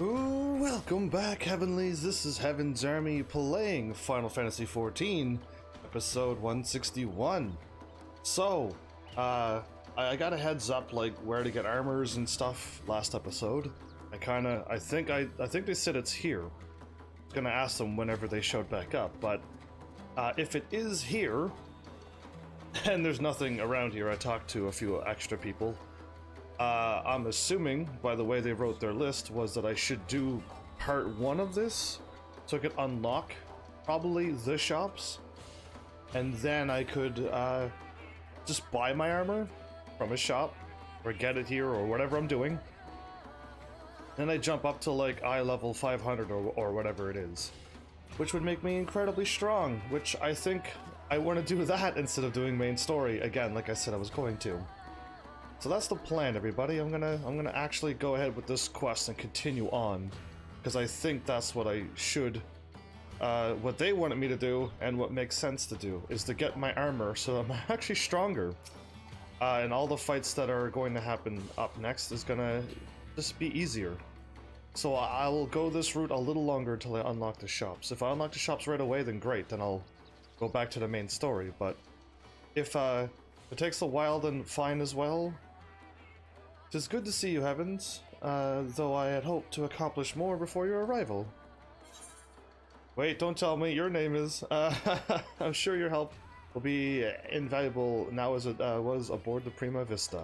Ooh, welcome back, Heavenlies. This is Heaven's Army playing Final Fantasy XIV, episode 161. So, I got a heads up, like, where to get armors and stuff last episode. I think they said it's here. I was gonna ask them whenever they showed back up, but if it is here, and there's nothing around here, I talked to a few extra people. I'm assuming, by the way they wrote their list, was that I should do part 1 of this, so I could unlock, probably, the shops, and then I could, just buy my armor from a shop, or get it here, or whatever I'm doing. Then I jump up to, like, eye level 500, or whatever it is, which would make me incredibly strong, which I think I want to do that instead of doing main story, again, like I said I was going to. So that's the plan, everybody. I'm gonna actually go ahead with this quest and continue on, because I think that's what I should, what they wanted me to do, and what makes sense to do, is to get my armor so I'm actually stronger. And all the fights that are going to happen up next is gonna just be easier. So I will go this route a little longer until I unlock the shops. If I unlock the shops right away, then great, then I'll go back to the main story. But if it takes a while, then fine as well. It is good to see you, Heavens, though I had hoped to accomplish more before your arrival. Wait, don't tell me your name is. I'm sure your help will be invaluable now as it was aboard the Prima Vista.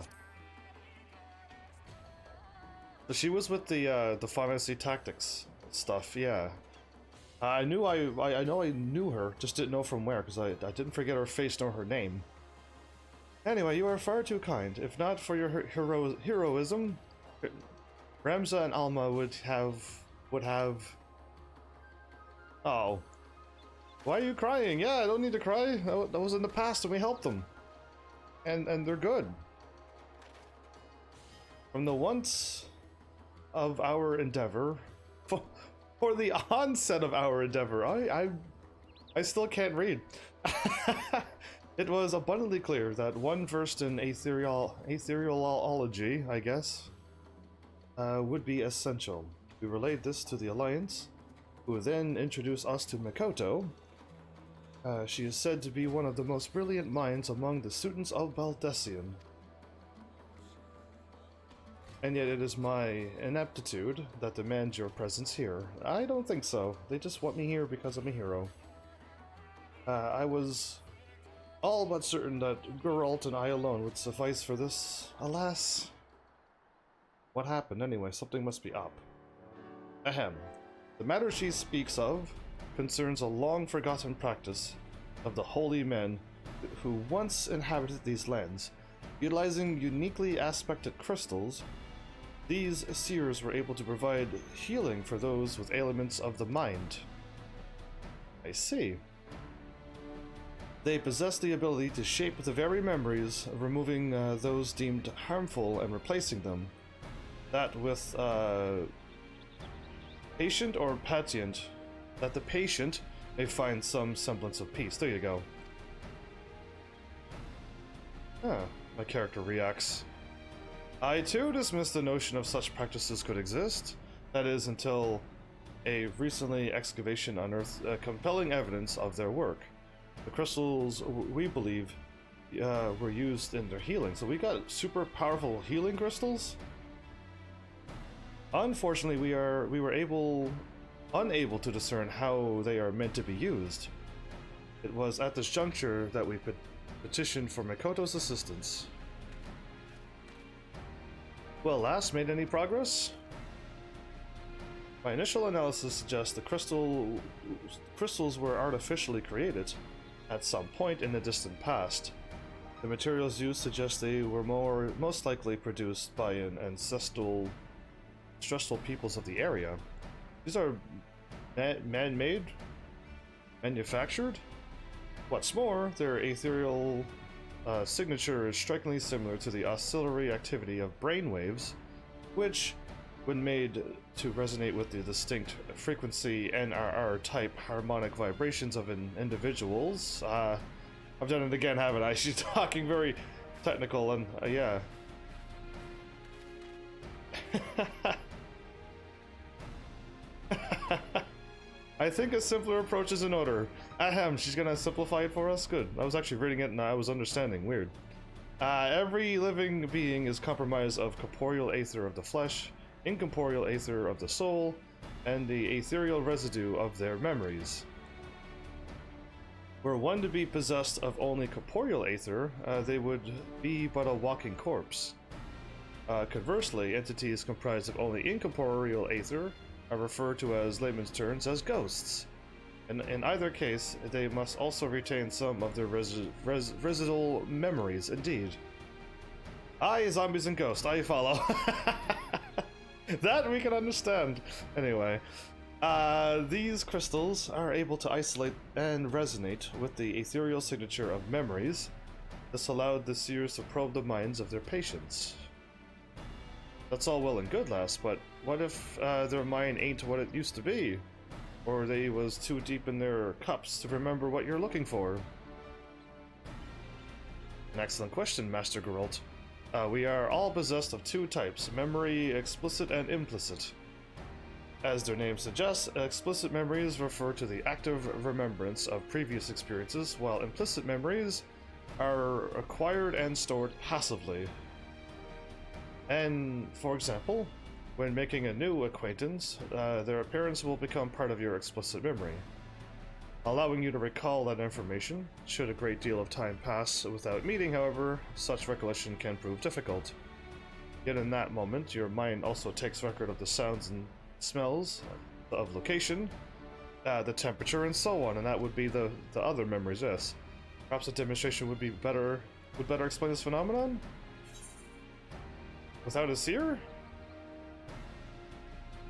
So she was with the Final Fantasy Tactics stuff, yeah. I know I knew her, just didn't know from where, because I didn't forget her face nor her name. Anyway, you are far too kind. If not for your heroism, Ramza and Alma would have... Oh. Why are you crying? Yeah, I don't need to cry. That was in the past and we helped them. And they're good. From the once of our endeavor... For the onset of our endeavor, I still can't read. It was abundantly clear that one versed in etherealology, I guess, would be essential. We relayed this to the Alliance, who then introduced us to Mikoto. She is said to be one of the most brilliant minds among the students of Baldessian. And yet it is my ineptitude that demands your presence here. I don't think so. They just want me here because I'm a hero. I was all but certain that Geralt and I alone would suffice for this. Alas. What happened anyway? Something must be up. Ahem. The matter she speaks of concerns a long-forgotten practice of the holy men who once inhabited these lands. Utilizing uniquely aspected crystals, these seers were able to provide healing for those with ailments of the mind. I see. They possess the ability to shape the very memories, removing those deemed harmful and replacing them. That with patient or patient, that the patient may find some semblance of peace. There you go. My character reacts. I too dismiss the notion of such practices could exist. That is, until a recently excavation unearthed compelling evidence of their work. The crystals, we believe, were used in their healing. So we got super powerful healing crystals? Unfortunately, we were unable to discern how they are meant to be used. It was at this juncture that we petitioned for Mikoto's assistance. Well, last made any progress? My initial analysis suggests the crystals were artificially created at some point in the distant past. The materials used suggest they were most likely produced by an ancestral peoples of the area. These are man-made? Manufactured? What's more, their ethereal signature is strikingly similar to the oscillatory activity of brainwaves, which, when made to resonate with the distinct frequency NRR-type harmonic vibrations of an individual's. I've done it again, haven't I? She's talking very technical and, yeah. I think a simpler approach is in order. Ahem, she's gonna simplify it for us? Good. I was actually reading it and I was understanding. Weird. Every living being is comprised of corporeal aether of the flesh, incorporeal aether of the soul, and the ethereal residue of their memories. Were one to be possessed of only corporeal aether, they would be but a walking corpse. Conversely, entities comprised of only incorporeal aether are referred to as layman's terms as ghosts. In either case, they must also retain some of their residual memories, indeed. Aye, zombies and ghosts, I follow. That we can understand. Anyway, these crystals are able to isolate and resonate with the ethereal signature of memories. This allowed the seers to probe the minds of their patients. That's all well and good, lass, but what if their mind ain't what it used to be? Or they was too deep in their cups to remember what you're looking for? An excellent question, Master Geralt. We are all possessed of two types, memory explicit and implicit. As their name suggests, explicit memories refer to the active remembrance of previous experiences, while implicit memories are acquired and stored passively. And, for example, when making a new acquaintance, their appearance will become part of your explicit memory, allowing you to recall that information. Should a great deal of time pass without meeting, however, such recollection can prove difficult. Yet in that moment, your mind also takes record of the sounds and smells of location, the temperature, and so on, and that would be the other memories, yes. Perhaps a demonstration would better explain this phenomenon? Without a seer?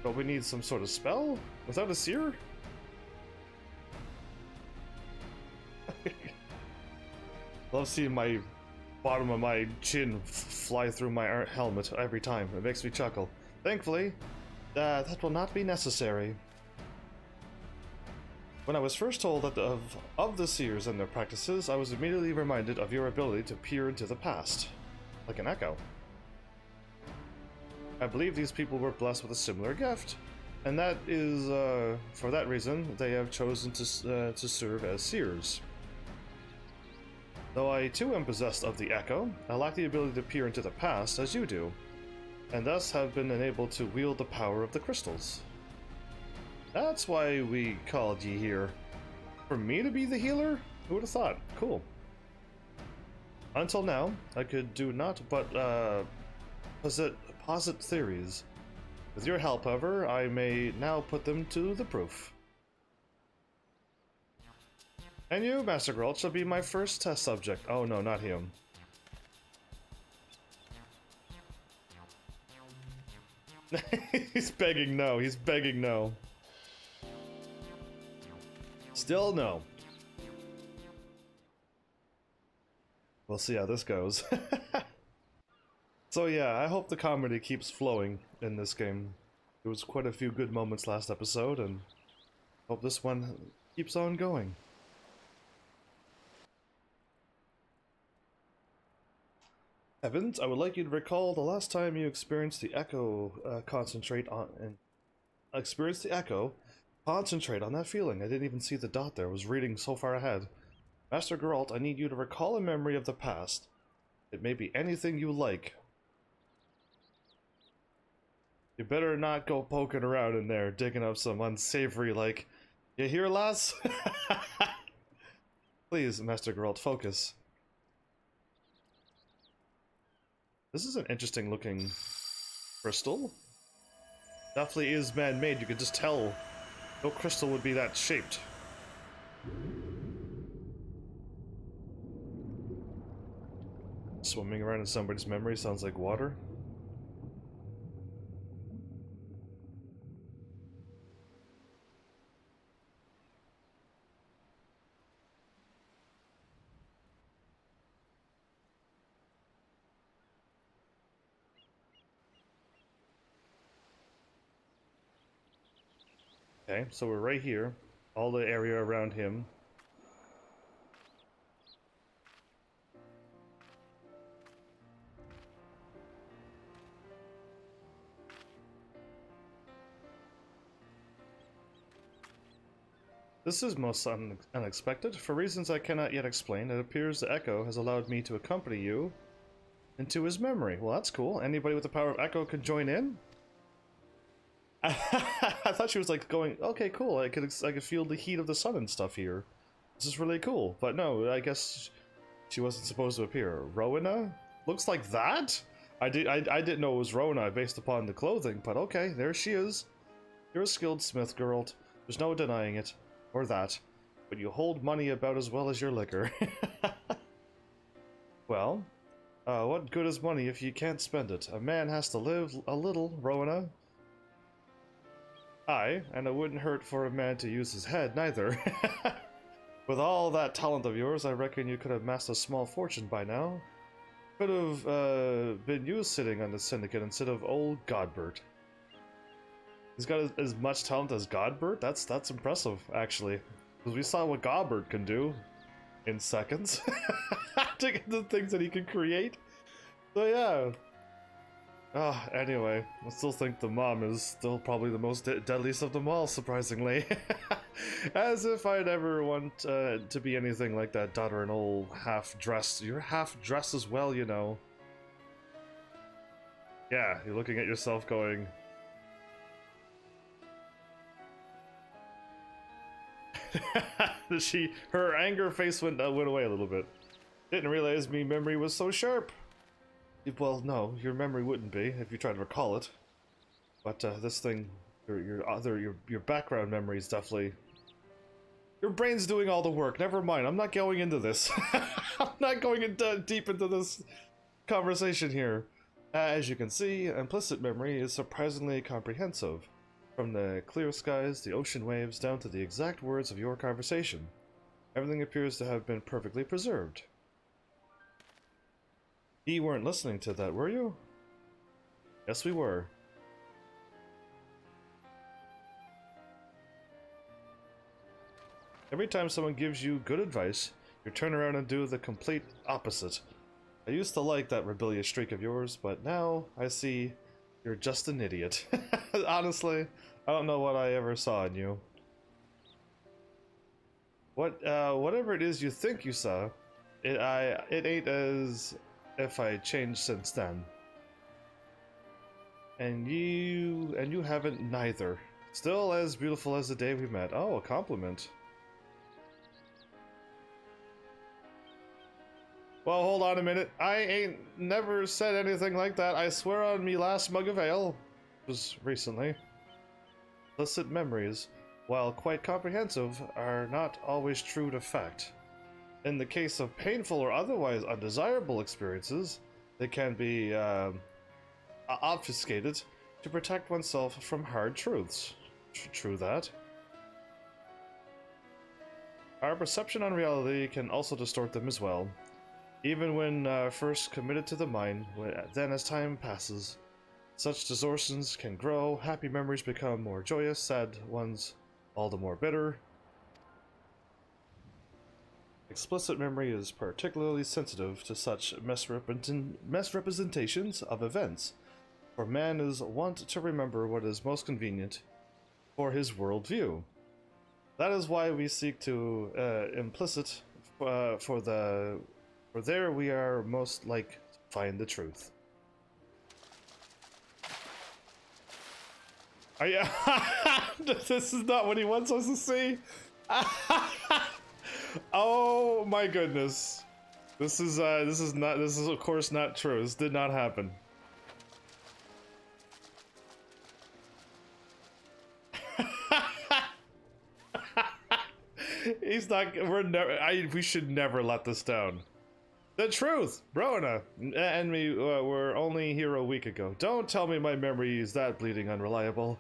But we need some sort of spell? Without a seer? Love seeing my bottom of my chin fly through my helmet every time. It makes me chuckle. Thankfully, that will not be necessary. When I was first told of the seers and their practices, I was immediately reminded of your ability to peer into the past, like an echo. I believe these people were blessed with a similar gift, and that is, for that reason, they have chosen to serve as seers. Though I too am possessed of the echo, I lack the ability to peer into the past as you do, and thus have been enabled to wield the power of the crystals. That's why we called ye here. For me to be the healer? Who would have thought? Cool. Until now, I could do naught but posit theories. With your help, however, I may now put them to the proof. And you, Master Geralt, shall be my first test subject. Oh no, not him. He's begging no, he's begging no. Still no. We'll see how this goes. So yeah, I hope the comedy keeps flowing in this game. There was quite a few good moments last episode, and hope this one keeps on going. Evans, I would like you to recall the last time you experienced the echo. Concentrate on that feeling. I didn't even see the dot there. I was reading so far ahead. Master Geralt, I need you to recall a memory of the past. It may be anything you like. You better not go poking around in there, digging up some unsavory, like, you hear, lass? Please, Master Geralt, focus. This is an interesting looking crystal. Definitely is man-made, you could just tell. No crystal would be that shaped. Swimming around in somebody's memory sounds like water. Okay, so we're right here. All the area around him. This is most unexpected. For reasons I cannot yet explain, it appears the Echo has allowed me to accompany you into his memory. Well, that's cool. Anybody with the power of Echo can join in? I thought she was like going, okay, cool, I could feel the heat of the sun and stuff here. This is really cool. But no, I guess she wasn't supposed to appear. Rowena? Looks like that? I didn't know it was Rona based upon the clothing, but okay, there she is. You're a skilled smith, girl. There's no denying it. Or that. But you hold money about as well as your liquor. Well, what good is money if you can't spend it? A man has to live a little, Rowena. Aye, and it wouldn't hurt for a man to use his head, neither. With all that talent of yours, I reckon you could have amassed a small fortune by now. Could have been you sitting on the syndicate instead of old Godbert. He's got as much talent as Godbert? That's impressive, actually. Because we saw what Godbert can do in seconds. To get the things that he can create. So yeah. Anyway, I still think the mom is still probably the most deadliest of them all, surprisingly. As if I'd ever want to be anything like that daughter and old half-dressed. You're half-dressed as well, you know. Yeah, you're looking at yourself going... Her anger face went away a little bit. Didn't realize me memory was so sharp. Well, no, your memory wouldn't be if you tried to recall it. But this thing, your background memory is definitely. Your brain's doing all the work. Never mind. I'm not going into this. I'm not going deep into this conversation here. As you can see, implicit memory is surprisingly comprehensive. From the clear skies, the ocean waves, down to the exact words of your conversation. Everything appears to have been perfectly preserved. You weren't listening to that, were you? Yes, we were. Every time someone gives you good advice, you turn around and do the complete opposite. I used to like that rebellious streak of yours, but now I see you're just an idiot. Honestly, I don't know what I ever saw in you. Whatever it is you think you saw, it ain't as if I changed since then. And you haven't neither. Still as beautiful as the day we met. Oh, a compliment. Well, hold on a minute. I ain't never said anything like that. I swear on me last mug of ale. It was recently. Illicit memories, while quite comprehensive, are not always true to fact. In the case of painful or otherwise undesirable experiences, they can be obfuscated to protect oneself from hard truths. True that. Our perception on reality can also distort them as well. Even when first committed to the mind, then as time passes, such distortions can grow, happy memories become more joyous, sad ones all the more bitter. Explicit memory is particularly sensitive to such misrepresentations of events, for man is wont to remember what is most convenient for his worldview. That is why we seek to implicit for there we are most like to find the truth. This is not what he wants us to see. Oh my goodness. This is of course not true. This did not happen. He's not, we should never let this down. The truth, Rona and me were only here a week ago. Don't tell me my memory is that bleeding unreliable.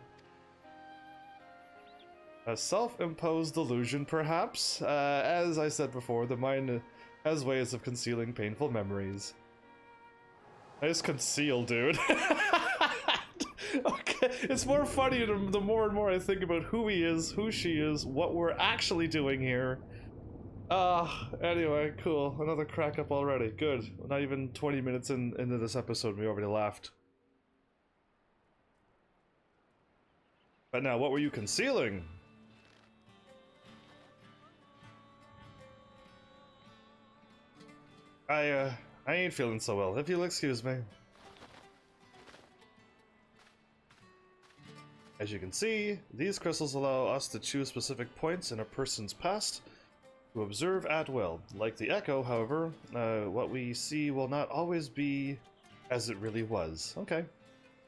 A self-imposed delusion, perhaps? As I said before, the mind has ways of concealing painful memories. Nice conceal, dude. Okay, it's more funny the more and more I think about who he is, who she is, what we're actually doing here. Anyway, cool. Another crack up already. Good. Not even 20 minutes into this episode, we already laughed. But now, what were you concealing? I ain't feeling so well, if you'll excuse me. As you can see, these crystals allow us to choose specific points in a person's past to observe at will. Like the echo, however, what we see will not always be as it really was. Okay.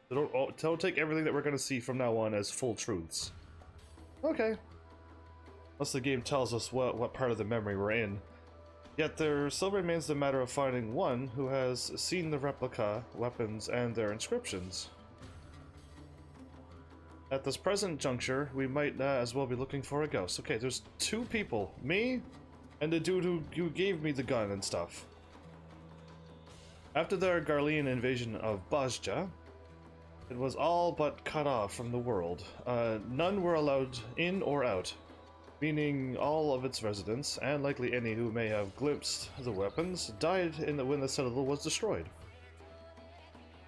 So don't take everything that we're going to see from now on as full truths. Okay. Unless the game tells us what part of the memory we're in. Yet there still remains the matter of finding one who has seen the replica, weapons, and their inscriptions. At this present juncture, we might as well be looking for a ghost. Okay, there's two people. Me, and the dude who gave me the gun and stuff. After the Garlean invasion of Bozja, it was all but cut off from the world. None were allowed in or out, meaning all of its residents, and likely any who may have glimpsed the weapons, died when the citadel was destroyed.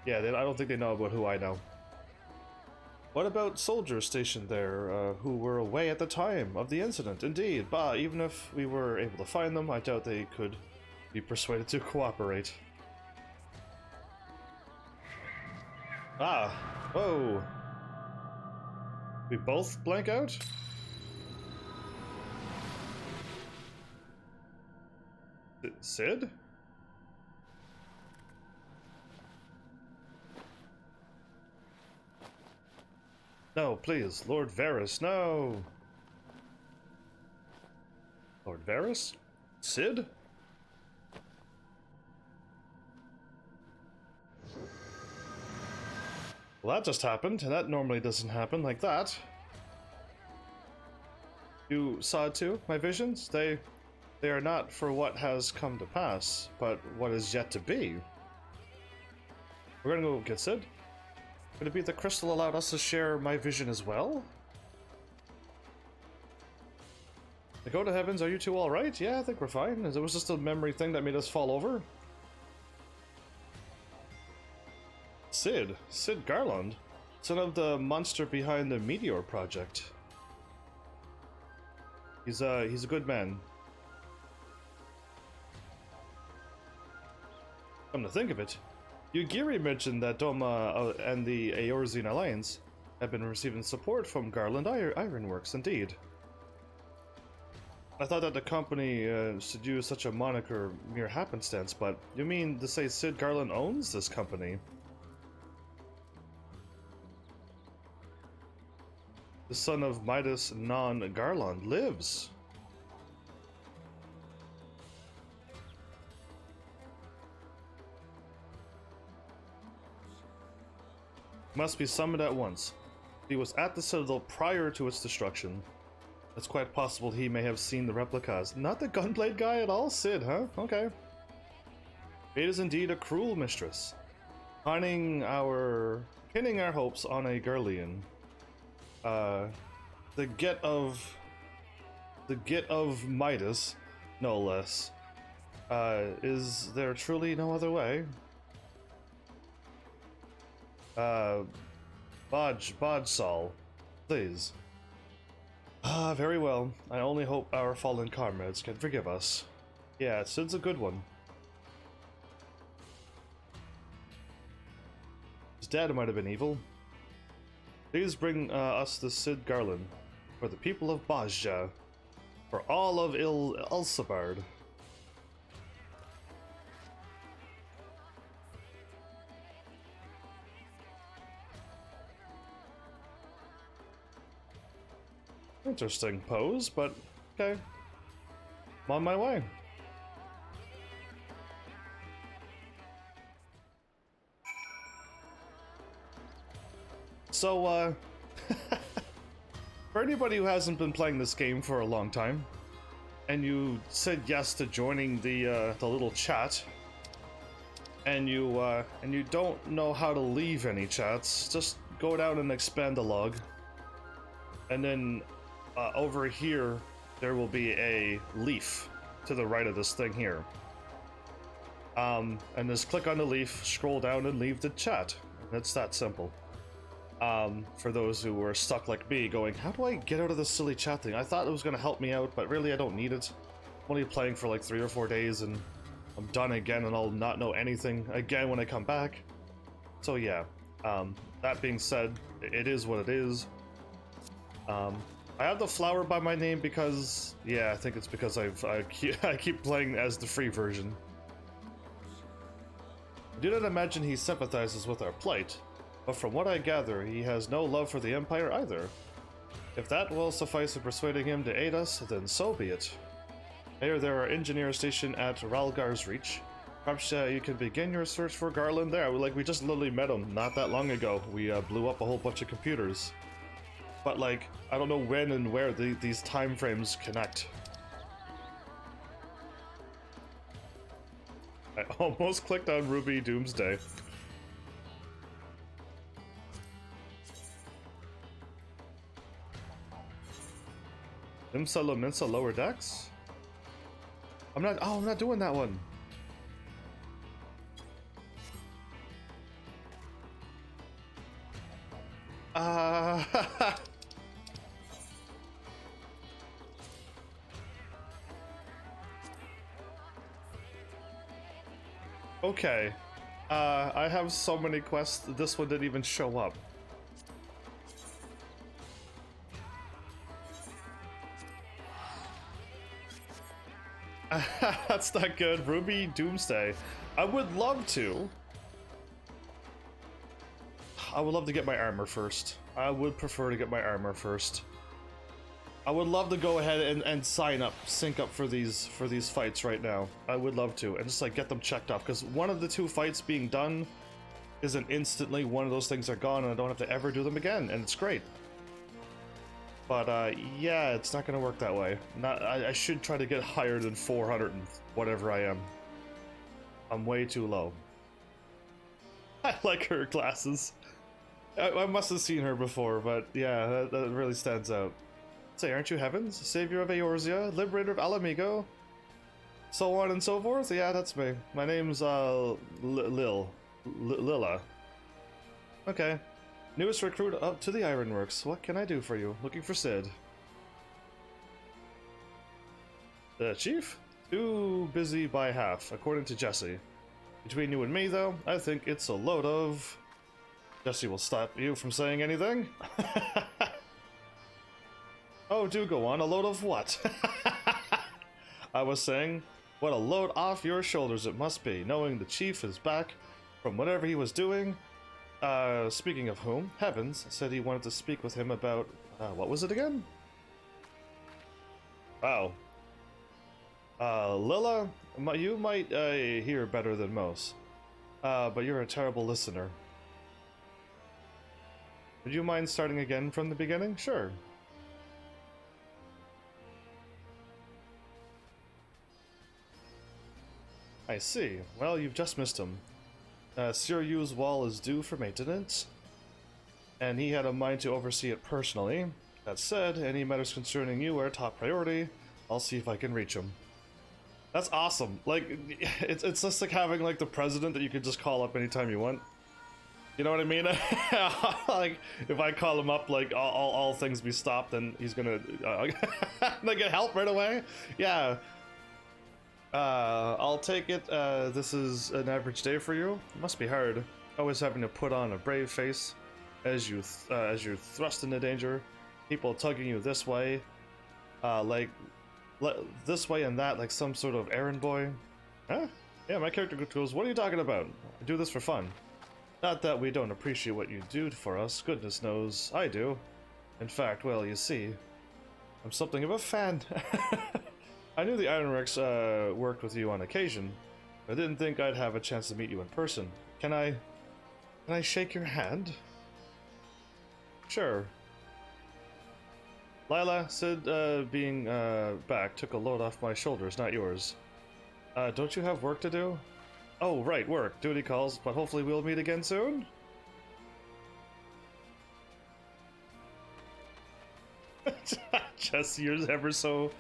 Yeah, I don't think they know about who I know. What about soldiers stationed there, who were away at the time of the incident? Indeed, bah, even if we were able to find them, I doubt they could be persuaded to cooperate. Ah, whoa. We both blank out? Cid? No, please, Lord Varys, no! Lord Varys? Cid? Well, that just happened, and that normally doesn't happen like that. You saw it too, my visions? They are not for what has come to pass, but what is yet to be. We're gonna go get Cid. Could it be the crystal allowed us to share my vision as well? The go to heavens, are you two alright? Yeah, I think we're fine. It was just a memory thing that made us fall over. Cid Garland, son of the monster behind the Meteor Project. He's a good man. Come to think of it, Yugiri mentioned that Doma and the Eorzean Alliance have been receiving support from Garland Ironworks, indeed. I thought that the company should use such a moniker mere happenstance, but you mean to say Cid Garland owns this company? The son of Midas non-Garland lives. Must be summoned at once. He was at the Citadel prior to its destruction. It's quite possible he may have seen the replicas. Not the gunblade guy at all? Cid, huh? Okay. Fate is indeed a cruel mistress. Pinning our hopes on a Garlean. The get of Midas, no less. Is there truly no other way? Bodsal, please. Ah, very well. I only hope our fallen comrades can forgive us. Yeah, Cid's a good one. His dad might have been evil. Please bring us the Cid Garland, for the people of Bozja, for all of Elsabard. Interesting pose, but okay. I'm on my way. So, for anybody who hasn't been playing this game for a long time, and you said yes to joining the little chat, and you don't know how to leave any chats, just go down and expand the log, and then over here there will be a leaf to the right of this thing here. And just click on the leaf, scroll down, and leave the chat. It's that simple. For those who were stuck like me going, how do I get out of this silly chat thing? I thought it was going to help me out, but really I don't need it. I'm only playing for like 3 or 4 days and I'm done again and I'll not know anything again when I come back. So yeah, that being said, it is what it is. I have the flower by my name because, yeah, I think it's because I keep playing as the free version. I do not imagine he sympathizes with our plight, but from what I gather, he has no love for the Empire either. If that will suffice in persuading him to aid us, then so be it. Here there are engineers stationed at Ralgar's Reach. Perhaps you can begin your search for Garland there. We just literally met him not that long ago. We blew up a whole bunch of computers. But like, I don't know when and where these time frames connect. I almost clicked on Ruby Doomsday. Imsa Lominsa Lower Decks? I'm not doing that one. Okay. I have so many quests, this one didn't even show up. That's not good. Ruby Doomsday. I would love to. I would love to get my armor first. I would prefer to get my armor first. I would love to go ahead and sync up for these fights right now. I would love to, and just like get them checked off, because one of the two fights being done isn't instantly one of those things are gone and I don't have to ever do them again, and it's great. But yeah, it's not gonna work that way. I should try to get higher than 400 and whatever I am. I'm way too low. I like her glasses. I must have seen her before, but yeah, that really stands out. Say, aren't you Heavens? Savior of Eorzea, liberator of Alamigo, so on and so forth? Yeah, that's me. My name's Lila. Okay. Newest recruit up to the Ironworks. What can I do for you? Looking for Cid. Chief? Too busy by half, according to Jesse. Between you and me, though, I think it's a load of... Jesse will stop you from saying anything. Oh, do go on. A load of what? I was saying, what a load off your shoulders it must be, knowing the chief is back from whatever he was doing. Speaking of whom, Heavens said he wanted to speak with him about, what was it again? Wow. Lila, you might hear better than most, but you're a terrible listener. Would you mind starting again from the beginning? Sure. I see. Well, you've just missed him. Sir Yu's wall is due for maintenance, and he had a mind to oversee it personally. That said, any matters concerning you are a top priority. I'll see if I can reach him. That's awesome. Like, it's just like having like the president that you could just call up anytime you want. You know what I mean? Like, if I call him up, like all things be stopped, then he's gonna like get help right away. Yeah. I'll take it. This is an average day for you. It must be hard, always having to put on a brave face as you're thrust into danger. People tugging you this way, this way and that, like some sort of errand boy. Huh? Yeah, my character goes, "What are you talking about? I do this for fun. Not that we don't appreciate what you do for us. Goodness knows I do. In fact, well, you see, I'm something of a fan." I knew the Ironworks worked with you on occasion, but I didn't think I'd have a chance to meet you in person. Can I shake your hand? Sure. Lila, Cid being back took a load off my shoulders, not yours. Don't you have work to do? Oh, right, work. Duty calls, but hopefully we'll meet again soon? Jesse, you're ever so...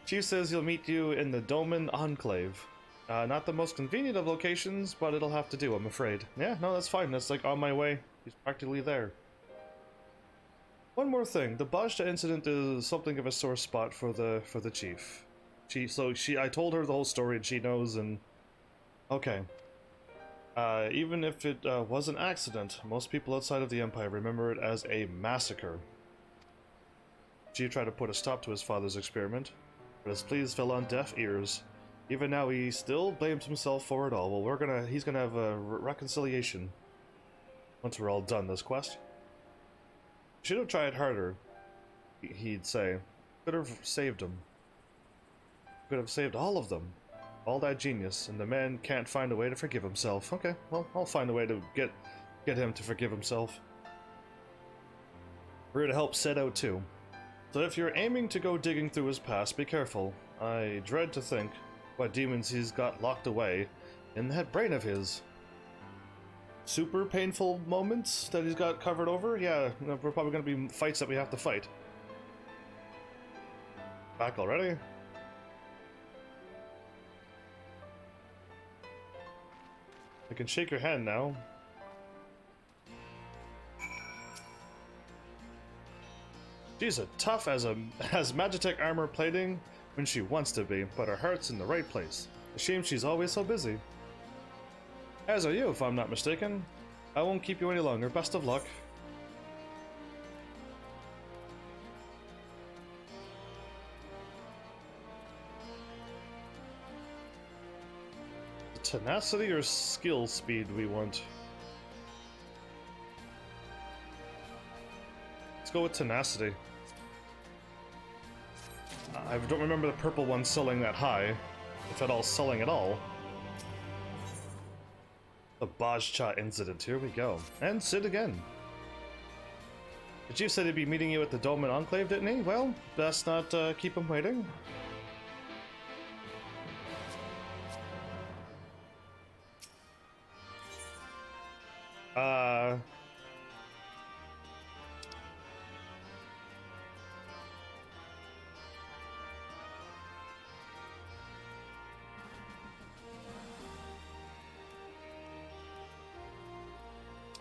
Chief says he'll meet you in the Doman Enclave. Not the most convenient of locations, but it'll have to do, I'm afraid. Yeah, no, that's fine. That's like on my way. He's practically there. One more thing. The Bozja incident is something of a sore spot for the chief. I told her the whole story and she knows, and Okay. Even if it was an accident, most people outside of the Empire remember it as a massacre. G tried to put a stop to his father's experiment, but his pleas fell on deaf ears. Even now, he still blames himself for it all. Well, he's gonna have a reconciliation once we're all done this quest. Should have tried harder, he'd say. Could have saved him. Could have saved all of them. All that genius, and the man can't find a way to forgive himself. Okay, well, I'll find a way to get him to forgive himself. We're here to help Cid out too. So if you're aiming to go digging through his past, be careful. I dread to think what demons he's got locked away in that brain of his. Super painful moments that he's got covered over? Yeah, we're probably going to be fights that we have to fight. Back already? I can shake your hand now. She's as tough as Magitech armor plating when she wants to be, but her heart's in the right place. A shame she's always so busy. As are you, if I'm not mistaken. I won't keep you any longer. Best of luck. Tenacity or skill speed we want? Let's go with tenacity. I don't remember the purple one selling that high, if at all selling at all. The Bozja incident, here we go. And Cid again. The chief said he'd be meeting you at the Dome and Enclave, didn't he? Well, best not keep him waiting.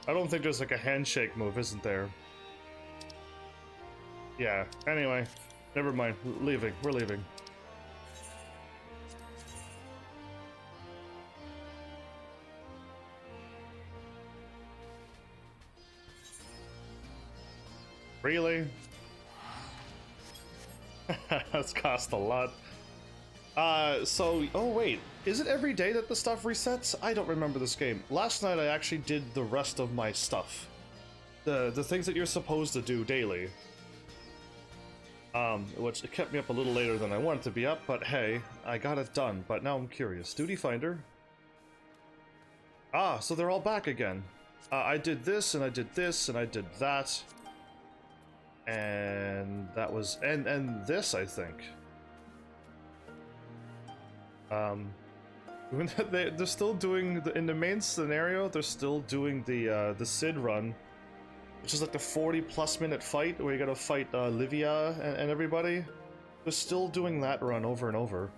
I don't think there's like a handshake move, isn't there? Yeah, anyway, never mind. Leaving. We're leaving. Really? That's cost a lot. Oh wait, is it every day that the stuff resets? I don't remember this game. Last night I actually did the rest of my stuff. The things that you're supposed to do daily. Which it kept me up a little later than I wanted to be up, but hey, I got it done. But now I'm curious. Duty Finder. Ah, so they're all back again. I did this, and I did this, and I did that. And that was, and this, I think. They're still doing in the main scenario. They're still doing the Cid run, which is like the 40+ minute fight where you gotta fight Livia and everybody. They're still doing that run over and over,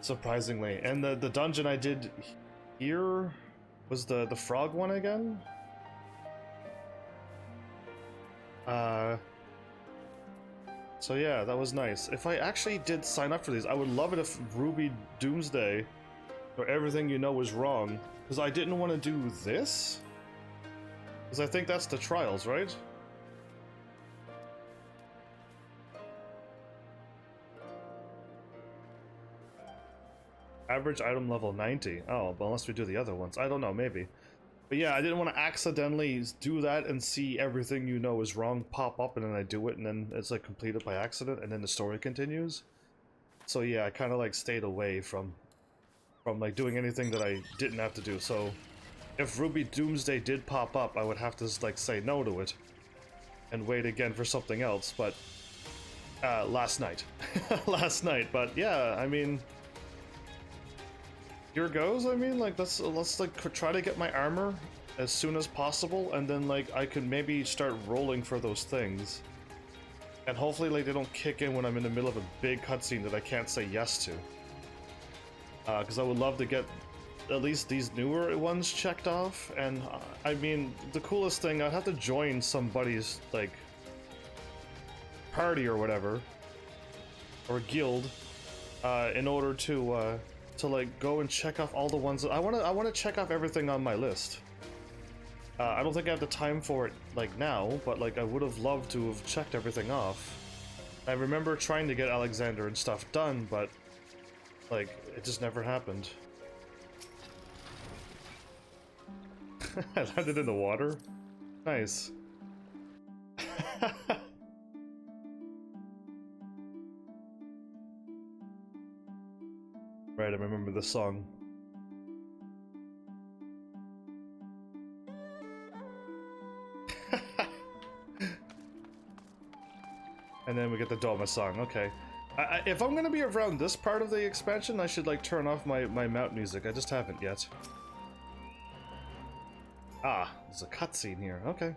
surprisingly. And the dungeon I did here was the frog one again. So yeah, that was nice. If I actually did sign up for these, I would love it if Ruby Doomsday, or Everything You Know Is Wrong, because I didn't want to do this. Because I think that's the trials, right? Average item level 90. Oh, well, unless we do the other ones. I don't know, maybe. But yeah, I didn't want to accidentally do that and see Everything You Know Is Wrong pop up, and then I do it, and then it's like completed by accident, and then the story continues. So yeah, I kind of like stayed away from like doing anything that I didn't have to do. So if Ruby Doomsday did pop up, I would have to like say no to it and wait again for something else. But last night, last night. But yeah, I mean, here goes. I mean, like let's like try to get my armor as soon as possible, and then like I can maybe start rolling for those things, and hopefully like they don't kick in when I'm in the middle of a big cutscene that I can't say yes to. Because I would love to get at least these newer ones checked off, and I mean the coolest thing, I'd have to join somebody's like party or whatever, or guild, in order to to like go and check off all the ones that I want to check off everything on my list. I don't think I have the time for it like now, but like I would have loved to have checked everything off. I remember trying to get Alexander and stuff done, but like it just never happened. I landed in the water. Nice. Right, I remember the song. And then we get the Doma song, okay. If I'm gonna be around this part of the expansion, I should like turn off my mount music. I just haven't yet. Ah, there's a cutscene here, okay.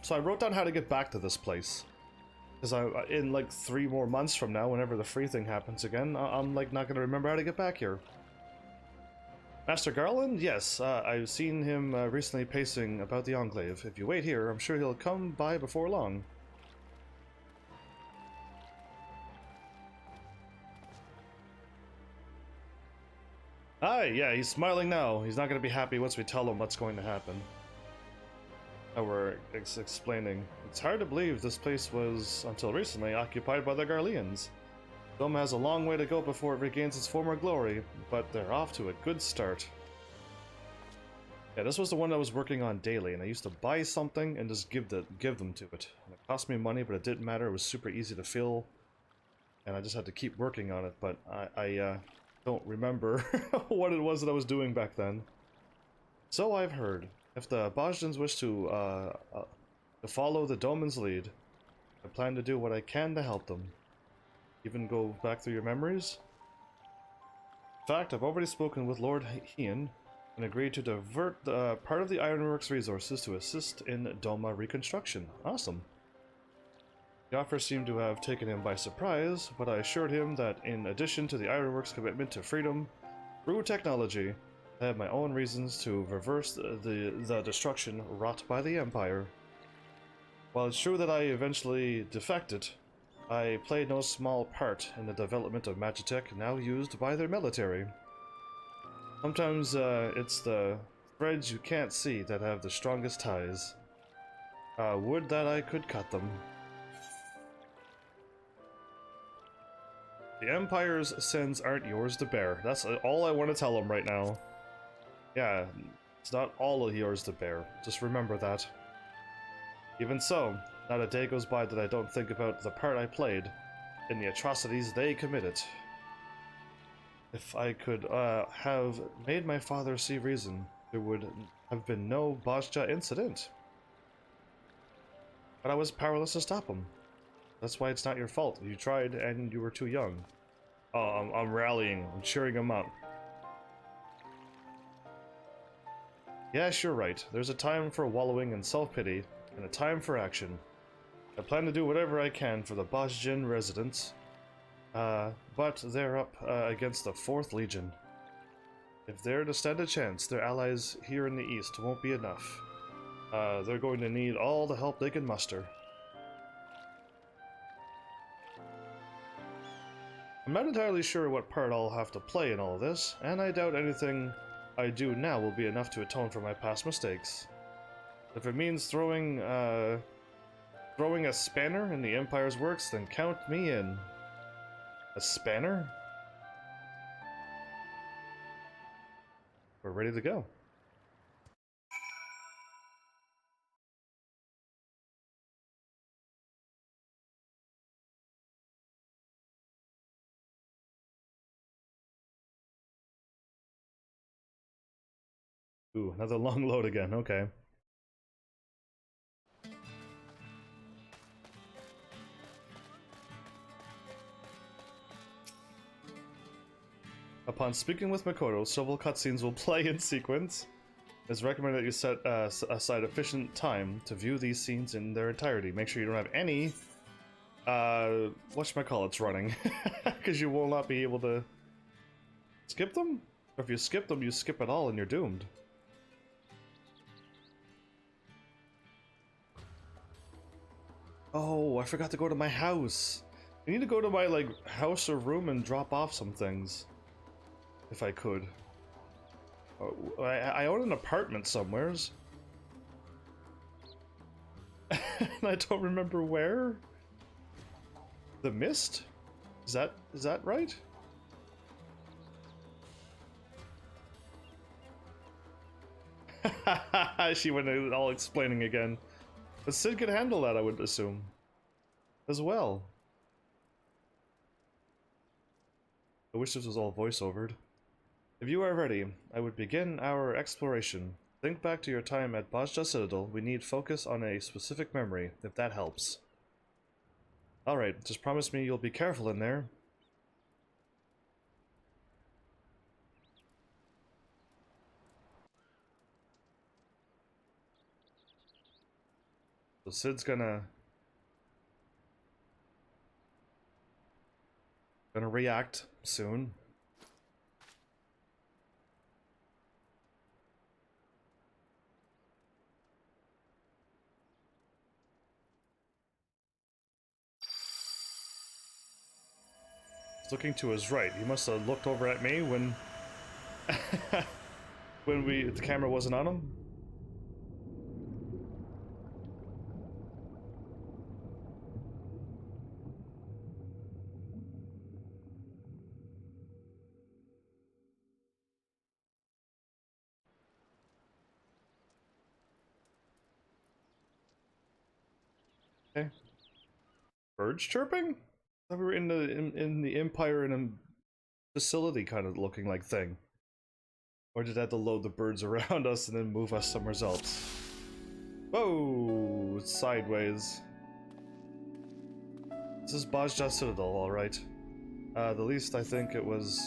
So I wrote down how to get back to this place. Because in like 3 more months from now, whenever the free thing happens again, I'm like not gonna remember how to get back here. Master Garland? Yes, I've seen him recently pacing about the Enclave. If you wait here, I'm sure he'll come by before long. Aye, yeah, he's smiling now. He's not gonna be happy once we tell him what's going to happen. We're explaining. It's hard to believe this place was, until recently, occupied by the Garleans. Doma has a long way to go before it regains its former glory, but they're off to a good start. Yeah, this was the one I was working on daily, and I used to buy something and just give them to it. And it cost me money, but it didn't matter. It was super easy to fill, and I just had to keep working on it. But I don't remember what it was that I was doing back then. So I've heard. If the Bozdans wish to follow the Doman's lead, I plan to do what I can to help them. Even go back through your memories? In fact, I've already spoken with Lord Hien and agreed to divert part of the Ironworks resources to assist in Doma reconstruction. Awesome. The offer seemed to have taken him by surprise, but I assured him that in addition to the Ironworks' commitment to freedom through technology, I have my own reasons to reverse the destruction wrought by the Empire. While it's true that I eventually defected, I played no small part in the development of Magitech now used by their military. Sometimes it's the threads you can't see that have the strongest ties. Would that I could cut them. The Empire's sins aren't yours to bear. That's all I want to tell him right now. Yeah, it's not all yours to bear. Just remember that. Even so, not a day goes by that I don't think about the part I played in the atrocities they committed. If I could have made my father see reason, there would have been no Bozja incident. But I was powerless to stop him. That's why it's not your fault. You tried and you were too young. Oh, I'm rallying. I'm cheering him up. Yes, you're right. There's a time for wallowing in self-pity, and a time for action. I plan to do whatever I can for the Bozjan residents, but they're up against the 4th Legion. If they're to stand a chance, their allies here in the east won't be enough. They're going to need all the help they can muster. I'm not entirely sure what part I'll have to play in all this, and I doubt anything I do now will be enough to atone for my past mistakes. If it means throwing a spanner in the Empire's works, then count me in. A spanner? We're ready to go. Ooh, another long load again, okay. Upon speaking with Makoto, several cutscenes will play in sequence. It's recommended that you set aside efficient time to view these scenes in their entirety. Make sure you don't have any, whatchamacallits running, because you will not be able to skip them? Or if you skip them, you skip it all and you're doomed. Oh, I forgot to go to my house. I need to go to my, like, house or room and drop off some things. if I could. I own an apartment somewheres. And I don't remember where. The Mist? Is that right? She went all explaining again. But Cid could handle that, I would assume. As well. I wish this was all voiceovered. If you are ready, I would begin our exploration. Think back to your time at Bozja Citadel. We need focus on a specific memory, if that helps. Alright, just promise me you'll be careful in there. So Cid's gonna react soon. He's looking to his right. He must have looked over at me when when the camera wasn't on him. Okay. Birds chirping? I thought we were in the Empire in a facility kind of looking like thing. Or did I have to load the birds around us and then move us somewhere else? Whoa! It's sideways. This is Bozja Citadel, alright. The least I think it was...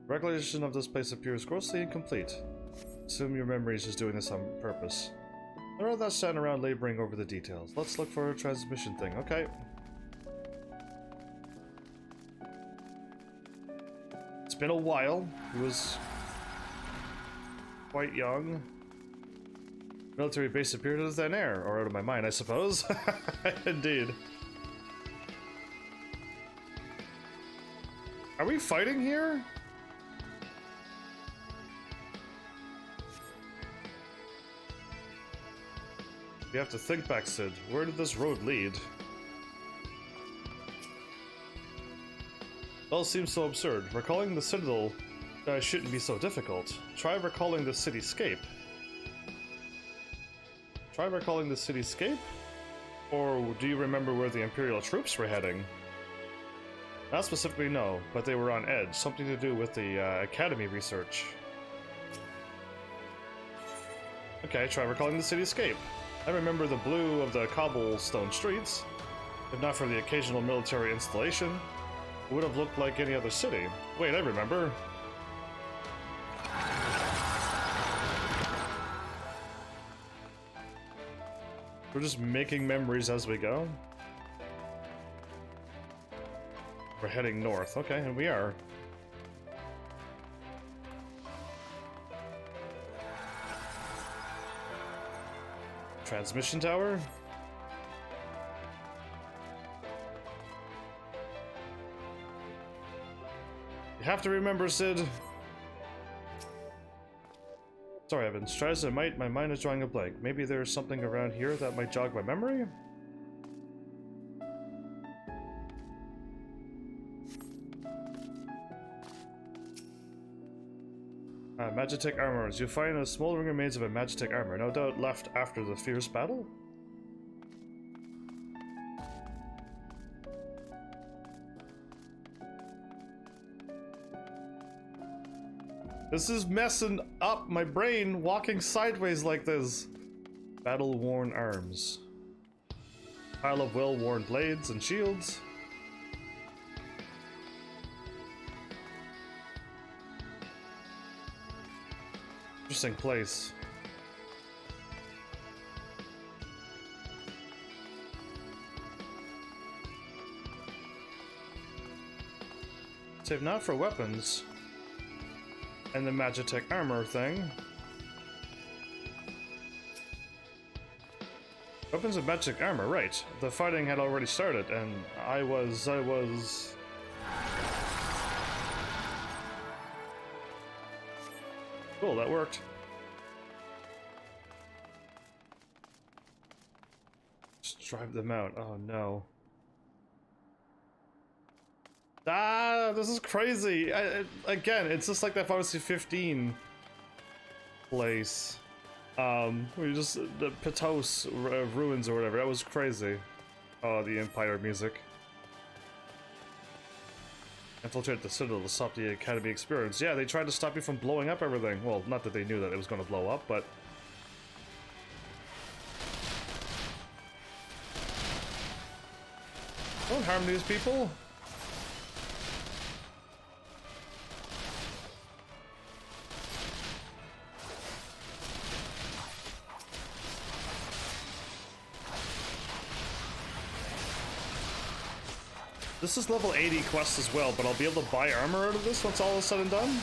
Recollection of this place appears grossly incomplete. Assume your memory is just doing this on purpose. I'd rather not stand around laboring over the details. Let's look for a transmission thing, okay. It's been a while. He was quite young. Military base appeared out of thin air, or out of my mind, I suppose. Indeed. Are we fighting here? You have to think back, Cid. Where did this road lead? It all seems so absurd. Recalling the Citadel shouldn't be so difficult. Try recalling the cityscape. Try recalling the cityscape? Or do you remember where the Imperial troops were heading? Not specifically, no, but they were on edge. Something to do with the Academy research. Okay, try recalling the cityscape. I remember the blue of the cobblestone streets. If not for the occasional military installation, it would have looked like any other city. Wait, I remember. We're just making memories as we go. We're heading north. Okay, and we are. Transmission tower? You have to remember, Cid. Sorry, Evans. Try as I might, my mind is drawing a blank. Maybe there's something around here that might jog my memory? Magitek armors. You find a small remains of a Magitek armor, no doubt left after the fierce battle? This is messing up my brain walking sideways like this. Battle-worn arms. Pile of well-worn blades and shields. Interesting place. Save not for weapons. And the Magitek armor thing. Weapons and Magitek armor, right. The fighting had already started, and I was... Cool, that worked. Just drive them out. Oh no. Ah, this is crazy. Again, it's just like that Final Fantasy 15 place. We just the Pitos ruins or whatever. That was crazy. Oh, the Empire music. Infiltrate the Citadel to stop the Academy experience. Yeah, they tried to stop you from blowing up everything. Well, not that they knew that it was going to blow up, but... Don't harm these people. This is level 80 quest as well, but I'll be able to buy armor out of this once all is said and done.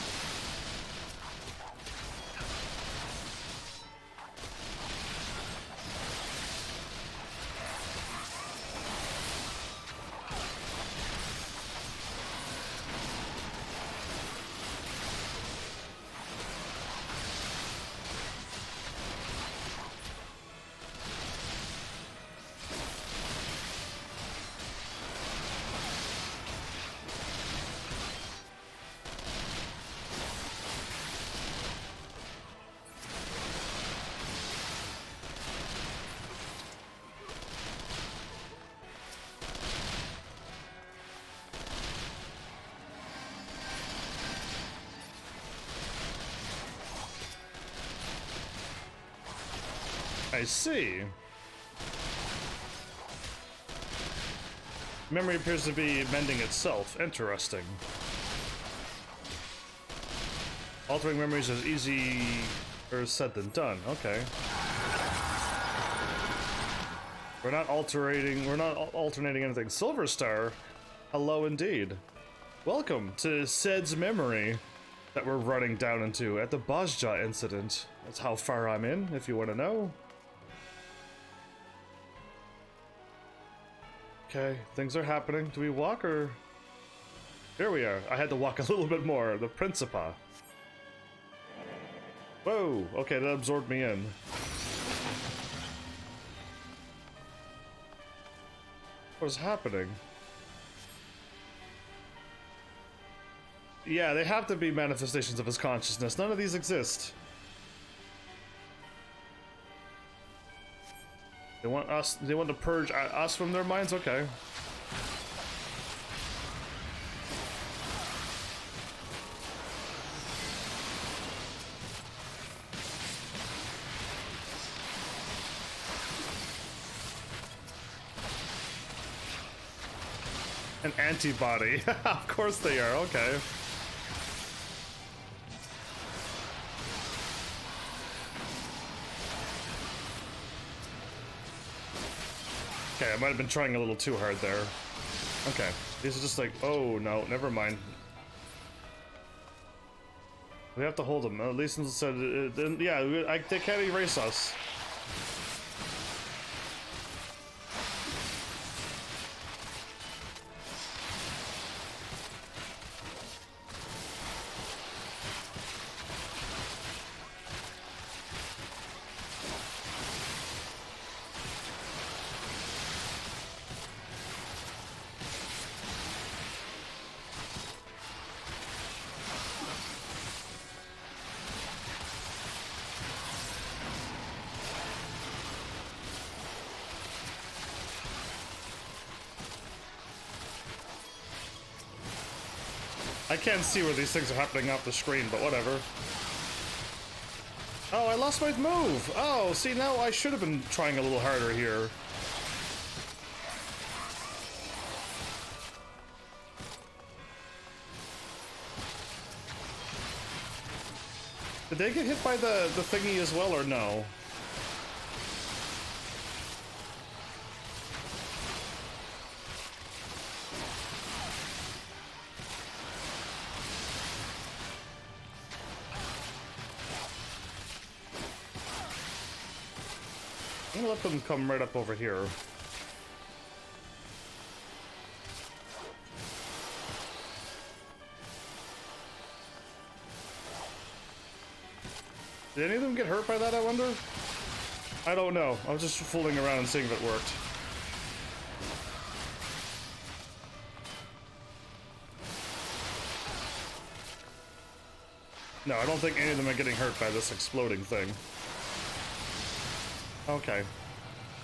I see. Memory appears to be mending itself. Interesting. Altering memories is easier said than done. Okay. We're not alternating anything. Silver Star? Hello indeed. Welcome to Cid's memory that we're running down into at the Bozja incident. That's how far I'm in, if you want to know. Okay, things are happening. Do we walk or... Here we are. I had to walk a little bit more. The Principa. Whoa! Okay, that absorbed me in. What is happening? Yeah, they have to be manifestations of his consciousness. None of these exist. They want us, they want to purge us from their minds? Okay. An antibody. Of course they are, okay. Okay, I might have been trying a little too hard there. Okay, these are just like, oh no, never mind. We have to hold them. At least said, yeah, they can't erase us. I can't see where these things are happening off the screen, but whatever. Oh, I lost my move! Oh, see, now I should have been trying a little harder here. Did they get hit by the thingy as well, or no? I'm gonna let them come right up over here. Did any of them get hurt by that, I wonder? I don't know. I was just fooling around and seeing if it worked. No, I don't think any of them are getting hurt by this exploding thing. Okay.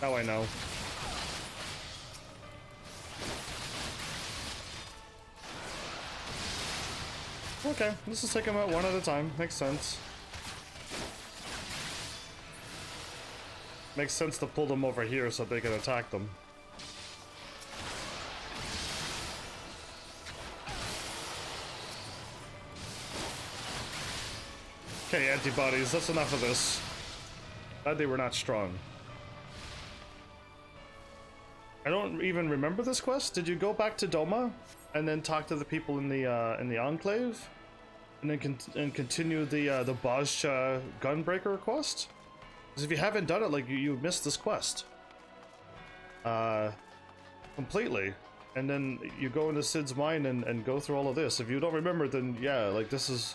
Now I know. Okay, let's just take them out one at a time. Makes sense. Makes sense to pull them over here so they can attack them. Okay, antibodies, that's enough of this. Glad they were not strong. I don't even remember this quest. Did you go back to Doma and then talk to the people in the Enclave, and then continue the Bozja Gunbreaker quest? Because if you haven't done it, like you missed this quest completely. And then you go into Cid's mine and go through all of this. If you don't remember, then yeah, like this is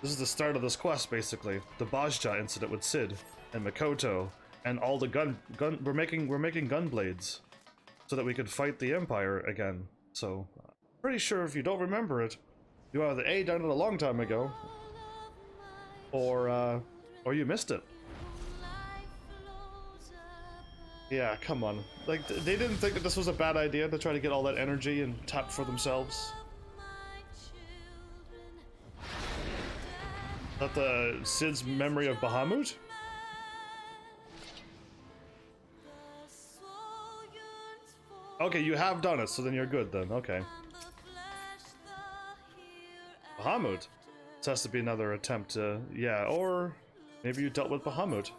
the start of this quest, basically. The Bozja incident with Cid and Makoto and all the gun we're making gun blades so that we could fight the Empire again. So pretty sure if you don't remember it, you either A, done it a long time ago, or you missed it. Yeah, come on. Like, they didn't think that this was a bad idea to try to get all that energy and tap for themselves. That the Cid's memory of Bahamut? Okay, you have done it, so then you're good then, okay. Bahamut? This has to be another attempt to, yeah, or maybe you dealt with Bahamut.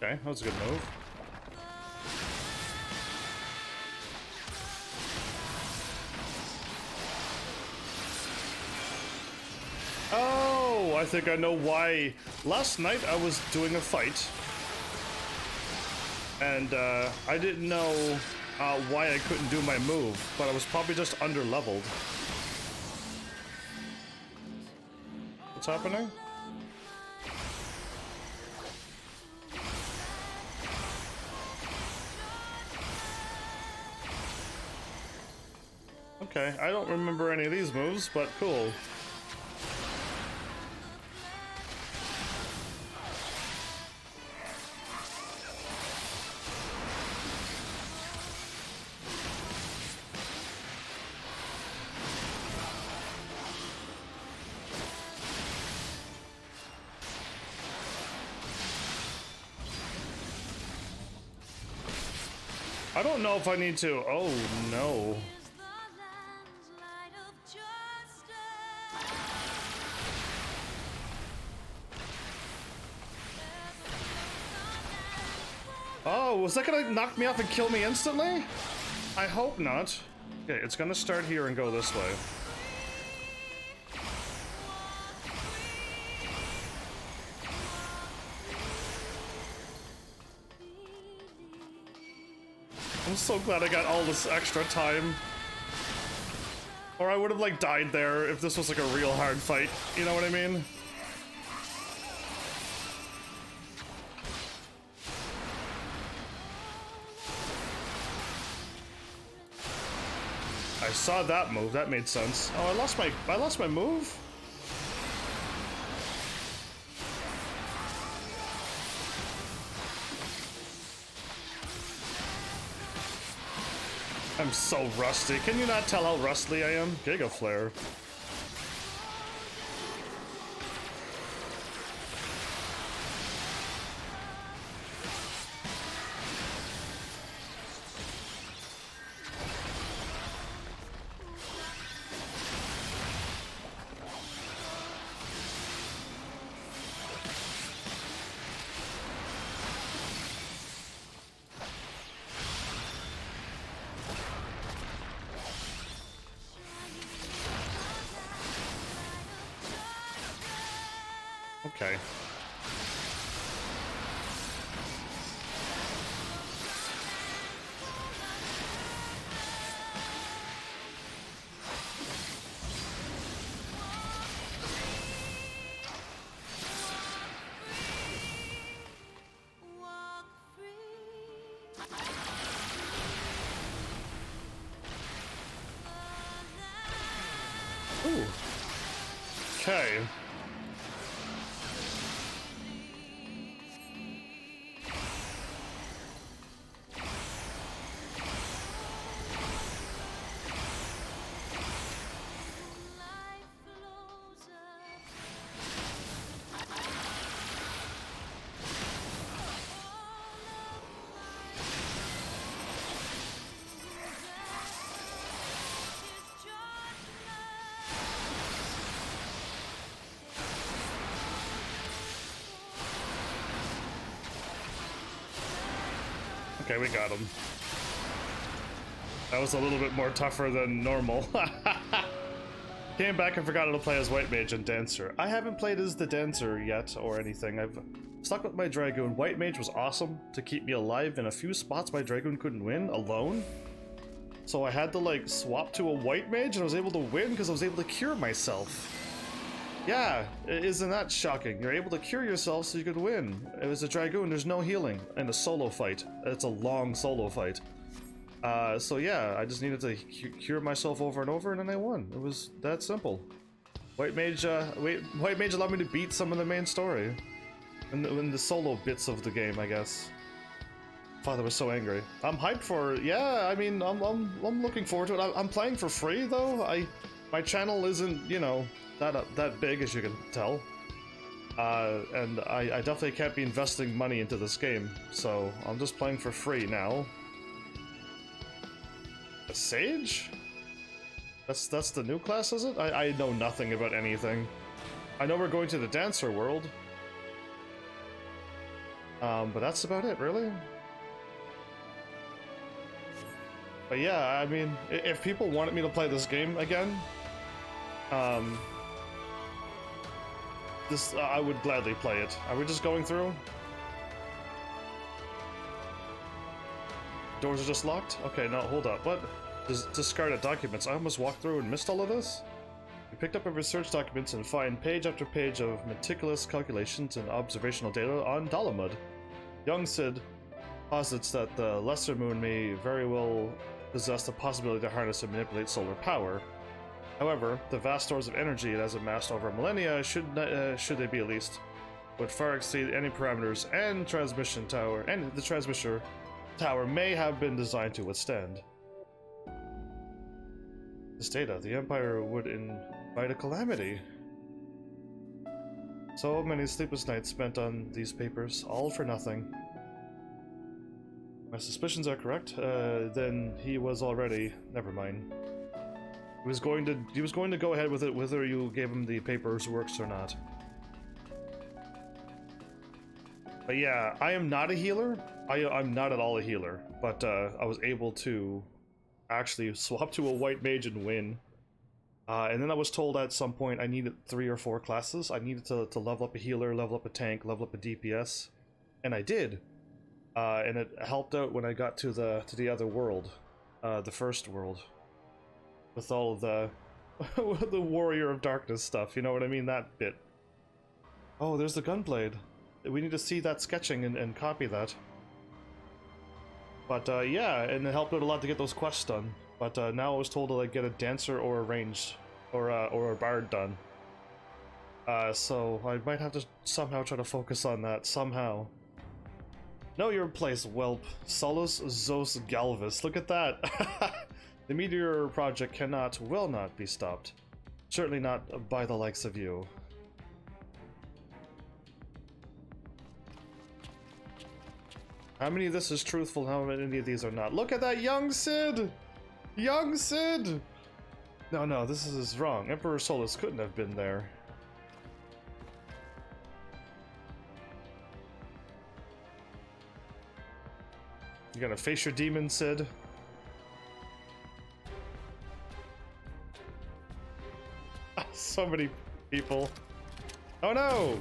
Okay, that was a good move. Oh, I think I know why. Last night I was doing a fight, and I didn't know why I couldn't do my move, but I was probably just under-leveled. What's happening? Okay, I don't remember any of these moves, but cool. I don't know if I need to. Oh no. Oh, was that gonna knock me off and kill me instantly? I hope not. Okay, it's gonna start here and go this way. I'm so glad I got all this extra time. Or I would have like died there if this was like a real hard fight. You know what I mean? I saw that move. That made sense. Oh, I lost my move? I'm so rusty. Can you not tell how rusty I am? Giga Flare. Okay. Ooh. Okay. Okay, we got him. That was a little bit more tougher than normal. Came back and forgot how to play as White Mage and Dancer. I haven't played as the Dancer yet or anything. I've stuck with my Dragoon. White Mage was awesome to keep me alive. In a few spots my Dragoon couldn't win alone. So I had to like swap to a White Mage and I was able to win because I was able to cure myself. Yeah, isn't that shocking? You're able to cure yourself so you could win. It was a Dragoon, there's no healing in a solo fight. It's a long solo fight. So yeah, I just needed to cure myself over and over and then I won. It was that simple. White Mage allowed me to beat some of the main story. In the solo bits of the game, I guess. Father was so angry. I'm hyped for it. Yeah, I mean, I'm looking forward to it. I'm playing for free though. My channel isn't, you know, that big as you can tell. And I definitely can't be investing money into this game, so I'm just playing for free now. A Sage? That's the new class, is it? I know nothing about anything. I know we're going to the Dancer world. But that's about it, really. But yeah, I mean, if people wanted me to play this game again, I would gladly play it. Are we just going through? Doors are just locked? Okay, no, hold up. What? Discarded documents. I almost walked through and missed all of this? We picked up our research documents and find page after page of meticulous calculations and observational data on Dalamud. Young Cid posits that the Lesser Moon may very well possess the possibility to harness and manipulate solar power. However, the vast stores of energy it has amassed over millennia, should they be at least, would far exceed any parameters and the transmission tower may have been designed to withstand. This data, the Empire would invite a calamity. So many sleepless nights spent on these papers, all for nothing. My suspicions are correct. Then he was already. Never mind. He was going to go ahead with it, whether you gave him the papers works or not. But yeah, I am not a healer. I'm not at all a healer. But I was able to actually swap to a White Mage and win. And then I was told at some point I needed 3 or 4 classes. I needed to level up a healer, level up a tank, level up a DPS, and I did. And it helped out when I got to the other world, the first world, with all of the the Warrior of Darkness stuff. You know what I mean? That bit. Oh, there's the Gunblade. We need to see that sketching and copy that. But yeah, and it helped out a lot to get those quests done. But now I was told to like get a Dancer or a Ranged or a Bard done. So I might have to somehow try to focus on that somehow. Know your place, whelp. Solus Zos Galvus. Look at that. The Meteor Project will not be stopped. Certainly not by the likes of you. How many of this is truthful, how many of these are not? Look at that young Cid! Young Cid! No, this is wrong. Emperor Solus couldn't have been there. You gonna face your demon, Cid? So many people. Oh no!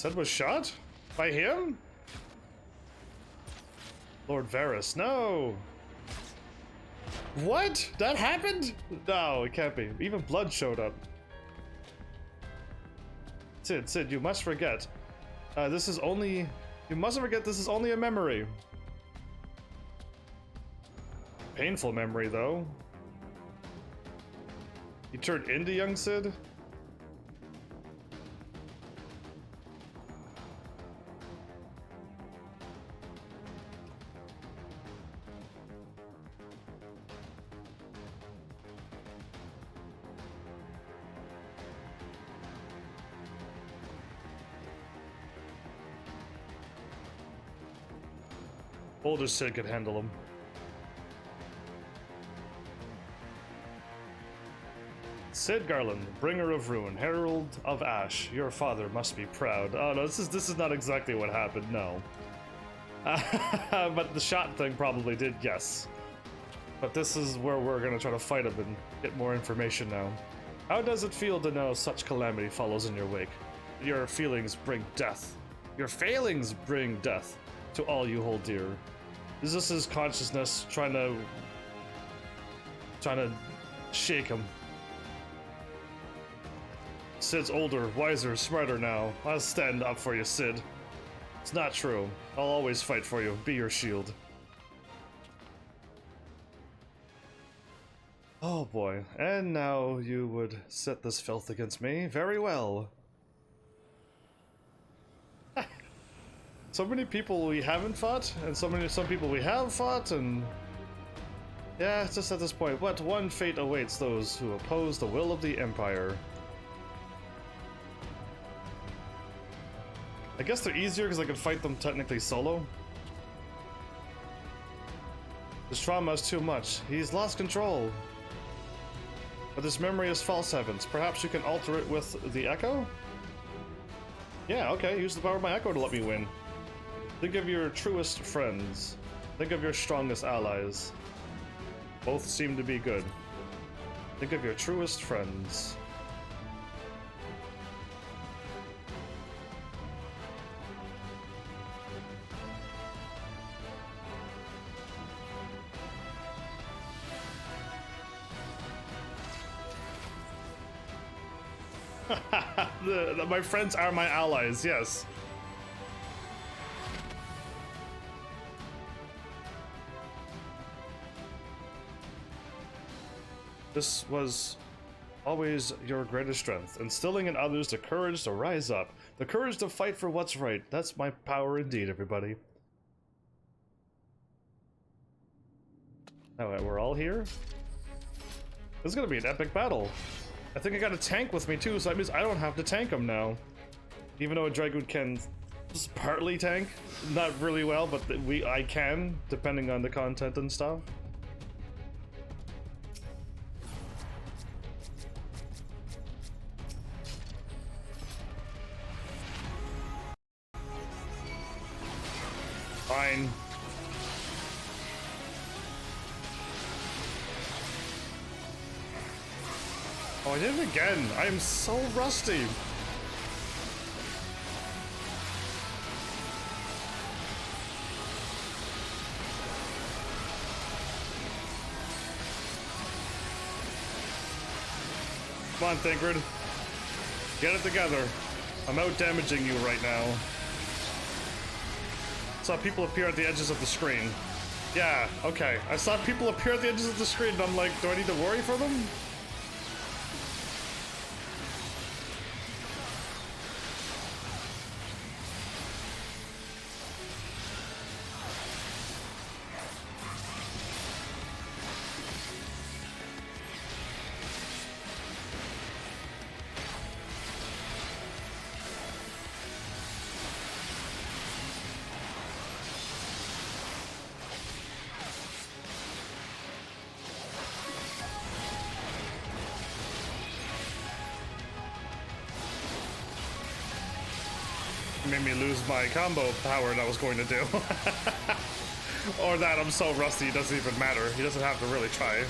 Cid was shot? By him? Lord Varys, no! What? That happened? No, it can't be. Even blood showed up. Cid, you must forget. This is only... You mustn't forget this is only a memory. Painful memory, though. You turned into young Cid? Older Cid could handle him. Cid Garland, bringer of ruin, herald of ash. Your father must be proud. Oh no, this is not exactly what happened. No, but the shot thing probably did. Yes, but this is where we're gonna try to fight him and get more information now. How does it feel to know such calamity follows in your wake? Your feelings bring death. Your failings bring death to all you hold dear. Is this his consciousness trying to shake him? Cid's older, wiser, smarter now. I'll stand up for you, Cid. It's not true. I'll always fight for you. Be your shield. Oh boy. And now you would set this filth against me? Very well. So many people we haven't fought, and some people we have fought, and yeah, it's just at this point. But one fate awaits those who oppose the will of the Empire. I guess they're easier because I can fight them technically solo. This trauma is too much. He's lost control. But this memory is false, Heavens. Perhaps you can alter it with the Echo? Yeah, okay. Use the power of my Echo to let me win. Think of your truest friends. Think of your strongest allies. Both seem to be good. Think of your truest friends. My friends are my allies, yes. This was always your greatest strength, instilling in others the courage to rise up, the courage to fight for what's right. That's my power indeed, everybody. Alright, we're all here. This is gonna be an epic battle. I think I got a tank with me too, so that means I don't have to tank him now. Even though a Dragoon can just partly tank, not really well, but I can, depending on the content and stuff. Fine. Oh, I did it again. I am so rusty. Come on, Thinkred. Get it together. I'm out damaging you right now. Saw people appear at the edges of the screen. Yeah, okay. I saw people appear at the edges of the screen and I'm like, do I need to worry for them? Made me lose my combo power that I was going to do. Or that I'm so rusty it doesn't even matter. He doesn't have to really try.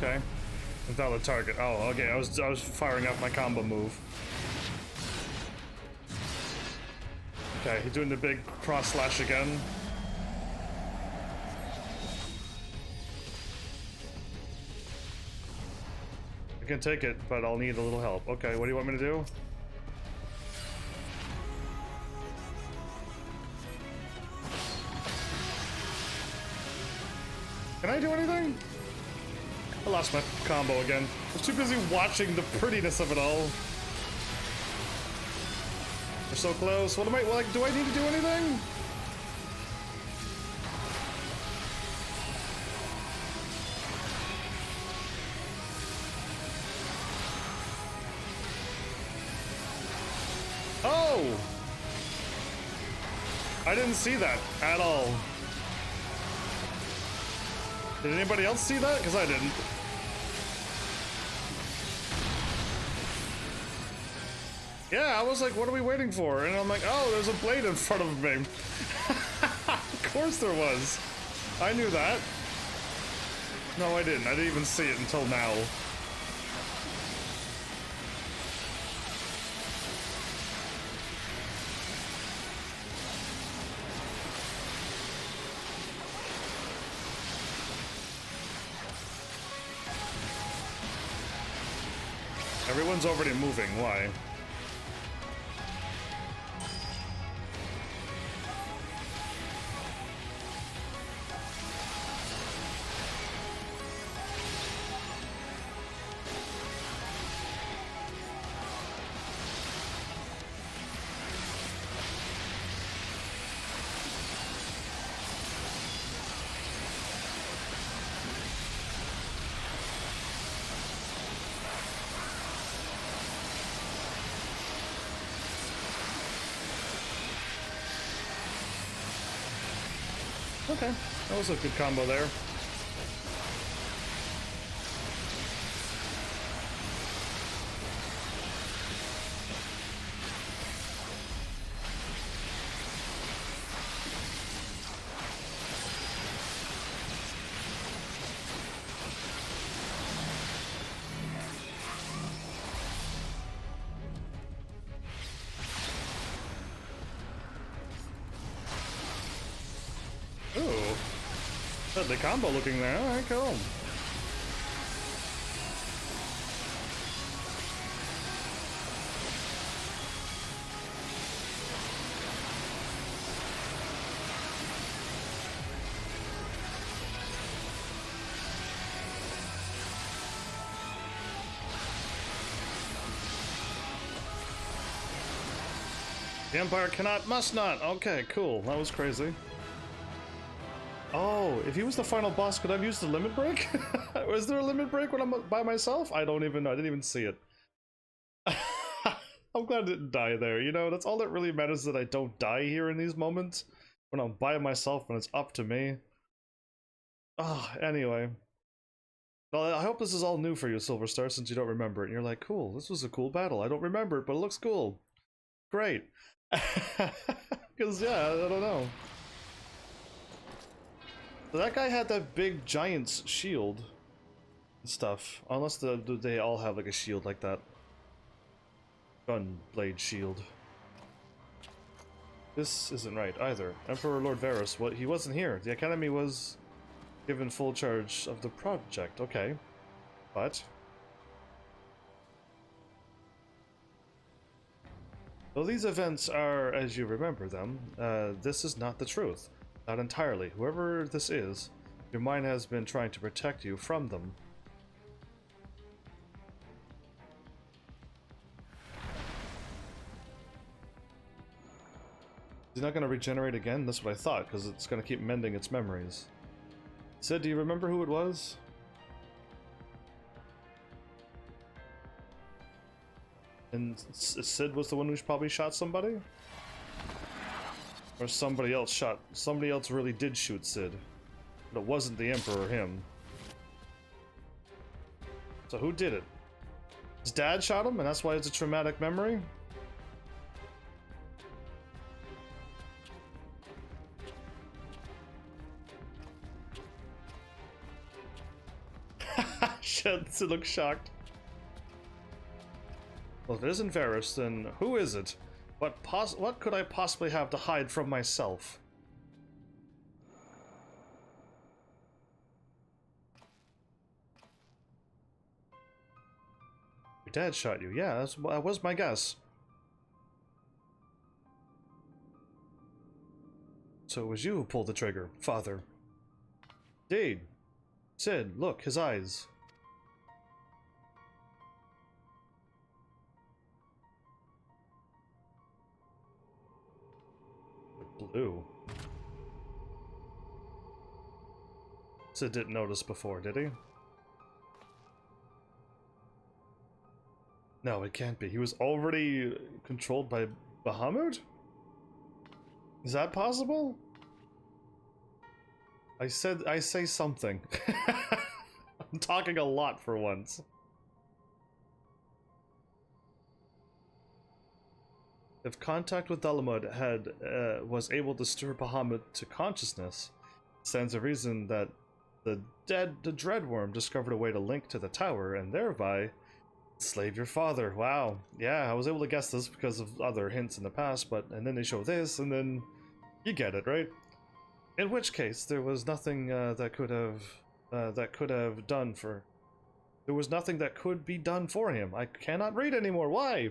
Okay. Without a target. Oh, okay. I was firing up my combo move. Okay, he's doing the big cross slash again. I can take it, but I'll need a little help. Okay, what do you want me to do? Can I do anything? I lost my combo again. I was too busy watching the prettiness of it all. We're so close. What am I, like, do I need to do anything? Oh! I didn't see that at all. Did anybody else see that? Because I didn't. Yeah, I was like, what are we waiting for? And I'm like, oh, there's a blade in front of me. Of course there was. I knew that. No, I didn't. I didn't even see it until now. Everyone's already moving. Why? Okay, that was a good combo there. The combo looking there. Alright, cool. The Empire cannot, must not. Okay, cool. That was crazy. Oh, if he was the final boss, could I have used the limit break? Was there a limit break when I'm by myself? I don't even know. I didn't even see it. I'm glad I didn't die there. You know, that's all that really matters, that I don't die here in these moments. When I'm by myself, when it's up to me. Oh, anyway. Well, I hope this is all new for you, Silver Star, since you don't remember it. And you're like, cool, this was a cool battle. I don't remember it, but it looks cool. Great. Because, yeah, I don't know. That guy had that big giant's shield and stuff. Unless they all have like a shield like that. Gunblade shield. This isn't right either. Emperor Lord Varus, what? He wasn't here. The Academy was given full charge of the project. Okay. But though these events are as you remember them, this is not the truth. Not entirely. Whoever this is, your mind has been trying to protect you from them. Is it not going to regenerate again? That's what I thought, because it's going to keep mending its memories. Cid, do you remember who it was? And Cid was the one who probably shot somebody? Or somebody else really did shoot Cid. But it wasn't the Emperor or him. So who did it? His dad shot him, and that's why it's a traumatic memory? Sid looks shocked. Well, if it isn't Varys, then who is it? What could I possibly have to hide from myself? Your dad shot you. Yeah, that was my guess. So it was you who pulled the trigger, father. Indeed. Cid, look, his eyes. Blue. Cid didn't notice before, did he? No, it can't be. He was already controlled by Bahamut? Is that possible? I say something. I'm talking a lot for once. If contact with Dalamud was able to stir Bahamut to consciousness, stands a reason that the Dreadworm discovered a way to link to the tower and thereby slave your father. Wow. Yeah, I was able to guess this because of other hints in the past, and then they show this, and then you get it, right? In which case, there was nothing that could be done for him. I cannot read anymore. Why?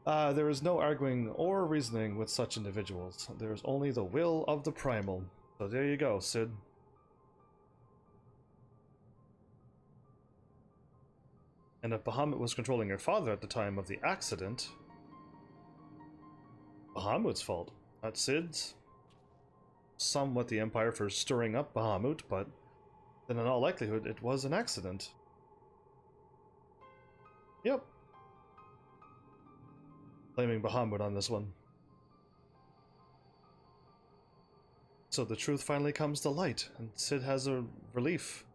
There is no arguing or reasoning with such individuals. There is only the will of the primal. So there you go, Cid. And if Bahamut was controlling your father at the time of the accident, Bahamut's fault, not Cid's. Somewhat the Empire for stirring up Bahamut, but then in all likelihood it was an accident. Yep. Blaming Bahamut on this one. So the truth finally comes to light, and Cid has a relief.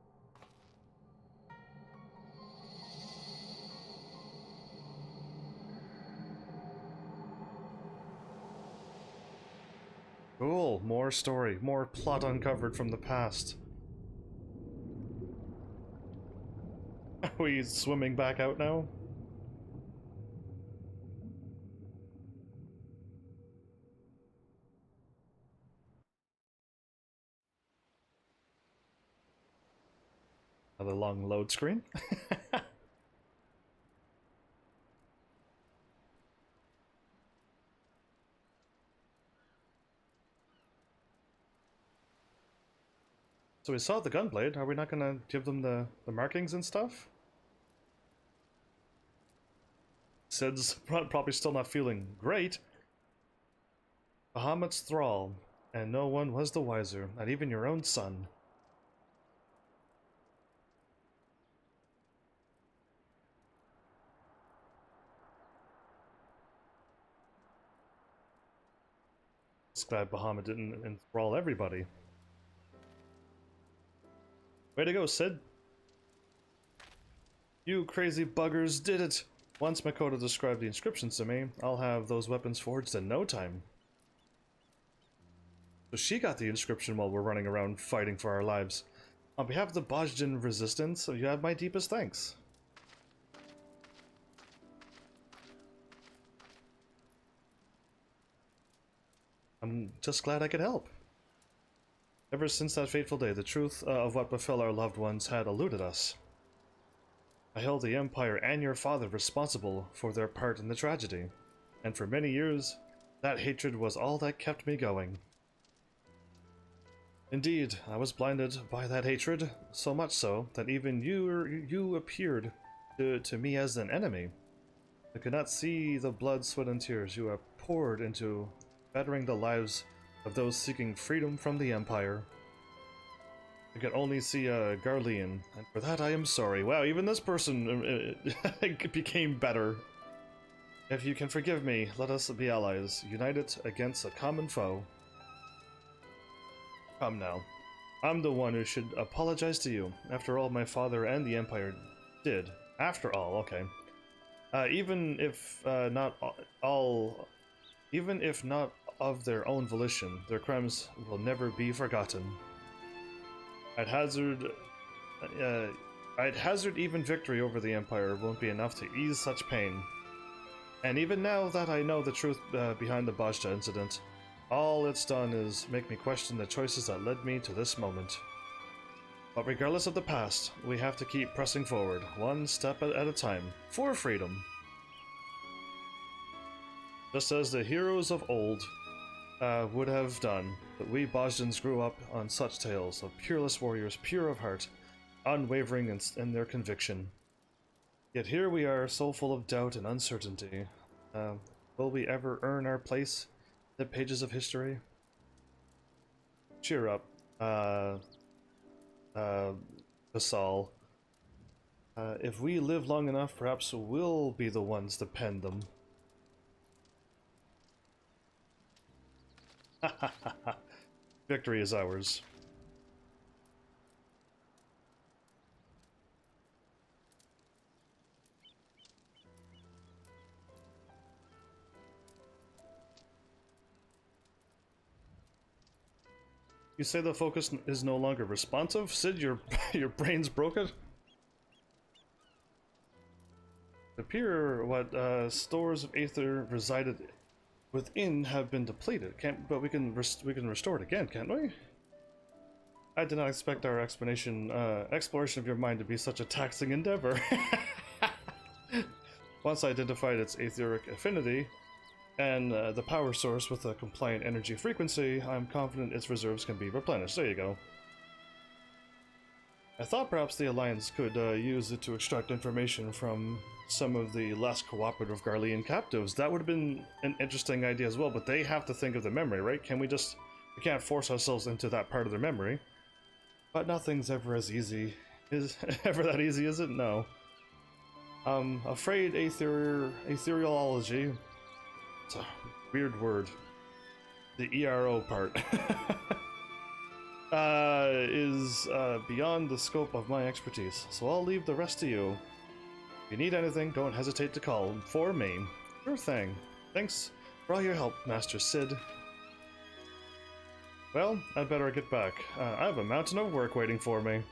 Cool, more story, more plot uncovered from the past. Are we swimming back out now? Another long load screen. So we saw the gunblade. Are we not gonna give them the markings and stuff? Cid's probably still not feeling great. Bahamut's thrall, and no one was the wiser, not even your own son. Just glad Bahamut didn't enthrall everybody. Way to go, Cid. You crazy buggers did it! Once Makoto described the inscriptions to me, I'll have those weapons forged in no time. So she got the inscription while we're running around fighting for our lives. On behalf of the Bozjan resistance, you have my deepest thanks. I'm just glad I could help. Ever since that fateful day, the truth of what befell our loved ones had eluded us. I held the Empire and your father responsible for their part in the tragedy, and for many years, that hatred was all that kept me going. Indeed, I was blinded by that hatred, so much so that even you appeared to me as an enemy. I could not see the blood, sweat, and tears you have poured into bettering the lives of those seeking freedom from the Empire. I could only see a Garlean, and for that I am sorry. Wow, even this person became better. If you can forgive me, let us be allies, united against a common foe. Come now. I'm the one who should apologize to you. After all, my father and the Empire did. After all, okay. Even if not of their own volition, their crimes will never be forgotten. I'd hazard I'd hazard even victory over the Empire won't be enough to ease such pain. And even now that I know the truth behind the Bozja incident, all it's done is make me question the choices that led me to this moment. But regardless of the past, we have to keep pressing forward, one step at a time, for freedom. Just as the heroes of old would have done, but we Bozjans grew up on such tales of peerless warriors, pure of heart, unwavering in their conviction. Yet here we are, so full of doubt and uncertainty. Will we ever earn our place in the pages of history? Cheer up, Basal. If we live long enough, perhaps we'll be the ones to pen them. Victory is ours. You say the focus is no longer responsive? Cid, your brain's broken? It appears what stores of aether resided within have been depleted. But we can restore it again, can't we? I did not expect our exploration of your mind to be such a taxing endeavor. Once I identified its aetheric affinity and the power source with a compliant energy frequency, I'm confident its reserves can be replenished. There you go. I thought perhaps the Alliance could use it to extract information from some of the less cooperative Garlean captives. That would have been an interesting idea as well, but they have to think of the memory, right? We can't force ourselves into that part of their memory. But nothing's ever as easy. Is ever that easy, is it? No. Afraid ethereology. It's a weird word. The ERO part. is beyond the scope of my expertise, so I'll leave the rest to you. If you need anything, don't hesitate to call for me. Sure thing. Thanks for all your help, Master Cid. Well, I'd better get back. I have a mountain of work waiting for me.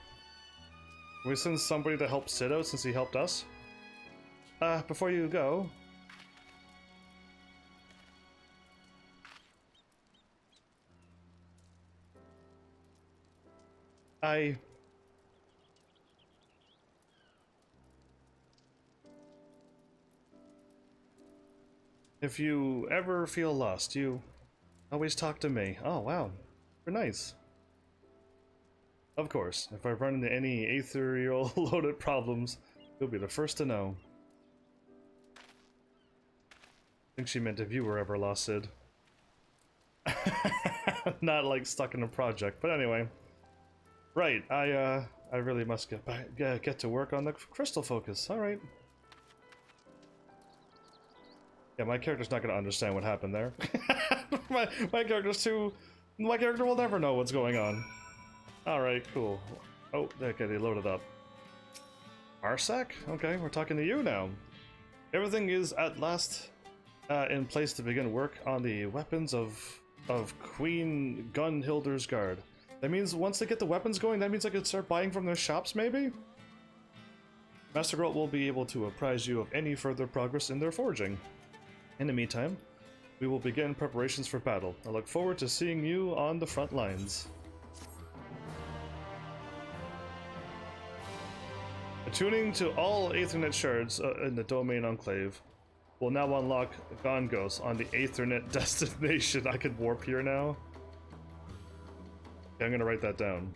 Can we send somebody to help Cid out since he helped us? Before you go... If you ever feel lost, you always talk to me. Oh, wow. You're nice. Of course, if I run into any ethereal loaded problems, you'll be the first to know. I think she meant if you were ever lost, Cid. Not like stuck in a project, but anyway. Right, I really must get to work on the crystal focus. All right. Yeah, my character's not gonna understand what happened there. my character will never know what's going on. All right, cool. Oh, okay, they loaded up. Arsec? Okay, we're talking to you now. Everything is at last in place to begin work on the weapons of Queen Gunhilder's Guard. That means once they get the weapons going, that means I could start buying from their shops, maybe? Master Grolt will be able to apprise you of any further progress in their forging. In the meantime, we will begin preparations for battle. I look forward to seeing you on the front lines. Attuning to all Aethernet shards in the Domain Enclave will now unlock Gongos on the Aethernet destination. I could warp here now. Okay, I'm gonna write that down.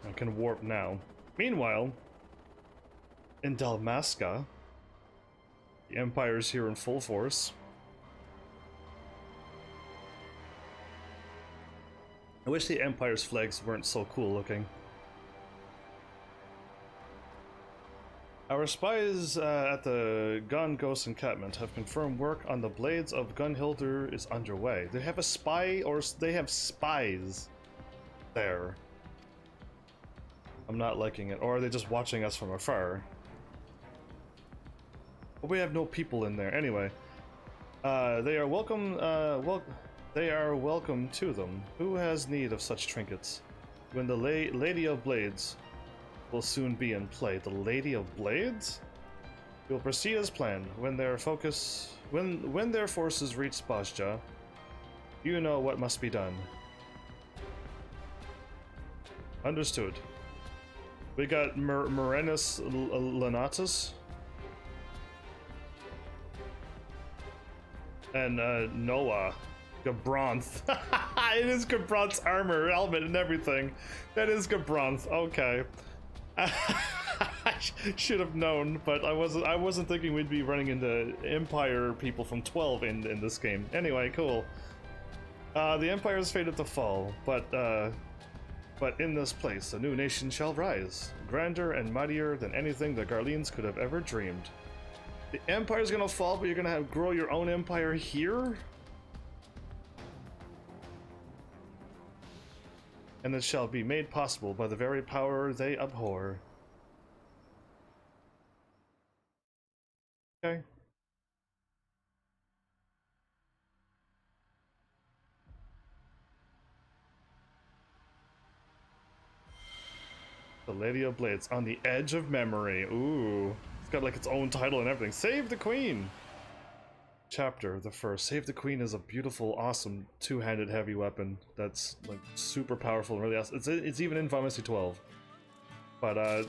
I can warp now. Meanwhile, in Dalmasca, the Empire's here in full force. I wish the Empire's flags weren't so cool looking. Our spies at the Gongos encampment have confirmed work on the Blades of Gunhilder is underway. They have a spy, or they have spies there. I'm not liking it. Or are they just watching us from afar? But we have no people in there. Anyway, they are welcome, they are welcome to them. Who has need of such trinkets? When the Lady of Blades will soon be in play. The Lady of Blades? We'll proceed as planned. When their forces reach Bozja, you know what must be done. Understood. We got Morenus Lenatus and Noah Gabronth. It is Gabronth's armor, helmet, and everything. That is Gabronth. Okay. I should have known, but I wasn't thinking we'd be running into Empire people from 12 in this game. Anyway, cool. The Empire is fated to fall, but in this place a new nation shall rise, grander and mightier than anything the Garleans could have ever dreamed. The Empire's gonna fall, but you're gonna grow your own empire here? And it shall be made possible by the very power they abhor. Okay. The Lady of Blades, on the edge of memory. Ooh. It's got like its own title and everything. Save the Queen! Chapter the first. Save the Queen is a beautiful, awesome, two-handed heavy weapon that's like super powerful and really awesome. It's even in Final Fantasy 12. But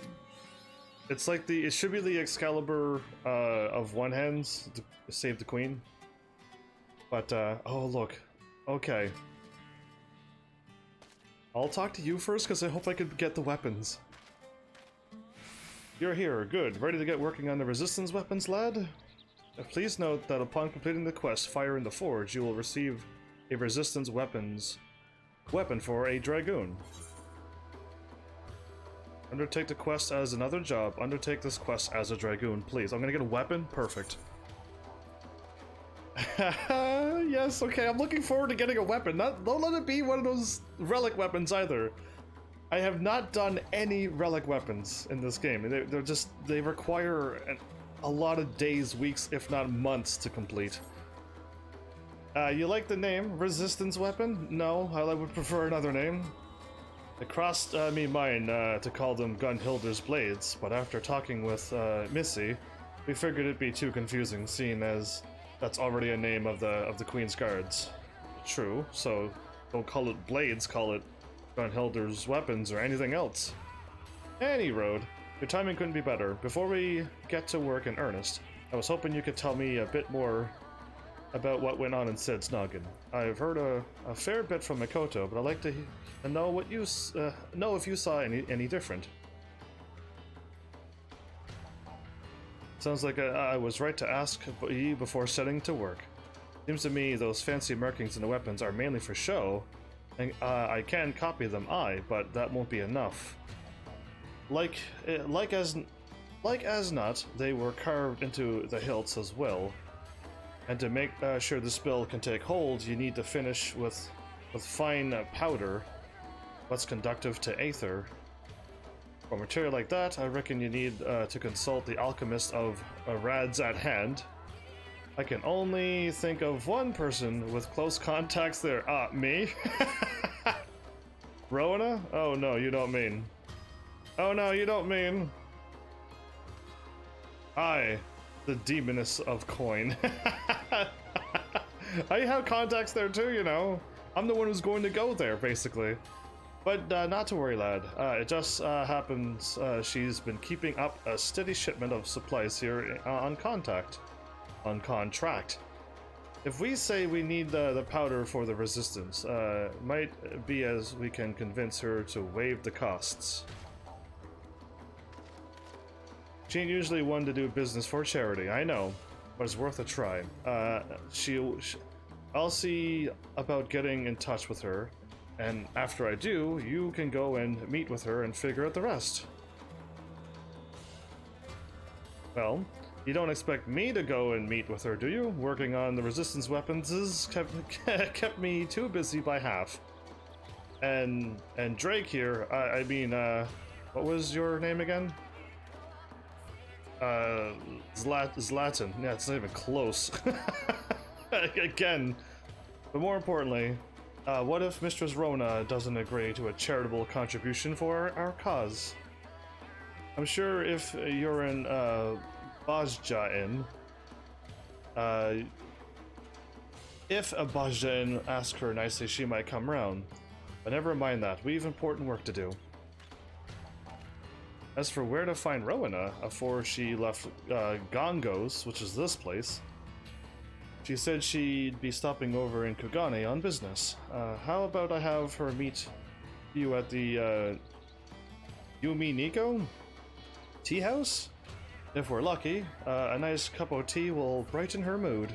it's like it should be the Excalibur of one hands to save the Queen. But oh look. Okay. I'll talk to you first because I hope I could get the weapons. You're here, good. Ready to get working on the resistance weapons, lad? Please note that upon completing the quest, Fire in the Forge, you will receive a resistance weapon for a Dragoon. Undertake the quest as another job. Undertake this quest as a Dragoon, please. I'm gonna get a weapon? Perfect. Yes, okay, I'm looking forward to getting a weapon. Don't let it be one of those relic weapons either. I have not done any relic weapons in this game. They require a lot of days, weeks, if not months to complete. You like the name? Resistance weapon? No, I would prefer another name. It crossed me mind to call them Gunhilder's Blades, but after talking with Missy, we figured it'd be too confusing, seeing as that's already a name of the Queen's Guards. True, so don't call it Blades, call it Gunhilder's Weapons or anything else. Any road. Your timing couldn't be better. Before we get to work in earnest, I was hoping you could tell me a bit more about what went on in Cid's noggin. I've heard a fair bit from Mikoto, but I'd like to know what you know if you saw any different. Sounds like I was right to ask you before setting to work. Seems to me those fancy markings in the weapons are mainly for show, and I can copy them, but that won't be enough. Like as not, they were carved into the hilts as well. And to make sure the spell can take hold, you need to finish with fine powder, what's conductive to aether. For material like that, I reckon you need to consult the alchemist of Rads at hand. I can only think of one person with close contacts there. Me? Rowena? Oh no, you don't mean. Oh no, you don't mean. I, the demoness of coin. I have contacts there too, you know. I'm the one who's going to go there, basically. But not to worry, lad. It just happens she's been keeping up a steady shipment of supplies here on contract. If we say we need the powder for the resistance, might be as we can convince her to waive the costs. She ain't usually one to do business for charity, I know, but it's worth a try. I'll see about getting in touch with her, and after I do, you can go and meet with her and figure out the rest. Well, you don't expect me to go and meet with her, do you? Working on the resistance weapons has kept me too busy by half. And Drake here, I mean, what was your name again? Uh, Zlatan. Yeah, it's not even close. Again. But more importantly, what if Mistress Rona doesn't agree to a charitable contribution for our cause? I'm sure if you're in Bozja if a Bozja asks her nicely, she might come round. But never mind that, we've important work to do. As for where to find Rowena afore she left Gongos, which is this place, she said she'd be stopping over in Kugane on business. How about I have her meet you at the Yumi Nico tea house? If we're lucky, a nice cup of tea will brighten her mood.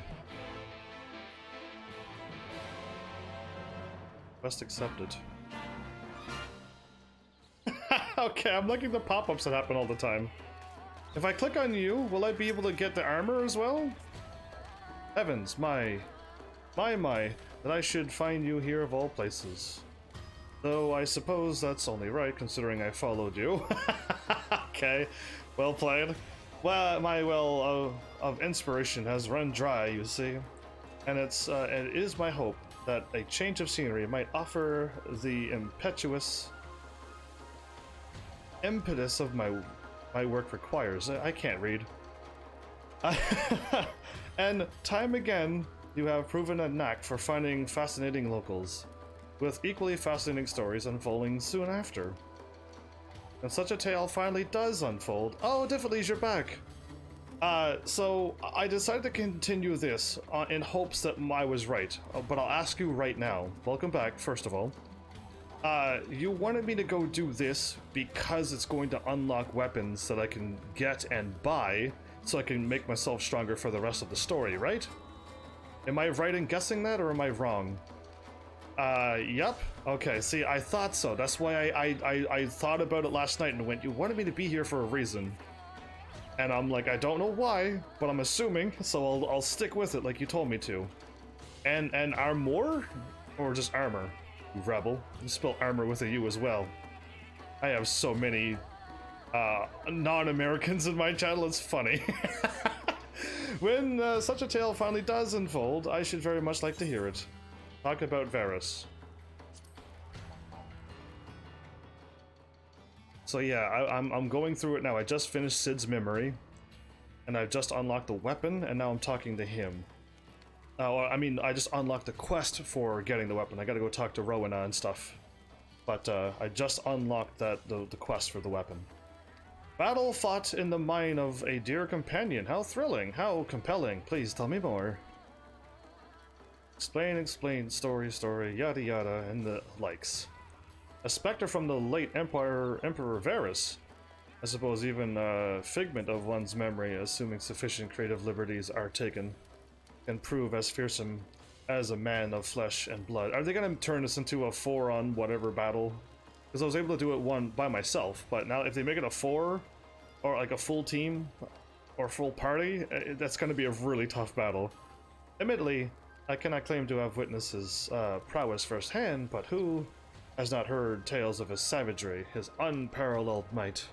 Quest accepted. Okay, I'm looking at the pop-ups that happen all the time. If I click on you, will I be able to get the armor as well? Heavens, my, that I should find you here of all places. Though I suppose that's only right, considering I followed you. Okay, well played. Well, my well of inspiration has run dry, you see. And it is my hope that a change of scenery might offer the impetus of my work requires. I can't read. And time again, you have proven a knack for finding fascinating locals, with equally fascinating stories unfolding soon after. And such a tale finally does unfold. Oh, definitely, you're back. So I decided to continue this in hopes that I was right, but I'll ask you right now. Welcome back, first of all. You wanted me to go do this because it's going to unlock weapons that I can get and buy so I can make myself stronger for the rest of the story, right? Am I right in guessing that, or am I wrong? Yep. Okay, see, I thought so. That's why I thought about it last night and went, you wanted me to be here for a reason. And I'm like, I don't know why, but I'm assuming, so I'll stick with it like you told me to. And armor? Or just armor? You rebel. You spell armor with a U as well. I have so many non-Americans in my channel, it's funny. When such a tale finally does unfold, I should very much like to hear it. Talk about Varus. So yeah, I'm going through it now. I just finished Cid's memory, and I've just unlocked the weapon, and now I'm talking to him. I mean, I just unlocked the quest for getting the weapon. I gotta go talk to Rowena and stuff. But I just unlocked the quest for the weapon. Battle fought in the mine of a dear companion. How thrilling, how compelling. Please tell me more. Explain, story, yada yada, and the likes. A specter from the late Emperor Varus. I suppose even a figment of one's memory, assuming sufficient creative liberties are taken, can prove as fearsome as a man of flesh and blood. Are they gonna turn this into a 4-on whatever battle? Because I was able to do it one by myself, but now if they make it a 4, or like a full team, or full party, that's gonna be a really tough battle. Admittedly, I cannot claim to have witnessed his prowess firsthand, but who has not heard tales of his savagery, his unparalleled might?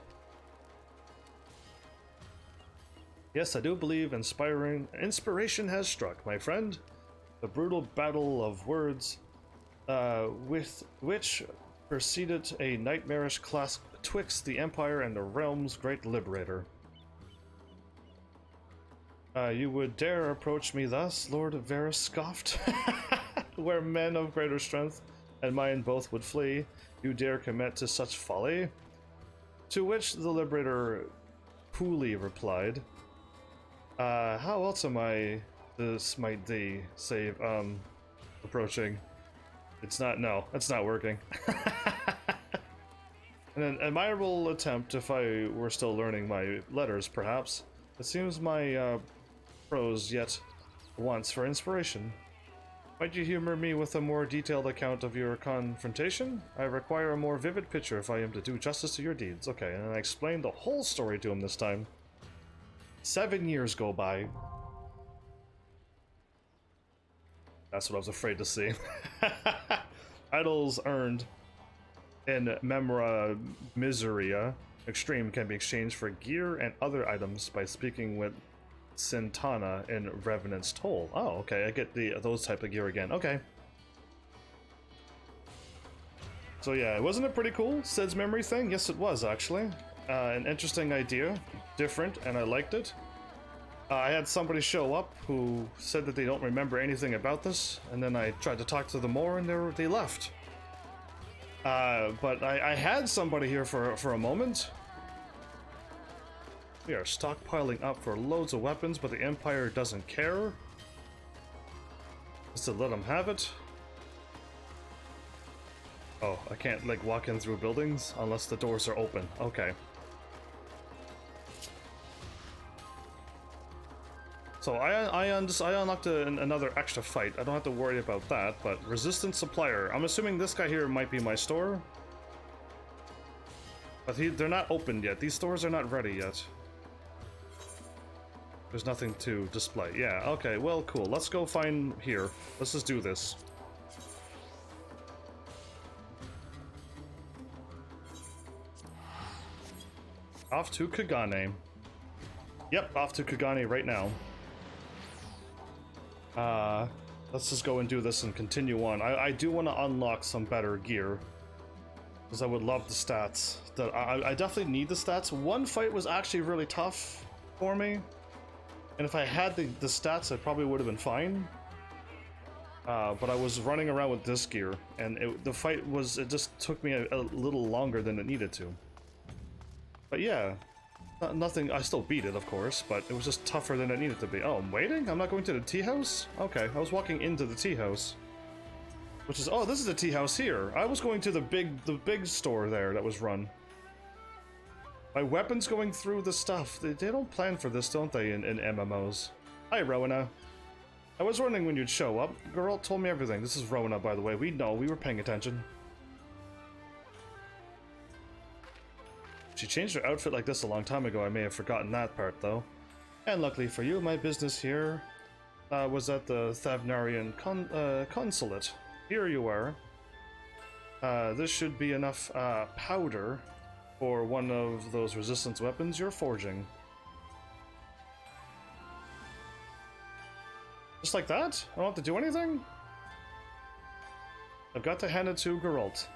Yes, I do believe inspiration has struck, my friend. The brutal battle of words, with which preceded a nightmarish clash twixt the Empire and the realm's great liberator. You would dare approach me thus, Lord Varus scoffed. Where men of greater strength and mine both would flee, you dare commit to such folly? To which the liberator coolly replied, how else am I, this might thee, save, approaching? It's not working. An admirable attempt if I were still learning my letters, perhaps. It seems my, prose yet once for inspiration. Might you humor me with a more detailed account of your confrontation? I require a more vivid picture if I am to do justice to your deeds. Okay, and I explained the whole story to him this time. 7 years go by. That's what I was afraid to see. Titles earned in Memora Miseria. Extreme can be exchanged for gear and other items by speaking with Sintana in Revenant's Toll. Oh, okay, I get those type of gear again. Okay. So yeah, wasn't it pretty cool, Cid's memory thing? Yes, it was, actually. An interesting idea, different, and I liked it. I had somebody show up who said that they don't remember anything about this, and then I tried to talk to them more, and they left. But I had somebody here for a moment. We are stockpiling up for loads of weapons, but the Empire doesn't care. Just to let them have it. Oh, I can't, like, walk in through buildings unless the doors are open. Okay. So I unlocked another extra fight. I don't have to worry about that, but resistant supplier. I'm assuming this guy here might be my store. But they're not opened yet. These stores are not ready yet. There's nothing to display. Yeah, okay, well, cool. Let's go find here. Let's just do this. Off to Kagane. Yep, off to Kagane right now. Let's just go and do this and continue on. I do want to unlock some better gear, because I would love the stats. I definitely need the stats. One fight was actually really tough for me, and if I had the stats, I probably would have been fine. But I was running around with this gear, and the fight it just took me a little longer than it needed to. But yeah. Nothing, I still beat it, of course, but it was just tougher than it needed to be. Oh, I'm waiting? I'm not going to the tea house? Okay, I was walking into the tea house. Which is, oh, this is the tea house here. I was going to the big store there that was run. My weapons going through the stuff. They don't plan for this, don't they, in MMOs? Hi, Rowena. I was wondering when you'd show up. Girl told me everything. This is Rowena, by the way. We know, we were paying attention. She changed her outfit like this a long time ago. I may have forgotten that part, though. And luckily for you, my business here was at the Thavnarian consulate. Here you are. This should be enough powder for one of those resistance weapons you're forging. Just like that? I don't have to do anything? I've got to hand it to Geralt.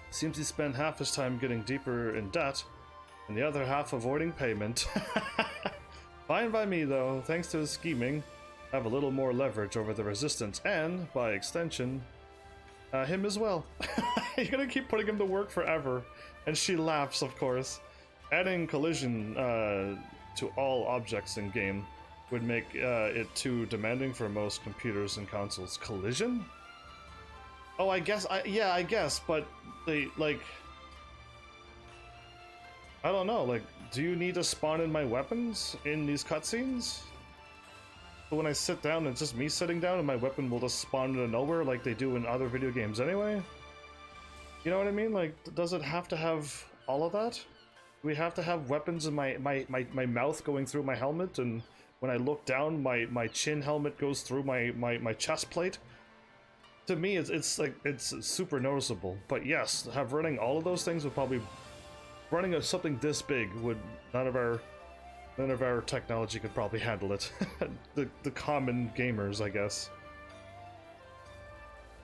Seems he spent half his time getting deeper in debt, and the other half avoiding payment. Fine by me, though. Thanks to his scheming, I have a little more leverage over the resistance, and, by extension, him as well. You're gonna keep putting him to work forever. And she laughs, of course. Adding collision to all objects in game would make it too demanding for most computers and consoles. Collision? Oh, I guess, yeah, I guess, but they, like, I don't know, like, do you need to spawn in my weapons in these cutscenes? So when I sit down, it's just me sitting down and my weapon will just spawn out of nowhere like they do in other video games anyway? You know what I mean? Like, does it have to have all of that? Do we have to have weapons in my mouth going through my helmet, and when I look down, my chin helmet goes through my chest plate? To me, it's like, it's super noticeable. But yes, running all of those things would probably, running something this big would, none of our technology could probably handle it. the common gamers, I guess.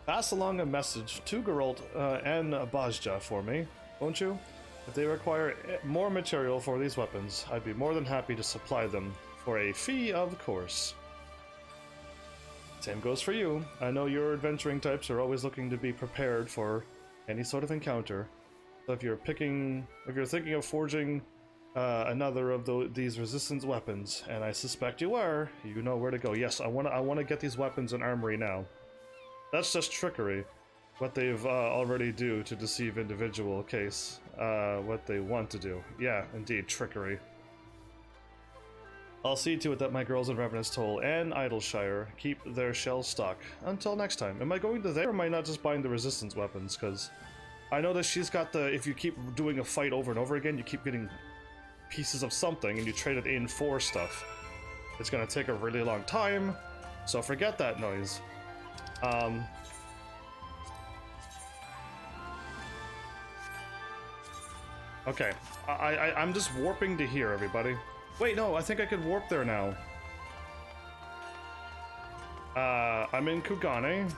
Pass along a message to Geralt and Bozja for me, won't you? If they require more material for these weapons, I'd be more than happy to supply them for a fee, of course. Same goes for you. I know your adventuring types are always looking to be prepared for any sort of encounter. So if you're thinking of forging another of these resistance weapons, and I suspect you are, you know where to go. Yes, I want to get these weapons in armory now. That's just trickery. What they've already do to deceive individual case. What they want to do. Yeah, indeed, trickery. I'll see to it that my girls in Revenant's Toll and Idleshire keep their shells stocked. Until next time. Am I going to there, or am I not just buying the resistance weapons? Because I know that she's got the, if you keep doing a fight over and over again, you keep getting pieces of something and you trade it in for stuff. It's going to take a really long time, so forget that noise. Okay, I'm just warping to here, everybody. Wait, no, I think I could warp there now. I'm in Kugane.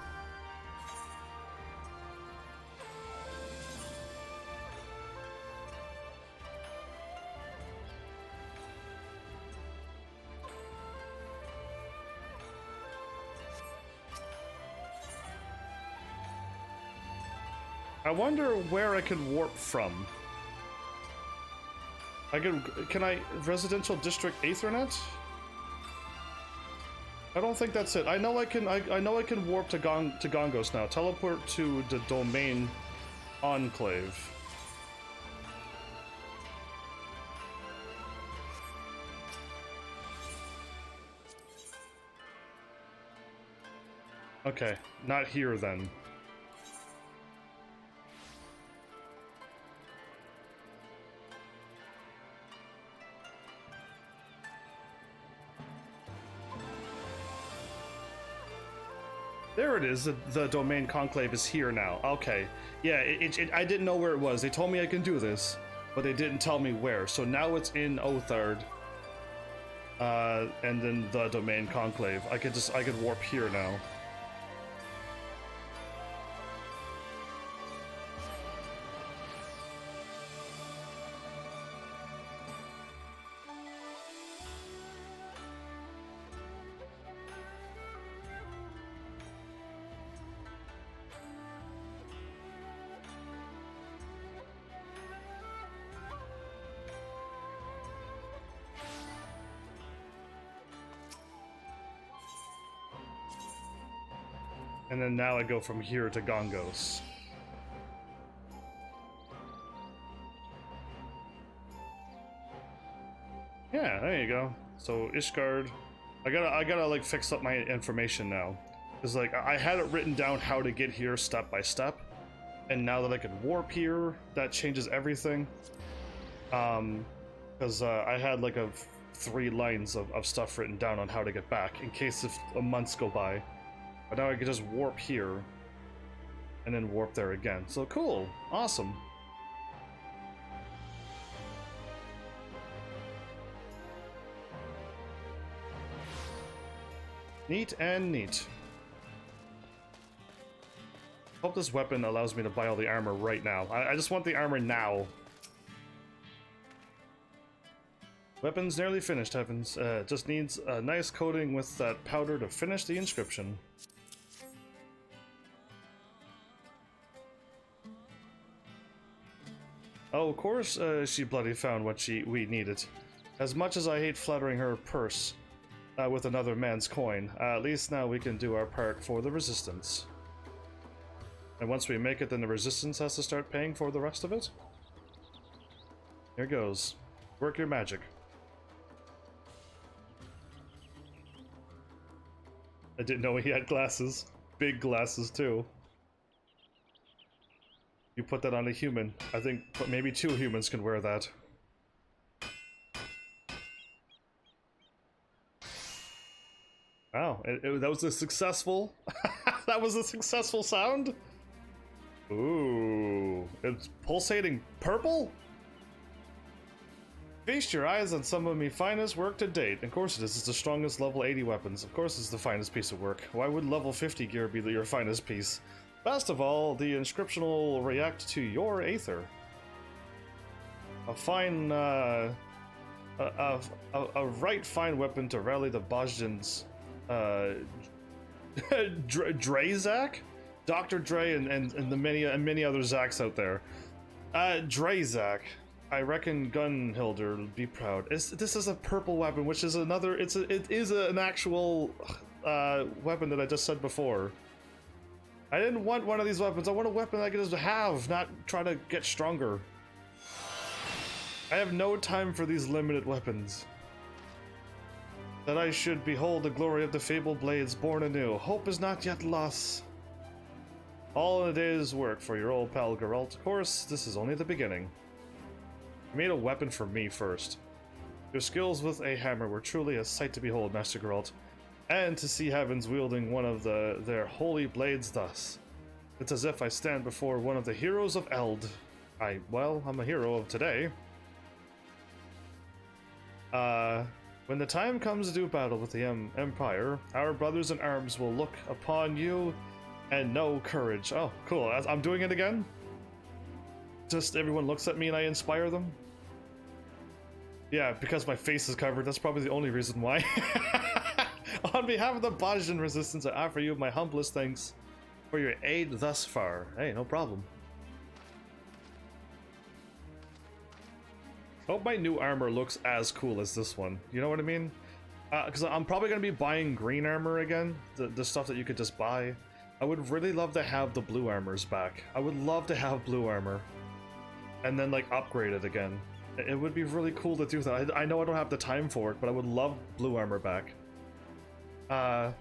I wonder where I could warp from. Can I residential district Aethernet? I don't think that's it. I know I can warp to Gongos now. Teleport to the domain enclave. Okay, not here then. There it is, the domain conclave is here now. Okay, yeah, I didn't know where it was. They told me I can do this, but they didn't tell me where. So now it's in Othard, and then the domain conclave. I could warp here now. And then now I go from here to Gongos. Yeah, there you go. So Ishgard, I gotta like fix up my information now, because like I had it written down how to get here step by step, and now that I can warp here, that changes everything. Because I had like 3 lines of stuff written down on how to get back in case if months go by. But now I can just warp here, and then warp there again. So cool, awesome. Neat and neat. Hope this weapon allows me to buy all the armor right now. I just want the armor now. Weapon's nearly finished, Heavens. Just needs a nice coating with that powder to finish the inscription. Oh, of course she bloody found what we needed. As much as I hate flattering her purse with another man's coin, at least now we can do our part for the Resistance. And once we make it, then the Resistance has to start paying for the rest of it? Here goes. Work your magic. I didn't know he had glasses. Big glasses, too. You put that on a human. I think maybe 2 humans can wear that. Wow, that was a successful... that was a successful sound? Ooh, it's pulsating purple? Feast your eyes on some of me finest work to date. Of course it is. It's the strongest level 80 weapons. Of course it's the finest piece of work. Why would level 50 gear be your finest piece? Best of all, the inscription will react to your aether. A fine, a right fine weapon to rally the Bozjans. Drazak? Dr. Dre and the many other Zaks out there. Drazak. I reckon Gunhilder would be proud. This is a purple weapon, which is another. It is an actual weapon that I just said before. I didn't want one of these weapons. I want a weapon I can just have, not try to get stronger. I have no time for these limited weapons. That I should behold the glory of the fabled blades born anew. Hope is not yet lost. All in a day's work for your old pal Geralt. Of course, this is only the beginning. You made a weapon for me first. Your skills with a hammer were truly a sight to behold, Master Geralt. And to see Heavens wielding one of their holy blades thus. It's as if I stand before one of the heroes of Eld. Well, I'm a hero of today. When the time comes to do battle with the Empire, our brothers in arms will look upon you and know courage. Oh, cool. I'm doing it again? Just everyone looks at me and I inspire them? Yeah, because my face is covered. That's probably the only reason why. On behalf of the Bozjan Resistance, I offer you my humblest thanks for your aid thus far. Hey, no problem. Hope my new armor looks as cool as this one. You know what I mean? Because I'm probably going to be buying green armor again. The stuff that you could just buy. I would really love to have the blue armors back. I would love to have blue armor. And then, like, upgrade it again. It would be really cool to do that. I know I don't have the time for it, but I would love blue armor back. I'd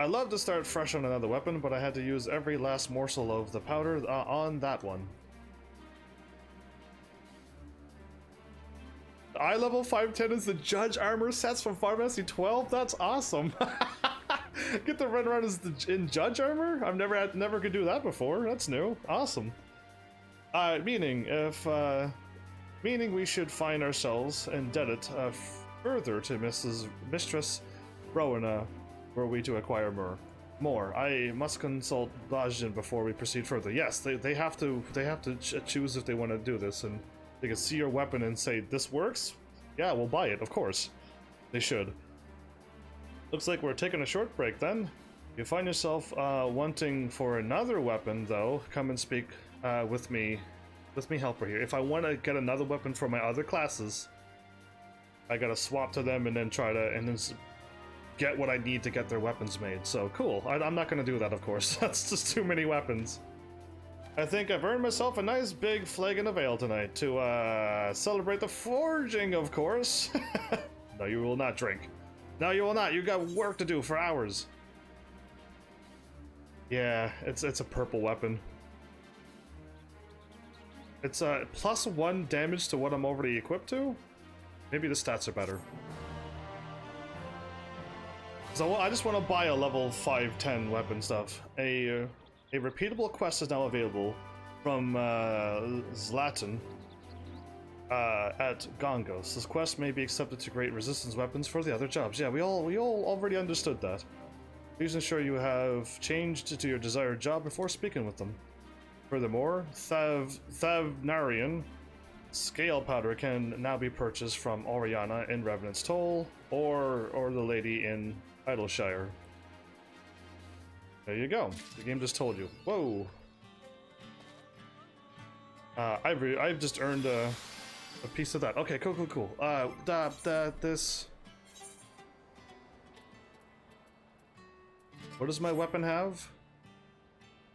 love to start fresh on another weapon, but I had to use every last morsel of the powder on that one. Eye level 510 is the judge armor sets from Final Fantasy 12. That's awesome. Get to run around in judge armor? I've never could do that before. That's new. Awesome. Meaning we should find ourselves indebted further to Mistress Rowena, were we to acquire more. I must consult Bozjan before we proceed further. Yes, they have to choose if they want to do this, and they can see your weapon and say, this works? Yeah, we'll buy it, of course. They should. Looks like we're taking a short break then. If you find yourself wanting for another weapon, though, come and speak with me helper here. If I want to get another weapon for my other classes, I gotta swap to them and then get what I need to get their weapons made. So, cool. I'm not gonna do that, of course. That's just too many weapons. I think I've earned myself a nice big flagon of ale tonight to celebrate the forging, of course. No, you will not drink. No, you will not. You got work to do for hours. Yeah, it's a purple weapon. It's +1 damage to what I'm already equipped to. Maybe the stats are better. So I just want to buy a level 5-10 weapon stuff. A repeatable quest is now available from Zlatan at Gongos. This quest may be accepted to create resistance weapons for the other jobs. Yeah, we all already understood that. Please ensure you have changed to your desired job before speaking with them. Furthermore, Thavnarian scale powder can now be purchased from Oriana in Revenant's Toll or the lady in Idleshire. There you go. The game just told you. Whoa. I've just earned a piece of that. Okay, cool. This. What does my weapon have?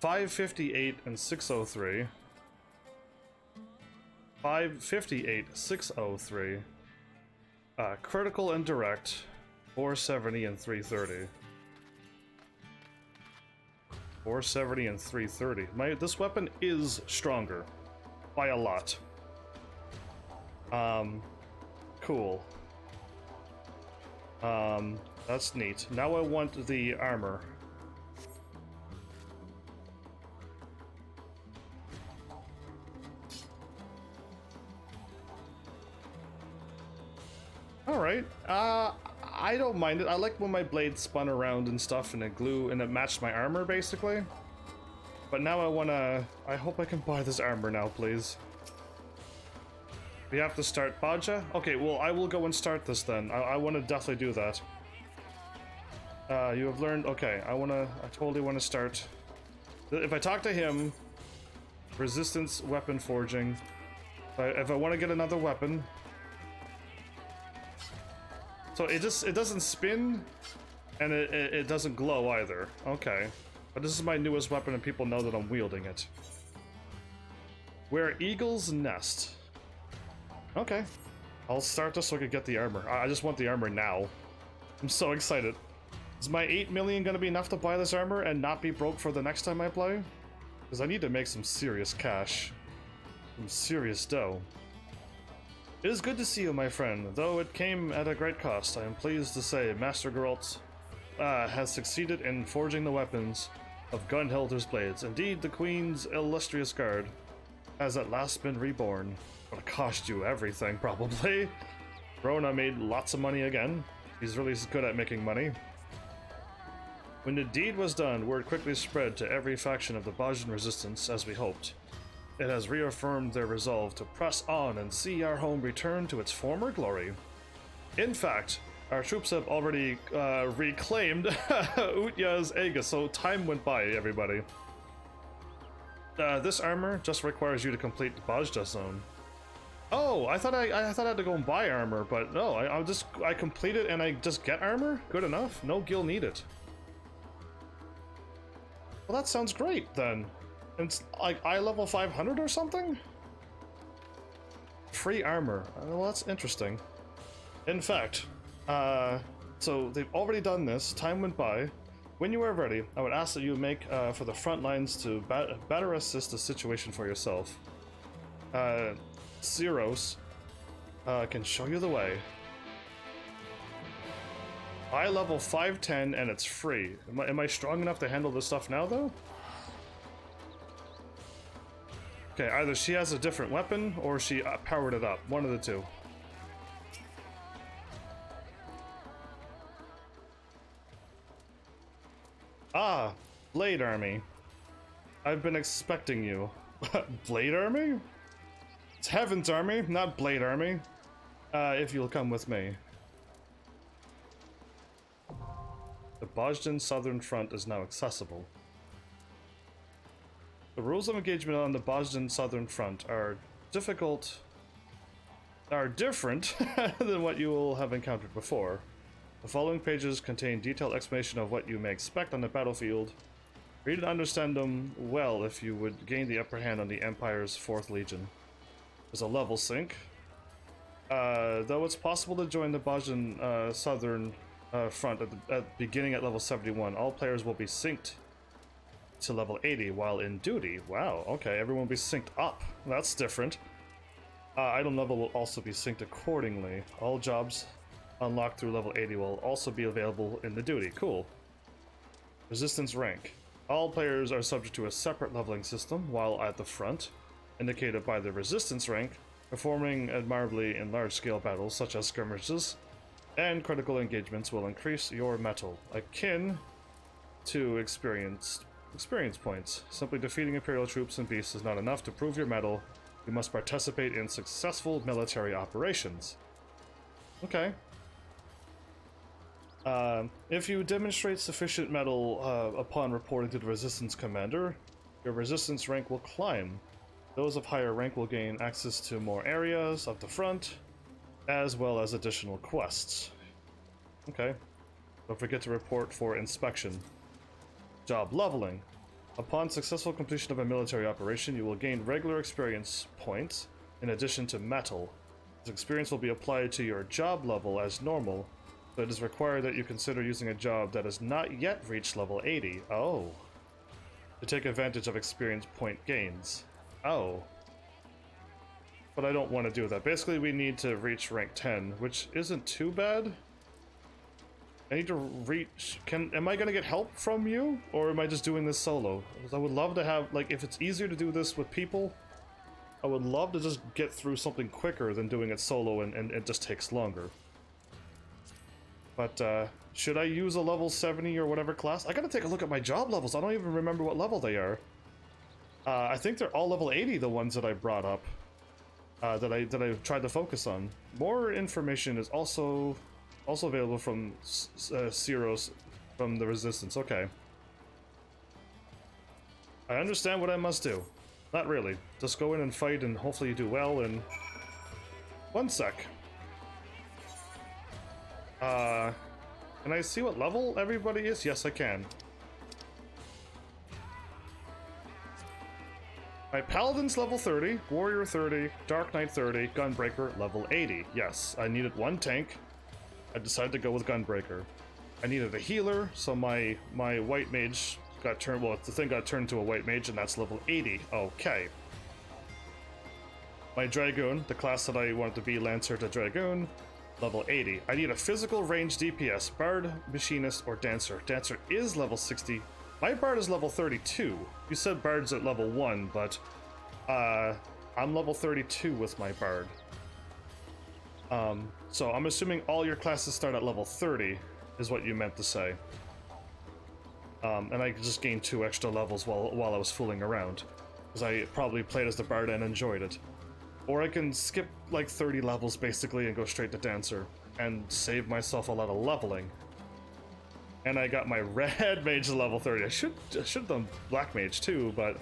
558 and 603. 558, 603. Critical and direct, 470 and 330. 470 and 330. This weapon is stronger by a lot. Cool. That's neat. Now I want the armor. Alright, I don't mind it. I like when my blade spun around and stuff and it matched my armor basically. But now I hope I can buy this armor now, please. We have to start Bozja? Okay, well I will go and start this then. I want to definitely do that. You have learned, okay, I totally want to start. If I talk to him, resistance weapon forging. If I want to get another weapon. So it doesn't spin, and it doesn't glow either. Okay, but this is my newest weapon, and people know that I'm wielding it. Where eagles nest. Okay, I'll start this so I can get the armor. I just want the armor now. I'm so excited. Is my 8 million gonna be enough to buy this armor and not be broke for the next time I play? Because I need to make some serious cash, some serious dough. It is good to see you, my friend, though it came at a great cost. I am pleased to say Master Geralt has succeeded in forging the weapons of Gunhilder's blades. Indeed, the Queen's illustrious guard. has at last been reborn. Gonna cost you everything, probably. Rona made lots of money again. He's really good at making money. When the deed was done, word quickly spread to every faction of the Bozjan resistance, as we hoped. It has reaffirmed their resolve to press on and see our home return to its former glory. In fact, our troops have already reclaimed Utya's Aegis, so time went by, everybody. This armor just requires you to complete the Bozja zone. Oh, I thought I had to go and buy armor, but no, I complete it and I just get armor? Good enough. No gil needed. Well, that sounds great then. It's like eye level 500 or something? Free armor. Well, that's interesting. In fact, so they've already done this. Time went by. When you are ready, I would ask that you make for the front lines to better assist the situation for yourself. Zeros can show you the way. Eye level 510 and it's free. Am I strong enough to handle this stuff now, though? Okay, either she has a different weapon or she powered it up. One of the two. Ah, Blade Army. I've been expecting you. Blade Army? It's Heaven's Army, not Blade Army. If you'll come with me. The Bozjan Southern Front is now accessible. The rules of engagement on the Bozjan Southern Front are different than what you will have encountered before. The following pages contain detailed explanation of what you may expect on the battlefield. Read and understand them well if you would gain the upper hand on the Empire's 4th Legion. There's a level sync. Though it's possible to join the Bozjan Southern Front at beginning at level 71, all players will be synced to level 80 while in duty. Wow, okay, everyone will be synced up. That's different. Item level will also be synced accordingly. All jobs unlocked through level 80 will also be available in the duty. Cool. Resistance rank. All players are subject to a separate leveling system while at the front, indicated by the resistance rank, performing admirably in large-scale battles such as skirmishes, and critical engagements will increase your metal, akin to experience points. Simply defeating Imperial troops and beasts is not enough to prove your metal. You must participate in successful military operations. Okay. If you demonstrate sufficient metal upon reporting to the resistance commander, your resistance rank will climb. Those of higher rank will gain access to more areas of the front, as well as additional quests. Okay. Don't forget to report for inspection. Job leveling. Upon successful completion of a military operation, you will gain regular experience points in addition to metal. This experience will be applied to your job level as normal, but it is required that you consider using a job that has not yet reached level 80. Oh. To take advantage of experience point gains. Oh. But I don't want to do that. Basically, we need to reach rank 10, which isn't too bad. I need to reach... Am I gonna get help from you? Or am I just doing this solo? Because I would love to have... Like, if it's easier to do this with people, I would love to just get through something quicker than doing it solo and it just takes longer. But, should I use a level 70 or whatever class? I gotta take a look at my job levels. I don't even remember what level they are. I think they're all level 80, the ones that I brought up. That I tried to focus on. More information is also available from Ceros from the Resistance. Okay. I understand what I must do. Not really. Just go in and fight and hopefully you do well in... One sec. Can I see what level everybody is? Yes, I can. My Paladin's level 30, Warrior 30, Dark Knight 30, Gunbreaker level 80. Yes, I needed one tank. I decided to go with Gunbreaker. I needed a healer, so my White Mage got turned... Well, the thing got turned to a White Mage, and that's level 80. Okay. My Dragoon, the class that I wanted to be, Lancer to Dragoon, level 80. I need a physical range DPS, Bard, Machinist, or Dancer. Dancer is level 60. My Bard is level 32. You said Bard's at level 1, but I'm level 32 with my bard. So I'm assuming all your classes start at level 30, is what you meant to say. And I just gained 2 extra levels while I was fooling around, because I probably played as the bard and enjoyed it. Or I can skip like 30 levels basically and go straight to Dancer and save myself a lot of leveling. And I got my red mage to level 30. I should have done black mage too, but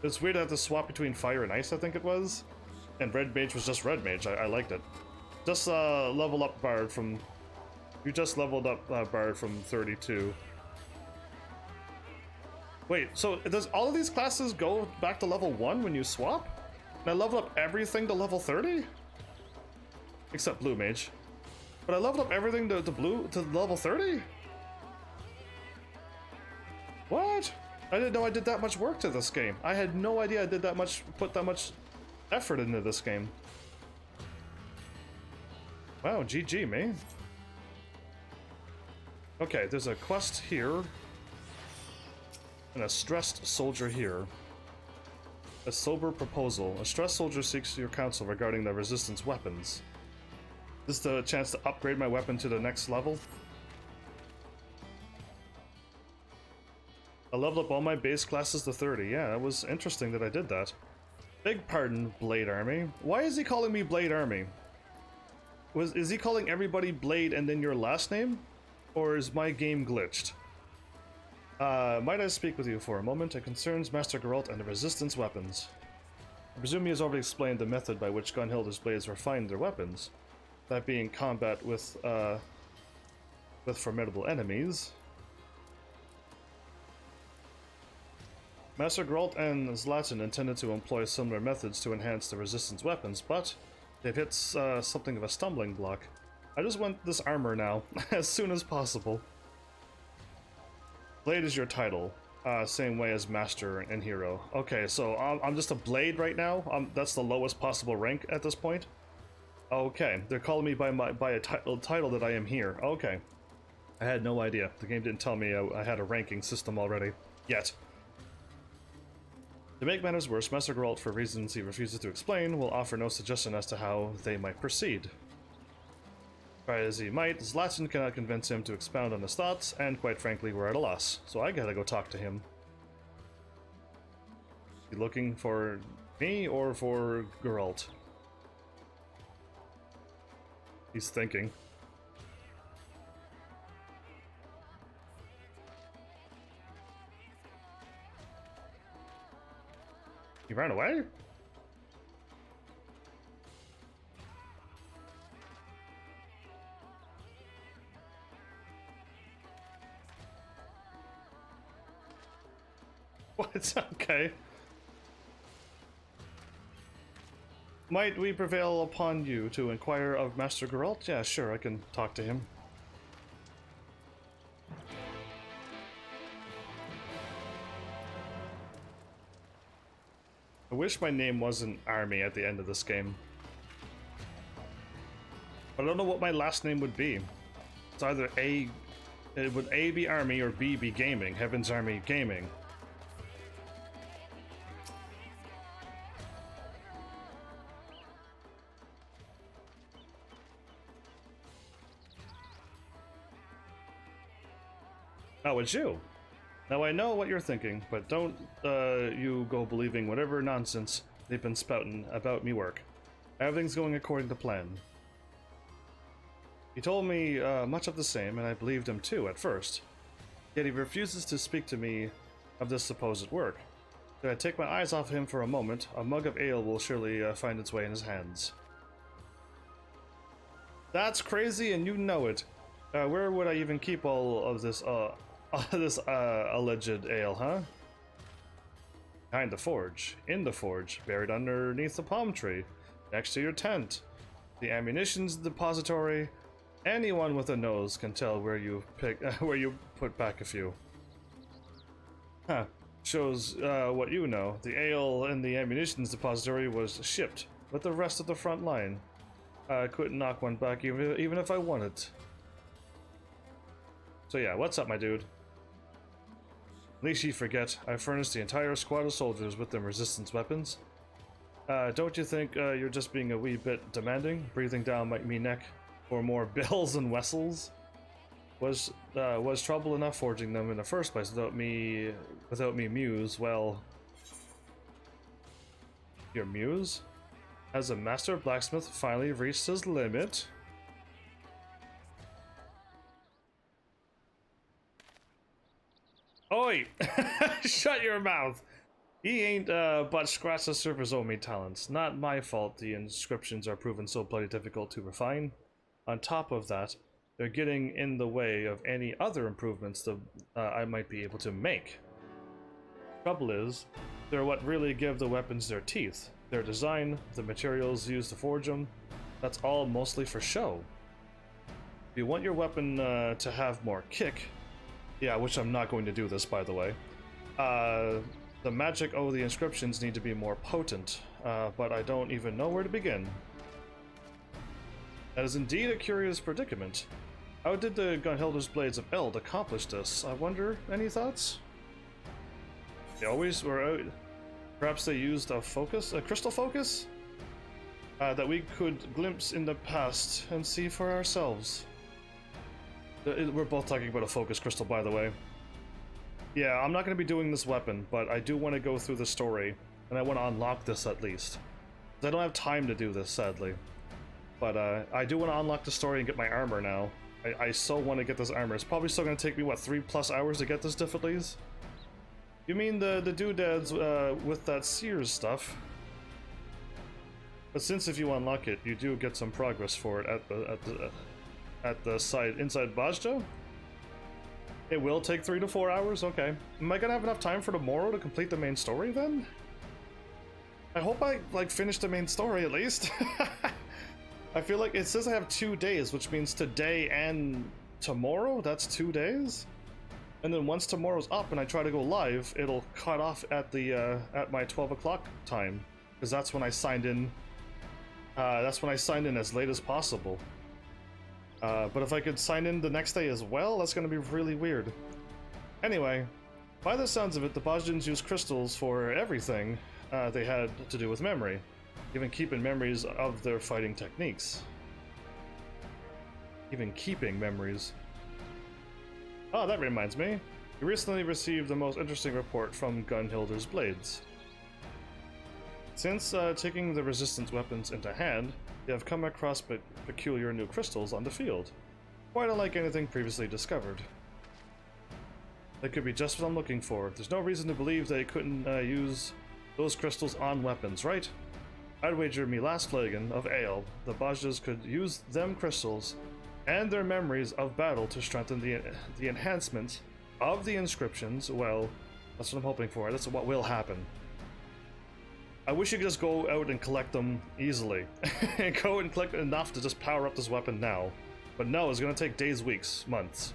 it's weird to have to swap between fire and ice, I think it was. And red mage was just red mage. I liked it. Just level up bard from... You just leveled up bard from 32. Wait, so does all of these classes go back to level 1 when you swap? And I level up everything to level 30? Except blue mage. But I leveled up everything to level 30? What? I didn't know I did that much work to this game. I had no idea I did that much, put that much effort into this game. Wow, GG, me. Okay, there's a quest here. And a stressed soldier here. A sober proposal. A stressed soldier seeks your counsel regarding the resistance weapons. This is the chance to upgrade my weapon to the next level. I leveled up all my base classes to 30. Yeah, it was interesting that I did that. Beg pardon, Blade Army. Why is he calling me Blade Army? Is he calling everybody Blade and then your last name? Or is my game glitched? Might I speak with you for a moment? It concerns Master Geralt and the resistance weapons. I presume he has already explained the method by which Gunhilda's blades refine their weapons. That being combat with formidable enemies. Master Geralt and Zlatan intended to employ similar methods to enhance the resistance weapons, but they've hit something of a stumbling block. I just want this armor now, as soon as possible. Blade is your title, same way as Master and Hero. Okay, so I'm just a Blade right now? That's the lowest possible rank at this point? Okay, they're calling me by a title that I am here. Okay. I had no idea. The game didn't tell me I had a ranking system already. Yet. To make matters worse, Master Geralt, for reasons he refuses to explain, will offer no suggestion as to how they might proceed. Try as he might, Zlatan cannot convince him to expound on his thoughts, and quite frankly, we're at a loss, so I gotta go talk to him. You looking for me or for Geralt? He's thinking. He ran away? What? Okay. Might we prevail upon you to inquire of Master Geralt? Yeah, sure, I can talk to him. I wish my name wasn't Army at the end of this game. But I don't know what my last name would be. It's either A... It would A be Army or B be Gaming. Heaven's Army Gaming. Oh, it's you. Now I know what you're thinking, but don't you go believing whatever nonsense they've been spouting about me work. Everything's going according to plan. He told me much of the same, and I believed him too at first. Yet he refuses to speak to me of this supposed work. If I take my eyes off him for a moment, a mug of ale will surely find its way in his hands. That's crazy, and you know it. Where would I even keep all of this alleged ale, huh? Behind the forge, in the forge, buried underneath the palm tree, next to your tent, the ammunition's depository. Anyone with a nose can tell where you put back a few. Huh? Shows what you know. The ale in the ammunition's depository was shipped with the rest of the front line. I couldn't knock one back even if I wanted. So yeah, what's up, my dude? Least you forget, I furnished the entire squad of soldiers with them resistance weapons. Don't you think you're just being a wee bit demanding? Breathing down me neck for more bells and whistles? Was trouble enough forging them in the first place without me muse? Well, your muse? Has a master blacksmith finally reached his limit? Oi! Shut your mouth! He ain't but scratched the surface of me talents. Not my fault the inscriptions are proven so bloody difficult to refine. On top of that, they're getting in the way of any other improvements that I might be able to make. Trouble is, they're what really give the weapons their teeth. Their design, the materials used to forge them, that's all mostly for show. If you want your weapon to have more kick, yeah, which I'm not going to do this, by the way, the magic of the inscriptions need to be more potent, but I don't even know where to begin. That is indeed a curious predicament. How did the Gunhilder's Blades of Eld accomplish this? I wonder, any thoughts? They always were out. Perhaps they used a crystal focus? That we could glimpse in the past and see for ourselves. We're both talking about a focus crystal, by the way. Yeah, I'm not going to be doing this weapon, but I do want to go through the story, and I want to unlock this at least. I don't have time to do this, sadly. But I do want to unlock the story and get my armor now. I so want to get this armor. It's probably still going to take me, what, 3+ hours to get this difficulties? You mean the doodads with that Sears stuff? But since if you unlock it, you do get some progress for it at the site inside Bozja? It will take 3 to 4 hours? Okay. Am I gonna have enough time for tomorrow to complete the main story then? I hope I, like, finish the main story at least. I feel like it says I have 2 days, which means today and tomorrow? That's 2 days? And then once tomorrow's up and I try to go live, it'll cut off at the at my 12 o'clock time, because that's when I signed in. That's when I signed in as late as possible. But if I could sign in the next day as well, that's going to be really weird. Anyway, by the sounds of it, the Bozjans used crystals for everything they had to do with memory, even keeping memories of their fighting techniques. Even keeping memories. Oh, that reminds me. We recently received the most interesting report from Gunhilder's Blades. Since taking the resistance weapons into hand, they have come across peculiar new crystals on the field, quite unlike anything previously discovered. That could be just what I'm looking for. There's no reason to believe they couldn't use those crystals on weapons, right? I'd wager me last flagon of ale, the Bozjas could use them crystals and their memories of battle to strengthen the enhancement of the inscriptions. Well, that's what I'm hoping for. That's what will happen. I wish you could just go out and collect them easily. And go out and collect enough to just power up this weapon now. But no, it's gonna take days, weeks, months.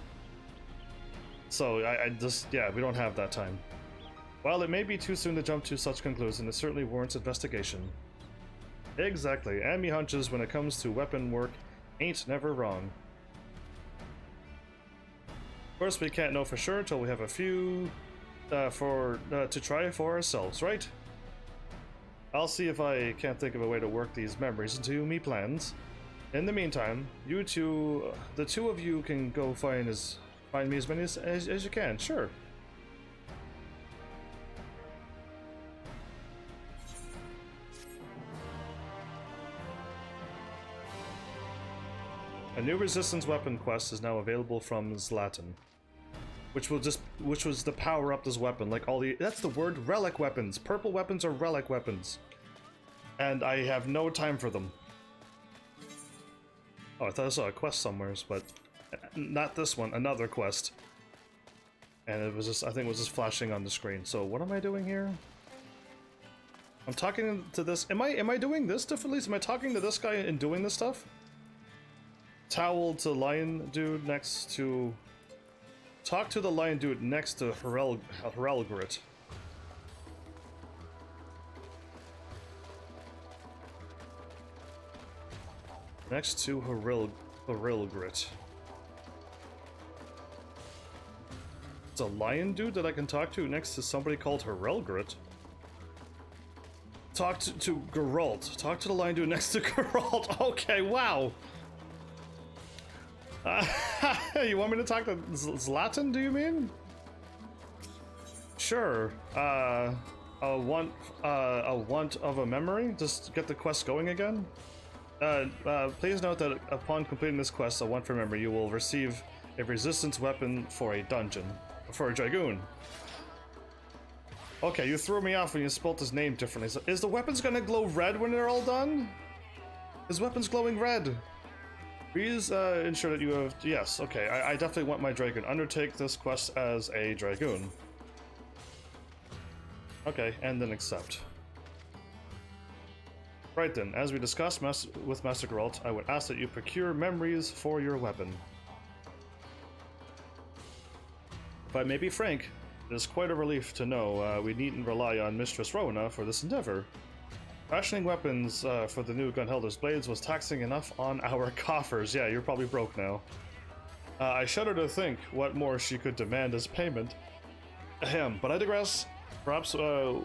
So I just, yeah, we don't have that time. While it may be too soon to jump to such conclusion, it certainly warrants investigation. Exactly, and me hunches when it comes to weapon work ain't never wrong. Of course, we can't know for sure until we have a few to try for ourselves, right? I'll see if I can't think of a way to work these memories into me plans. In the meantime, you two, the two of you can go find me as many as you can, sure. A new resistance weapon quest is now available from Zlatan, which was to power up this weapon, like all the, that's the word, relic weapons. Purple weapons are relic weapons. And I have no time for them. Oh, I thought I saw a quest somewhere, but not this one, another quest. And it was just, I think it was just flashing on the screen. So what am I doing here? I'm talking to this, am I doing this differently? Am I talking to this guy and doing this stuff? Towel to lion dude next to... Talk to the lion dude next to Herelgrit. Next to Herelgrit. It's a lion dude that I can talk to next to somebody called Herelgrit. Talk to Geralt. Talk to the line dude next to Geralt. Okay, wow. You want me to talk to Zlatan, do you mean? Sure. A want of a memory? Just get the quest going again? Please note that upon completing this quest, a want for memory, you will receive a resistance weapon for a dungeon. For a Dragoon. Okay, you threw me off when you spelled his name differently. So is the weapons gonna glow red when they're all done? His weapon's glowing red. Please ensure that you have... Yes, okay, I definitely want my Dragoon. Undertake this quest as a Dragoon. Okay, and then accept. Right then, as we discussed with Master Geralt, I would ask that you procure memories for your weapon. If I may be frank, it is quite a relief to know we needn't rely on Mistress Rona for this endeavor. Fashioning weapons for the new Gunhilder's blades was taxing enough on our coffers. Yeah, you're probably broke now. I shudder to think what more she could demand as payment. Ahem, but I digress. Perhaps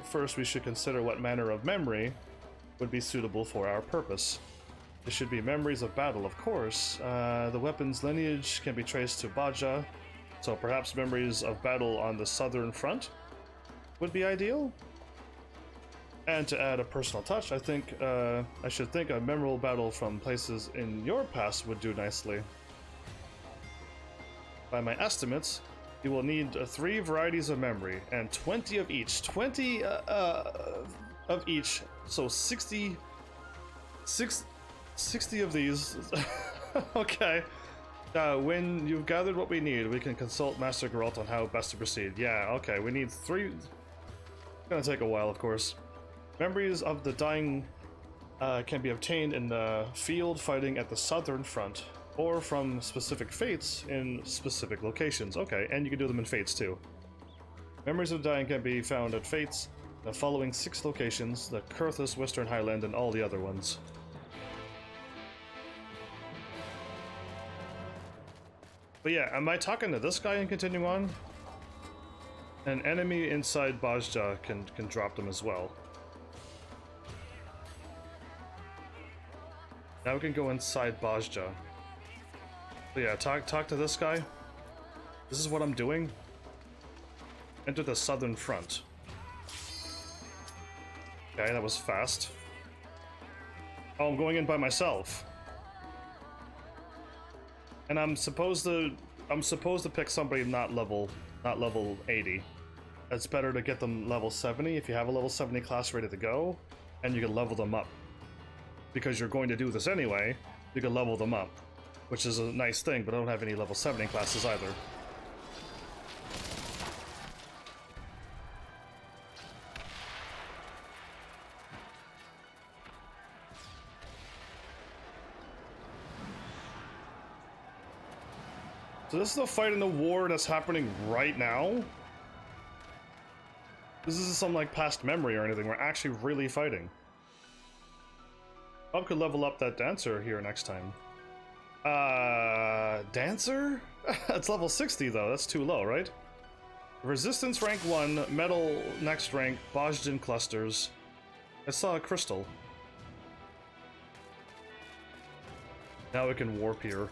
first we should consider what manner of memory would be suitable for our purpose. It should be memories of battle, of course. The weapon's lineage can be traced to Bozja, so perhaps memories of battle on the southern front would be ideal. And to add a personal touch, I think I should think a memorable battle from places in your past would do nicely. By my estimates, you will need 3 varieties of memory and 20 of each. 20 of each, so 60 of these. Okay. When you've gathered what we need, we can consult Master Geralt on how best to proceed. Yeah, okay, we need 3. It's gonna take a while, of course. Memories of the dying can be obtained in the field fighting at the southern front, or from specific fates in specific locations. Okay, and you can do them in fates too. Memories of the dying can be found at fates, the following 6 locations: the Kurthus, Western Highland, and all the other ones. But yeah, am I talking to this guy and continue on? An enemy inside Bozja can drop them as well. Now we can go inside Bozja. So yeah, talk to this guy. This is what I'm doing. Enter the southern front. Okay, that was fast. Oh, I'm going in by myself. And I'm supposed to pick somebody not level 80. It's better to get them level 70 if you have a level 70 class ready to go, and you can level them up. Because you're going to do this anyway, you can level them up, which is a nice thing, but I don't have any level 70 classes either. So this is a fight in the war that's happening right now? This isn't some like past memory or anything, we're actually really fighting. I could level up that dancer here next time. Dancer? It's level 60 though, that's too low, right? Resistance rank 1, metal next rank, Bozjan clusters. I saw a crystal. Now we can warp here.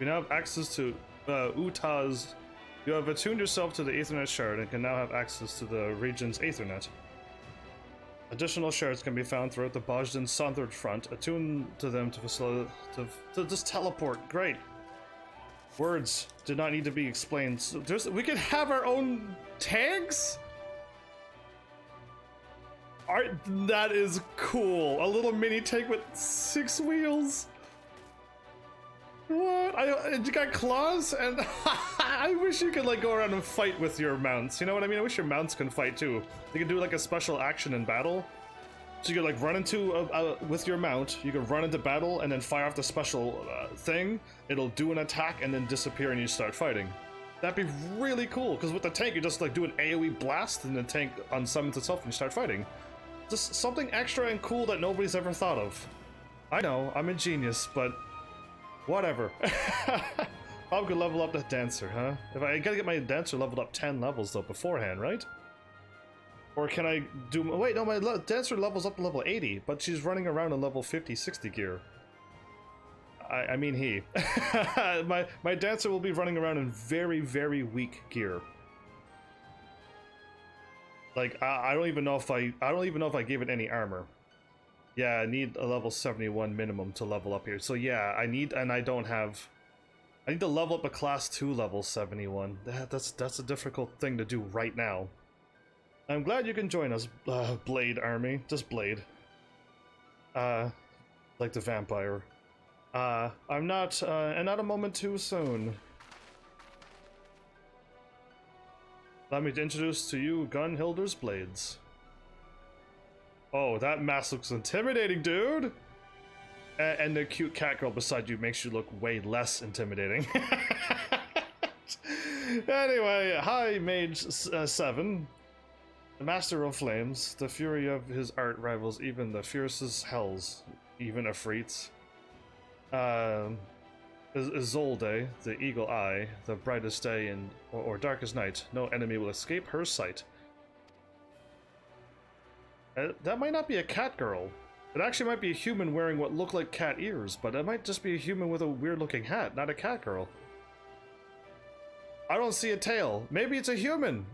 You now have access to Utah's. You have attuned yourself to the Aethernet shard and can now have access to the region's Aethernet. Additional shards can be found throughout the Bozjan southern front. Attune to them to facilitate to just teleport. Great. Words did not need to be explained. So we can have our own tags? Art, that is cool. A little mini tank with 6 wheels. What? You got claws? And I wish you could like go around and fight with your mounts. You know what I mean? I wish your mounts can fight too. You can do like a special action in battle. So you could like run into with your mount. You can run into battle and then fire off the special thing. It'll do an attack and then disappear and you start fighting. That'd be really cool. Because with the tank, you just like do an AoE blast and the tank unsummons itself and you start fighting. Just something extra and cool that nobody's ever thought of. I know, I'm a genius, but whatever. Probably could level up the dancer, huh? If I gotta get my dancer leveled up 10 levels though beforehand, right? Or can I do... Wait, no, my dancer levels up to level 80, but she's running around in level 50, 60 gear. I mean he. my dancer will be running around in very, very weak gear. Like, I don't even know if I gave it any armor. Yeah, I need a level 71 minimum to level up here. So yeah, I need to level up a class 2 level 71. That's a difficult thing to do right now. I'm glad you can join us, Blade Army. Just Blade. Like the vampire. I'm not, and not a moment too soon. Allow me to introduce to you Gunhilder's Blades. Oh, that mask looks intimidating, dude! And the cute cat girl beside you makes you look way less intimidating. Anyway, hi, Mage 7. The Master of Flames. The fury of his art rivals even the fiercest hells, even Afrits. Isolde, the Eagle Eye, the brightest day or darkest night. No enemy will escape her sight. That might not be a cat girl. It actually might be a human wearing what look like cat ears, but it might just be a human with a weird looking hat, not a cat girl. I don't see a tail. Maybe it's a human.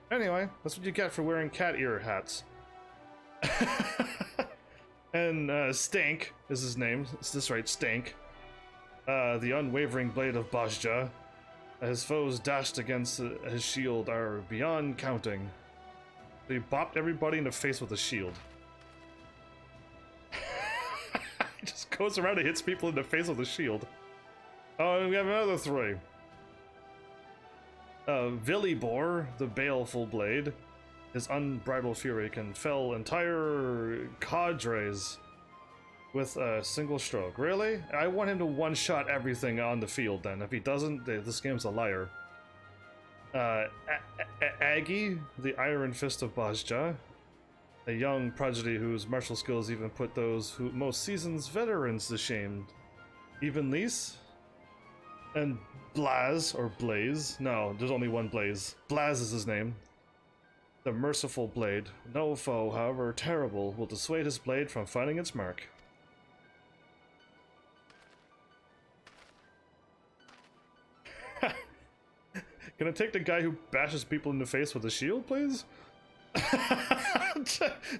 Anyway, that's what you get for wearing cat ear hats. And Stank is his name. Is this right? Stank. The unwavering blade of Bozja. His foes dashed against his shield are beyond counting. He bopped everybody in the face with a shield. He just goes around and hits people in the face with a shield. Oh, and we have another 3. Villibor, the baleful blade. His unbridled fury can fell entire cadres with a single stroke. Really? I want him to one-shot everything on the field then. If he doesn't, this game's a liar. Aggie, the Iron Fist of Bozja. A young prodigy whose martial skills even put those who most seasoned veterans to shame. Even Lise? And Blaz, or Blaze. No, there's only one Blaze. Blaz is his name. The merciful blade. No foe, however terrible, will dissuade his blade from finding its mark. Can I take the guy who bashes people in the face with a shield, please?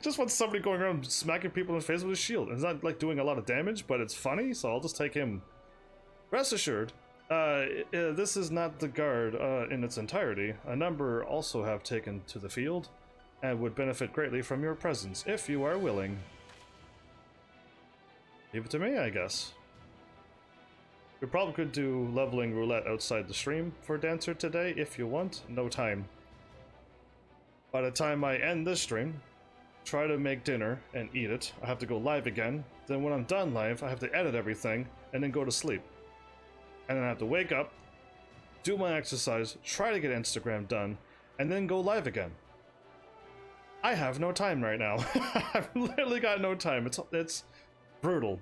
Just want somebody going around smacking people in the face with a shield. It's not like doing a lot of damage, but it's funny, so I'll just take him. Rest assured, this is not the guard in its entirety. A number also have taken to the field, and would benefit greatly from your presence, if you are willing. Leave it to me, I guess. We probably could do leveling roulette outside the stream for Dancer today, if you want. No time. By the time I end this stream, try to make dinner and eat it. I have to go live again. Then when I'm done live, I have to edit everything, and then go to sleep. And then I have to wake up, do my exercise, try to get Instagram done, and then go live again. I have no time right now. I've literally got no time. It's brutal.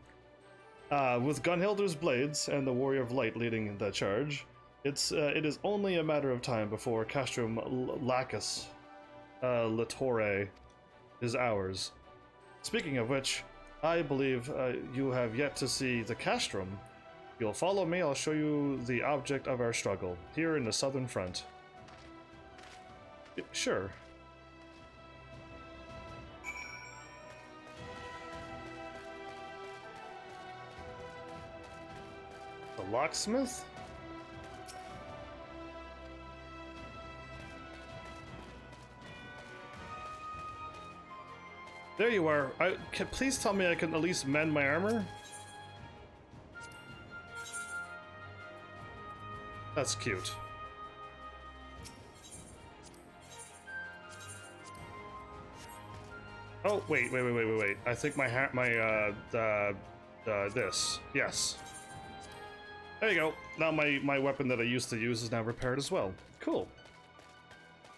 With Gunhilder's Blades and the Warrior of Light leading the charge, it is only a matter of time before Castrum Lacus Latore is ours. Speaking of which, I believe you have yet to see the Castrum. If you'll follow me, I'll show you the object of our struggle, here in the southern front. Sure. The locksmith? There you are. Please tell me I can at least mend my armor? That's cute. Oh, wait. I think this. Yes. There you go. Now my weapon that I used to use is now repaired as well. Cool.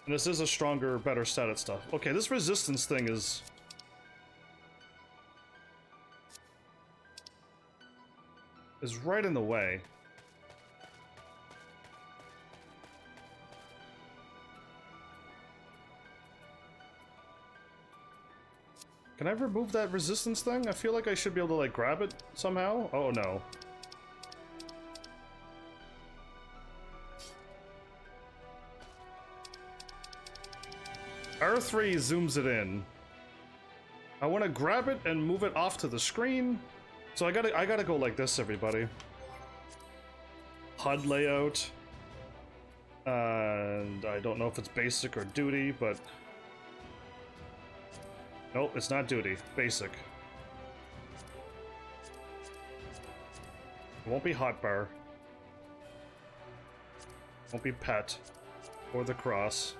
And this is a stronger, better status stuff. Okay, this resistance thing is right in the way. Can I remove that resistance thing? I feel like I should be able to, like, grab it somehow. Oh, no. R3 zooms it in. I want to grab it and move it off to the screen. So I gotta go like this, everybody. HUD layout. And I don't know if it's basic or duty, but... Nope, it's not duty. Basic. It won't be hotbar. Won't be pet. Or the cross.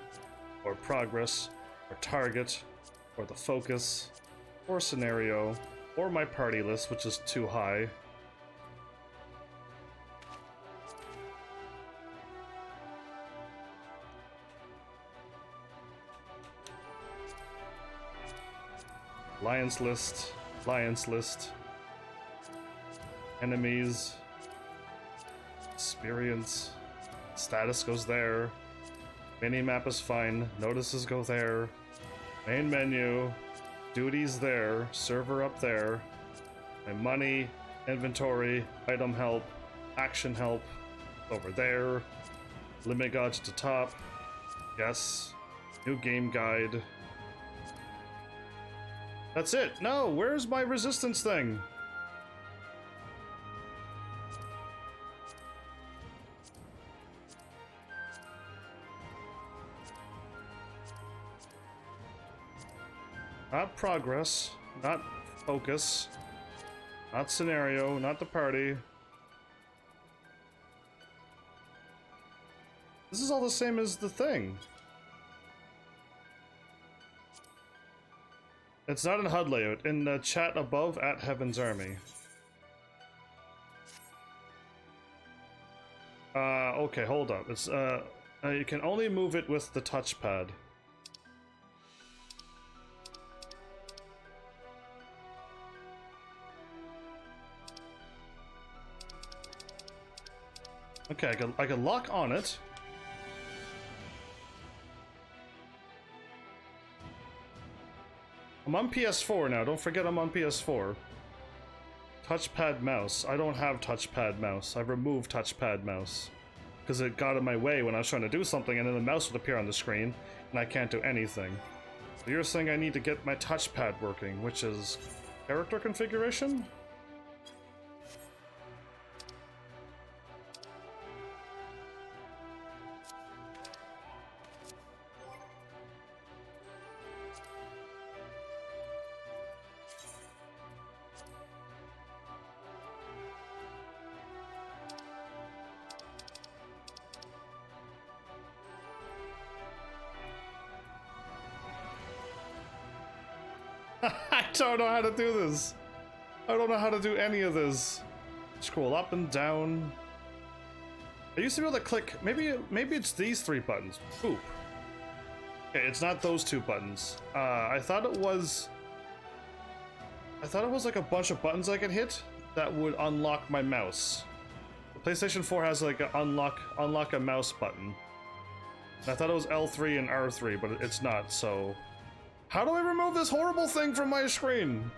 Or progress. Or target. Or the focus. Or scenario. Or my party list, which is too high. Alliance list, enemies, experience, status goes there, minimap is fine, notices go there, main menu, duties there, server up there, my money, inventory, item help, action help, over there, limit gauge at the top, yes, new game guide. That's it. No, where's my resistance thing? Not progress, not focus, not scenario, not the party. This is all the same as the thing. It's not in HUD layout. In the chat above at Heaven's Army. Okay, hold up. It's you can only move it with the touchpad. Okay, I can lock on it. I'm on PS4 now, don't forget I'm on PS4. Touchpad mouse. I don't have touchpad mouse. I've removed touchpad mouse. Because it got in my way when I was trying to do something and then the mouse would appear on the screen and I can't do anything. So you're saying I need to get my touchpad working, which is character configuration? I don't know how to do this. I don't know how to do any of this. Scroll up and down. I used to be able to click. Maybe it's these three buttons. Boop. Okay, it's not those two buttons. I thought it was like a bunch of buttons I could hit that would unlock my mouse. The PlayStation 4 has like an unlock a mouse button. And I thought it was L3 and R3, but it's not. So. How do I remove this horrible thing from my screen?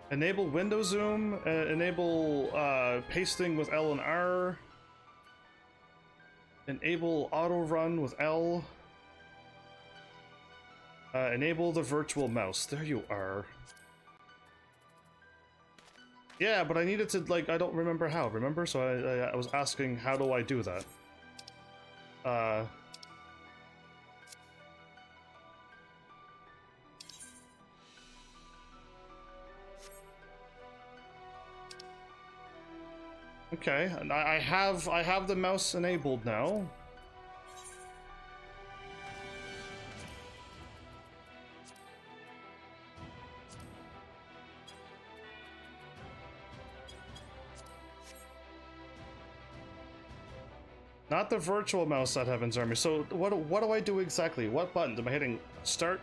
Enable window zoom, enable pasting with L and R, enable auto run with L, enable the virtual mouse. There you are. Yeah, but I needed to, like, I don't remember how, remember? So I was asking, how do I do that? Okay, and I have the mouse enabled now. Not the virtual mouse at Heaven's Army. So what do I do exactly? What button? Am I hitting start?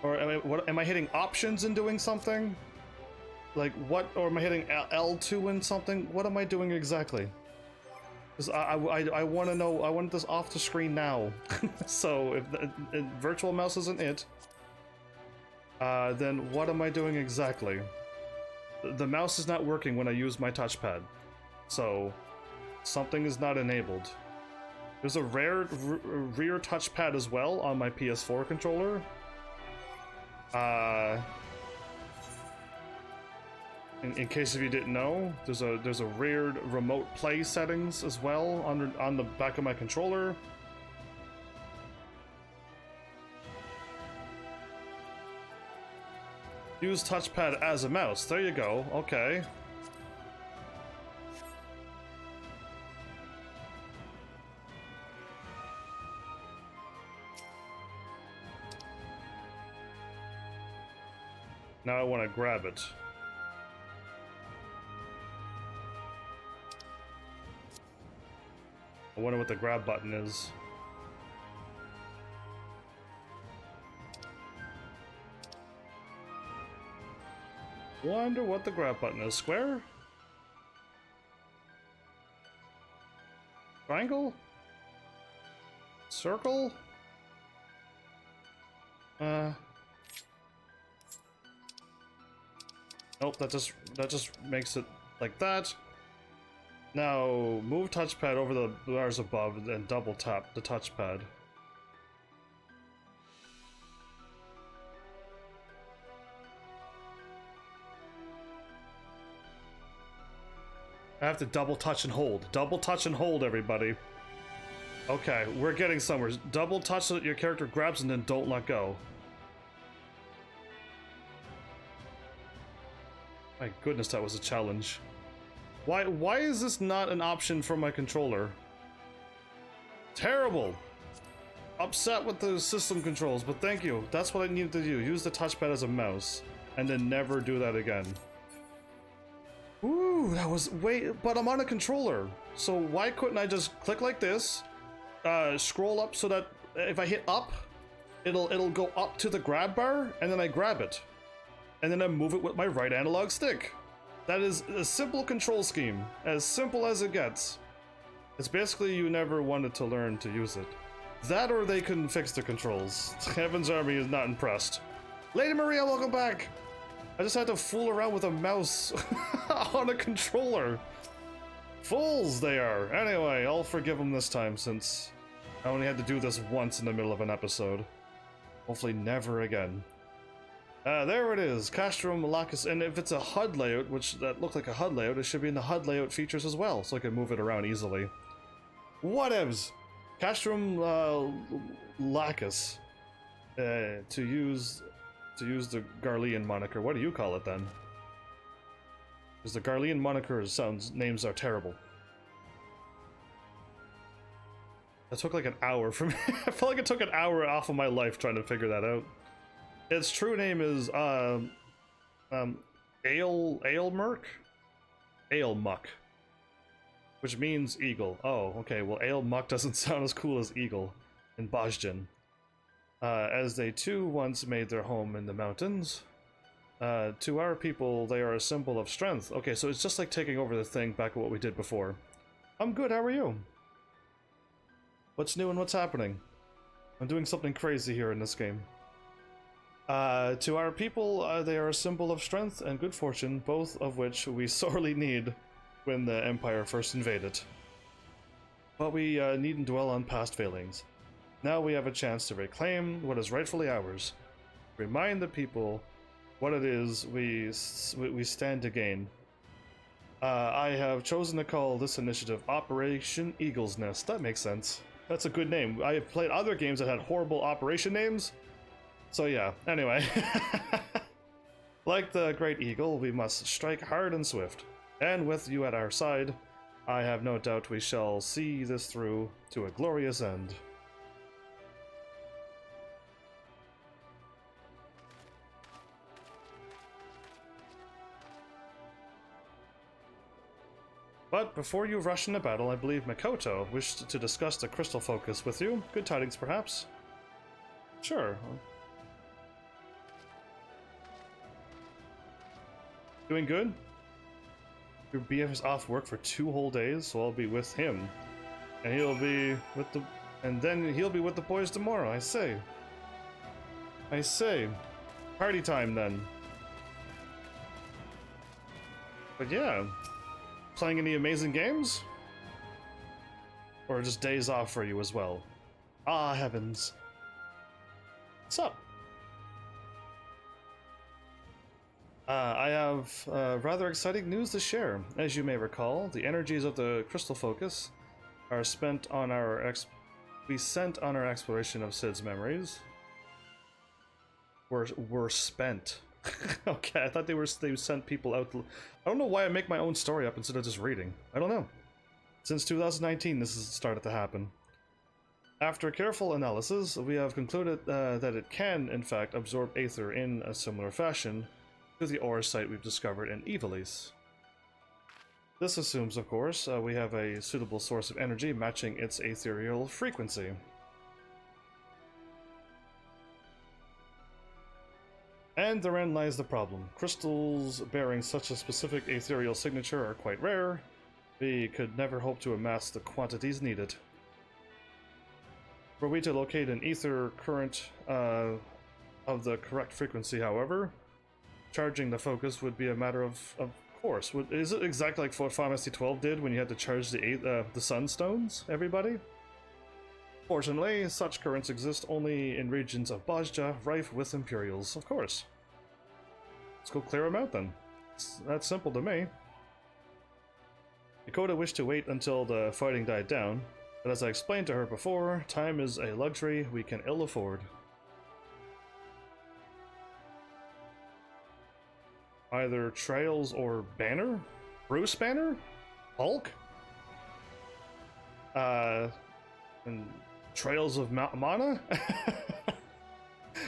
Or am I hitting options and doing something? Like, what? Or am I hitting L2 and something? What am I doing exactly? Because I want to know, I want this off the screen now. So, if the virtual mouse isn't it, then what am I doing exactly? The mouse is not working when I use my touchpad. So, something is not enabled. There's a rare rear touchpad as well on my PS4 controller. In case if you didn't know, there's a rear remote play settings as well on the back of my controller. Use touchpad as a mouse. There you go. Okay. Now I want to grab it. I wonder what the grab button is. Wonder what the grab button is. Square? Triangle? Circle? Nope, that just makes it like that. Now, move touchpad over the bars above and double tap the touchpad. I have to double touch and hold. Double touch and hold, everybody. Okay, we're getting somewhere. Double touch so that your character grabs and then don't let go. My goodness, that was a challenge. Why is this not an option for my controller? Terrible! Upset with the system controls, but thank you. That's what I needed to do. Use the touchpad as a mouse. And then never do that again. Ooh, that was... Wait, but I'm on a controller. So why couldn't I just click like this? Scroll up so that if I hit up, it'll go up to the grab bar, and then I grab it. And then I move it with my right analog stick. That is a simple control scheme, as simple as it gets. It's basically you never wanted to learn to use it. That or they couldn't fix the controls. Heaven's Army is not impressed. Lady Maria, welcome back! I just had to fool around with a mouse on a controller. Fools they are. Anyway, I'll forgive them this time since I only had to do this once in the middle of an episode. Hopefully never again. There it is, Castrum Malacus, and if it's a HUD layout, which that looked like a HUD layout, it should be in the HUD layout features as well, so I can move it around easily. Whatevs! Castrum Lacus, to use the Garlean moniker. What do you call it then? Because the Garlean moniker names are terrible. That took like an hour for me. I felt like it took an hour off of my life trying to figure that out. Its true name is Aelmuck, which means eagle. Oh, okay. Well, Aelmuck doesn't sound as cool as eagle in Bozjan. As they too once made their home in the mountains. To our people, they are a symbol of strength. Okay, so it's just like taking over the thing back at what we did before. I'm good. How are you? What's new and what's happening? I'm doing something crazy here in this game. To our people, they are a symbol of strength and good fortune, both of which we sorely need when the Empire first invaded. But we needn't dwell on past failings. Now we have a chance to reclaim what is rightfully ours. Remind the people what it is we stand to gain. I have chosen to call this initiative Operation Eagle's Nest. That makes sense. That's a good name. I have played other games that had horrible operation names. So yeah, anyway. Like the Great Eagle, we must strike hard and swift. And with you at our side, I have no doubt we shall see this through to a glorious end. But before you rush into battle, I believe Makoto wished to discuss the crystal focus with you. Good tidings, perhaps? Sure. Doing good? Your BF is off work for 2 whole days, so I'll be with him. And he'll be with the... And then he'll be with the boys tomorrow, I say. I say. Party time, then. But yeah. Playing any amazing games? Or just days off for you as well? Ah, heavens. What's up? I have rather exciting news to share. As you may recall, the energies of the crystal focus are spent on our spent on our exploration of Cid's memories. Were spent. Okay, I thought they sent people out. I don't know why I make my own story up instead of just reading. I don't know. Since 2019, this has started to happen. After careful analysis, we have concluded that it can, in fact, absorb aether in a similar fashion to the ore site we've discovered in Ivalice. This assumes, of course, we have a suitable source of energy matching its ethereal frequency. And therein lies the problem. Crystals bearing such a specific ethereal signature are quite rare. We could never hope to amass the quantities needed. Were we to locate an ether current of the correct frequency, however, charging the focus would be a matter of course. Is it exactly like what Final Fantasy XII did when you had to charge the sunstones, everybody? Fortunately, such currents exist only in regions of Bozja rife with Imperials, of course. Let's go clear them out then. That's simple to me. Dakota wished to wait until the fighting died down, but as I explained to her before, time is a luxury we can ill afford. Either Trails or Banner? Bruce Banner? Hulk? And Trails of Mana?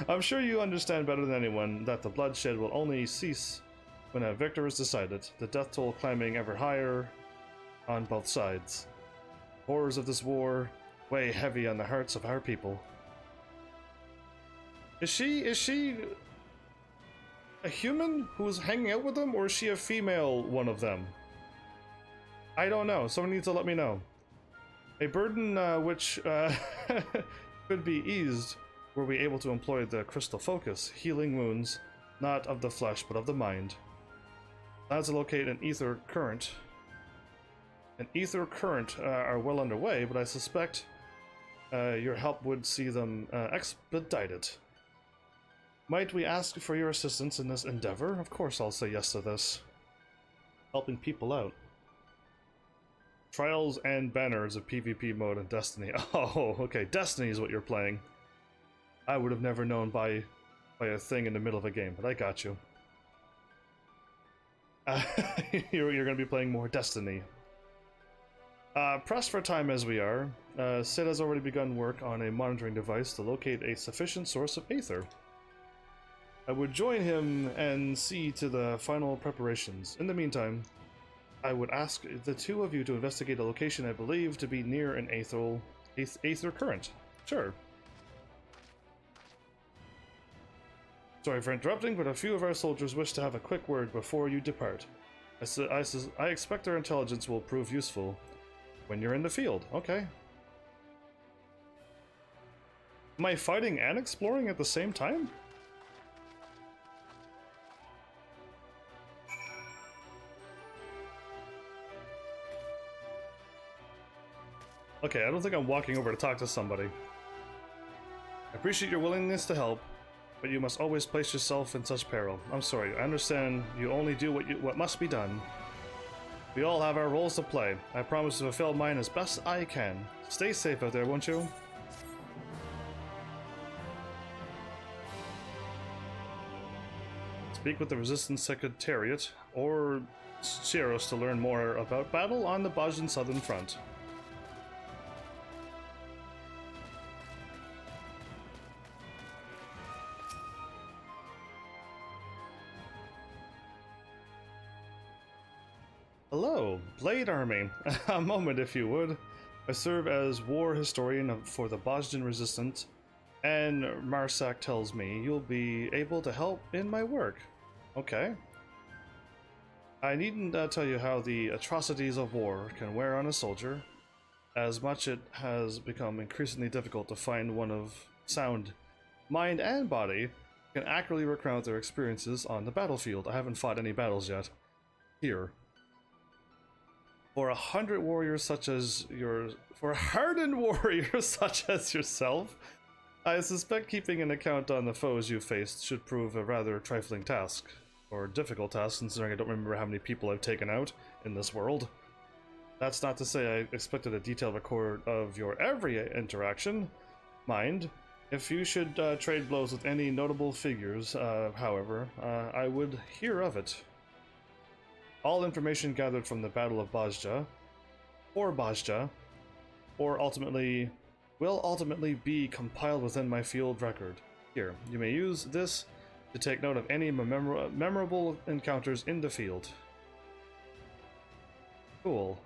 I'm sure you understand better than anyone that the bloodshed will only cease when a victor is decided, the death toll climbing ever higher on both sides. Horrors of this war weigh heavy on the hearts of our people. Is she a human who's hanging out with them, or is she a female one of them? I don't know. Someone needs to let me know. A burden which could be eased were we able to employ the crystal focus, healing wounds, not of the flesh but of the mind. Plans to locate an ether current. Are well underway, but I suspect your help would see them expedited. Might we ask for your assistance in this endeavor? Of course I'll say yes to this. Helping people out. Trials and Banner is a PvP mode in Destiny. Oh, okay, Destiny is what you're playing. I would have never known by a thing in the middle of a game, but I got you. You're going to be playing more Destiny. Pressed for time as we are, Cid has already begun work on a monitoring device to locate a sufficient source of aether. I would join him and see to the final preparations. In the meantime, I would ask the two of you to investigate a location I believe to be near an aether current. Sure. Sorry for interrupting, but a few of our soldiers wish to have a quick word before you depart. I expect their intelligence will prove useful when you're in the field. Okay. Am I fighting and exploring at the same time? Okay, I don't think I'm walking over to talk to somebody. I appreciate your willingness to help, but you must always place yourself in such peril. I'm sorry, I understand you only do what must be done. We all have our roles to play. I promise to fulfill mine as best I can. Stay safe out there, won't you? Speak with the Resistance Secretariat or Shiros to learn more about battle on the Bozjan Southern Front. Hello, Blade Army. A moment, if you would. I serve as war historian for the Bozjan Resistance, and Marsak tells me you'll be able to help in my work. Okay. I needn't tell you how the atrocities of war can wear on a soldier, as much it has become increasingly difficult to find one of sound mind and body can accurately recount their experiences on the battlefield. I haven't fought any battles yet. Here. For a hardened warrior such as yourself, I suspect keeping an account on the foes you faced should prove a rather trifling task. Or difficult task, considering I don't remember how many people I've taken out in this world. That's not to say I expected a detailed record of your every interaction. Mind, if you should trade blows with any notable figures, however, I would hear of it. All information gathered from the Battle of Bozja, will ultimately be compiled within my field record. Here, you may use this to take note of any memorable encounters in the field. Cool.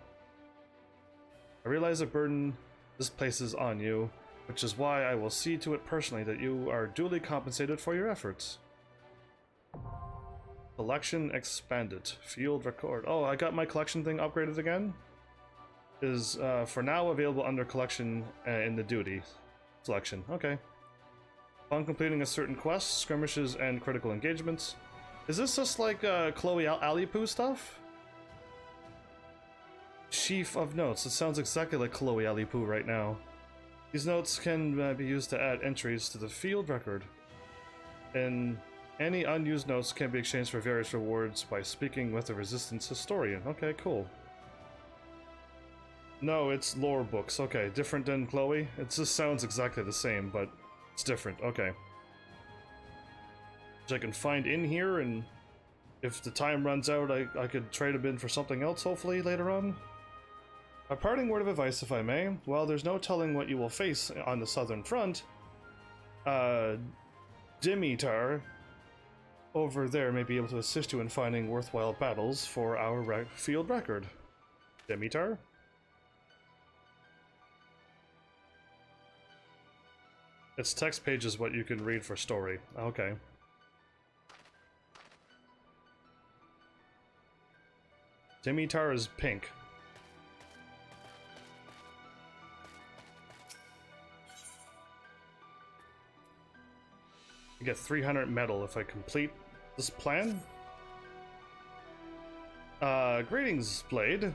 I realize the burden this places on you, which is why I will see to it personally that you are duly compensated for your efforts. Collection expanded. Field record. Oh, I got my collection thing upgraded again? Is for now available under collection in the duty selection. Okay. Upon completing a certain quest, skirmishes, and critical engagements. Is this just like Chloe Alipu stuff? Sheaf of notes. It sounds exactly like Chloe Alipu right now. These notes can be used to add entries to the field record. And any unused notes can be exchanged for various rewards by speaking with the Resistance historian. Okay, cool. No, it's lore books. Okay, different than Chloe? It just sounds exactly the same, but it's different. Okay. Which I can find in here, and if the time runs out, I could trade them in for something else, hopefully, later on. A parting word of advice, if I may. While there's no telling what you will face on the southern front, Dimitar over there may be able to assist you in finding worthwhile battles for our field record. Dimitar? Its text page is what you can read for story. Okay. Dimitar is pink. I get 300 metal if I complete this plan. Greetings, Blade.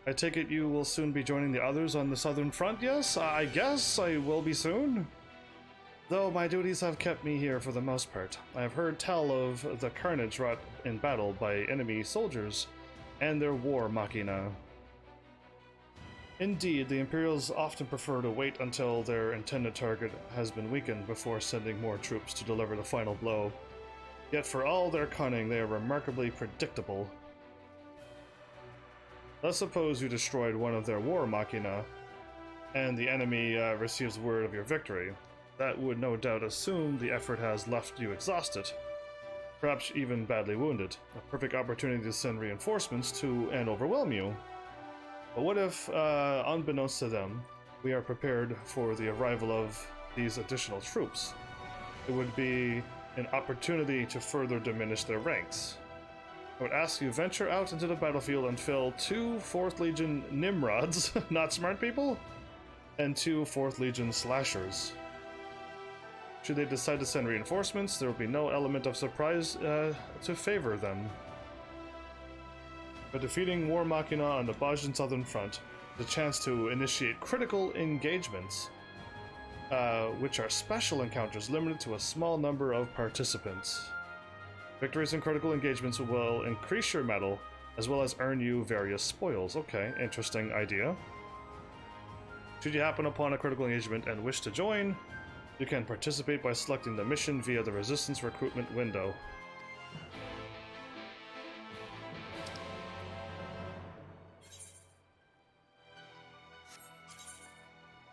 I take it you will soon be joining the others on the southern front, yes? I guess I will be soon. Though my duties have kept me here for the most part. I have heard tell of the carnage wrought in battle by enemy soldiers and their war machina. Indeed, the Imperials often prefer to wait until their intended target has been weakened before sending more troops to deliver the final blow. Yet for all their cunning, they are remarkably predictable. Let's suppose you destroyed one of their war machina, and the enemy receives word of your victory. That would no doubt assume the effort has left you exhausted, perhaps even badly wounded. A perfect opportunity to send reinforcements to and overwhelm you. But what if, unbeknownst to them, we are prepared for the arrival of these additional troops? It would be an opportunity to further diminish their ranks. I would ask you venture out into the battlefield and fill 2 4th Legion Nimrods, not smart people, and 2 4th Legion Slashers. Should they decide to send reinforcements, there will be no element of surprise to favor them. By defeating War Machina on the Bozjan Southern Front, the chance to initiate critical engagements, which are special encounters limited to a small number of participants. Victories in critical engagements will increase your metal, as well as earn you various spoils. Okay, interesting idea. Should you happen upon a critical engagement and wish to join, you can participate by selecting the mission via the Resistance recruitment window.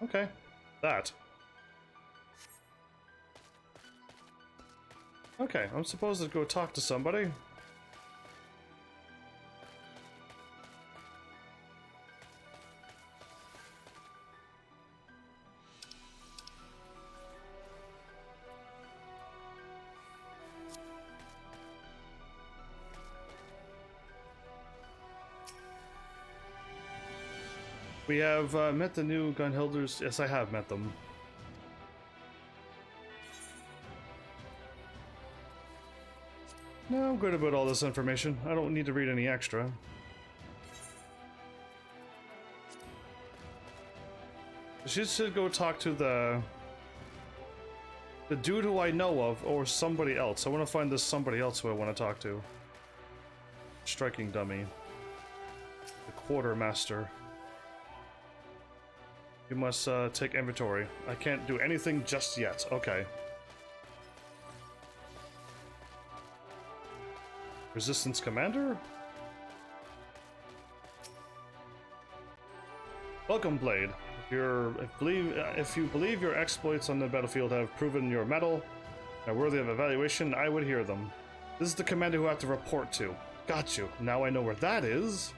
Okay, that. Okay, I'm supposed to go talk to somebody. We have met the new Gunhilders. Yes, I have met them. No, I'm good about all this information. I don't need to read any extra. She should go talk to the dude who I know of, or somebody else. I want to find this somebody else who I want to talk to. Striking dummy. The quartermaster. You must take inventory. I can't do anything just yet. Okay. Resistance commander? Welcome, Blade. If you believe your exploits on the battlefield have proven your mettle are worthy of evaluation, I would hear them. This is the commander who I have to report to. Got you. Now I know where that is.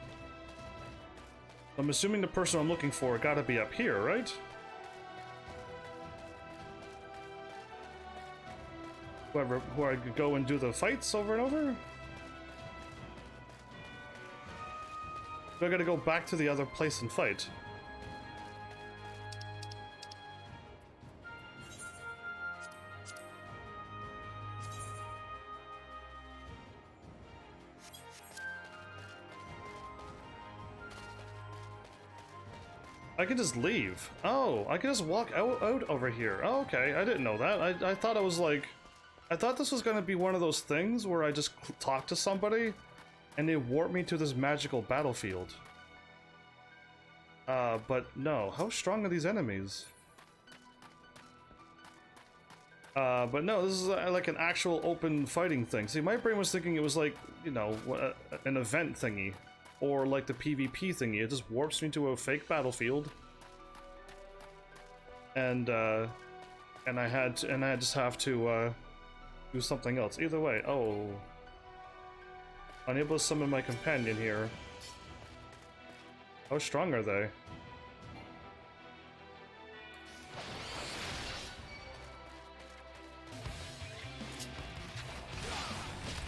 I'm assuming the person I'm looking for gotta be up here, right? Who I could go and do the fights over and over? Do I gotta go back to the other place and fight? I can just leave. Oh, I can just walk out over here. Oh, okay, I didn't know that. I thought it was like... I thought this was gonna be one of those things where I just talk to somebody and they warp me to this magical battlefield. But no. How strong are these enemies? But no, this is like an actual open fighting thing. See, my brain was thinking it was like, you know, an event thingy. Or like the PvP thingy. It just warps me to a fake battlefield. And I just have to do something else. Either way. Oh. Unable to summon my companion here. How strong are they?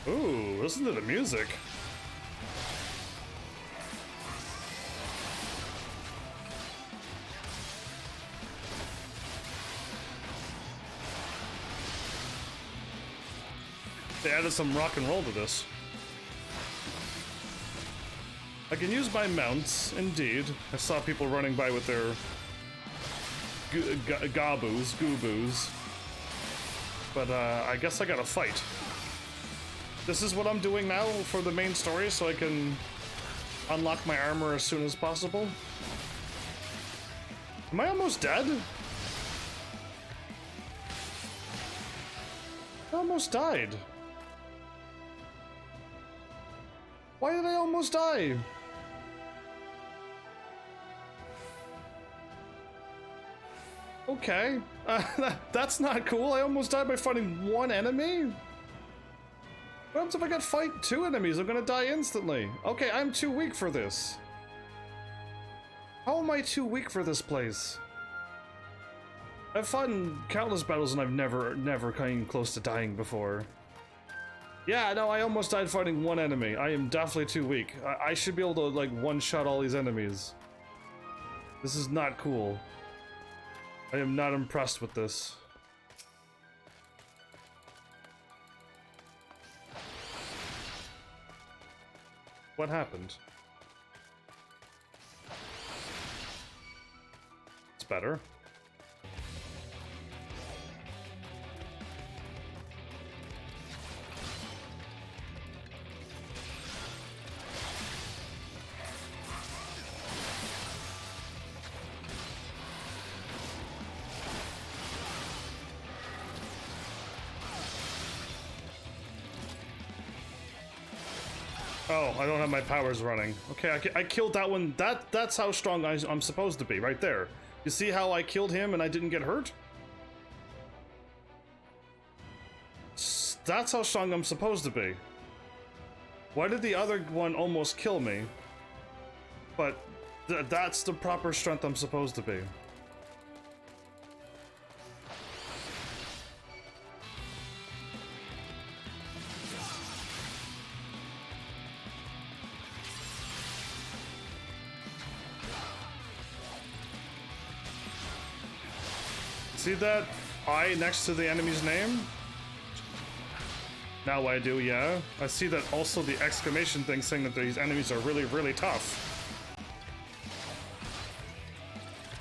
Ooh, listen to the music. They added some rock and roll to this. I can use my mounts, indeed. I saw people running by with their gooboos. But I guess I gotta fight. This is what I'm doing now for the main story, so I can unlock my armor as soon as possible. Am I almost dead? I almost died. Why did I almost die? Okay. That's not cool. I almost died by fighting one enemy? What happens if I gotta fight two enemies? I'm gonna die instantly. Okay, I'm too weak for this. How am I too weak for this place? I've fought in countless battles and I've never come close to dying before. Yeah, no, I almost died fighting one enemy. I am definitely too weak. I should be able to, like, one-shot all these enemies. This is not cool. I am not impressed with this. What happened? It's better. Oh, I don't have my powers running. Okay, I killed that one. That's how strong I'm supposed to be, right there. You see how I killed him and I didn't get hurt? That's how strong I'm supposed to be. Why did the other one almost kill me? But that's the proper strength I'm supposed to be. See that I next to the enemy's name? Now I do, yeah. I see that also the exclamation thing saying that these enemies are really, really tough.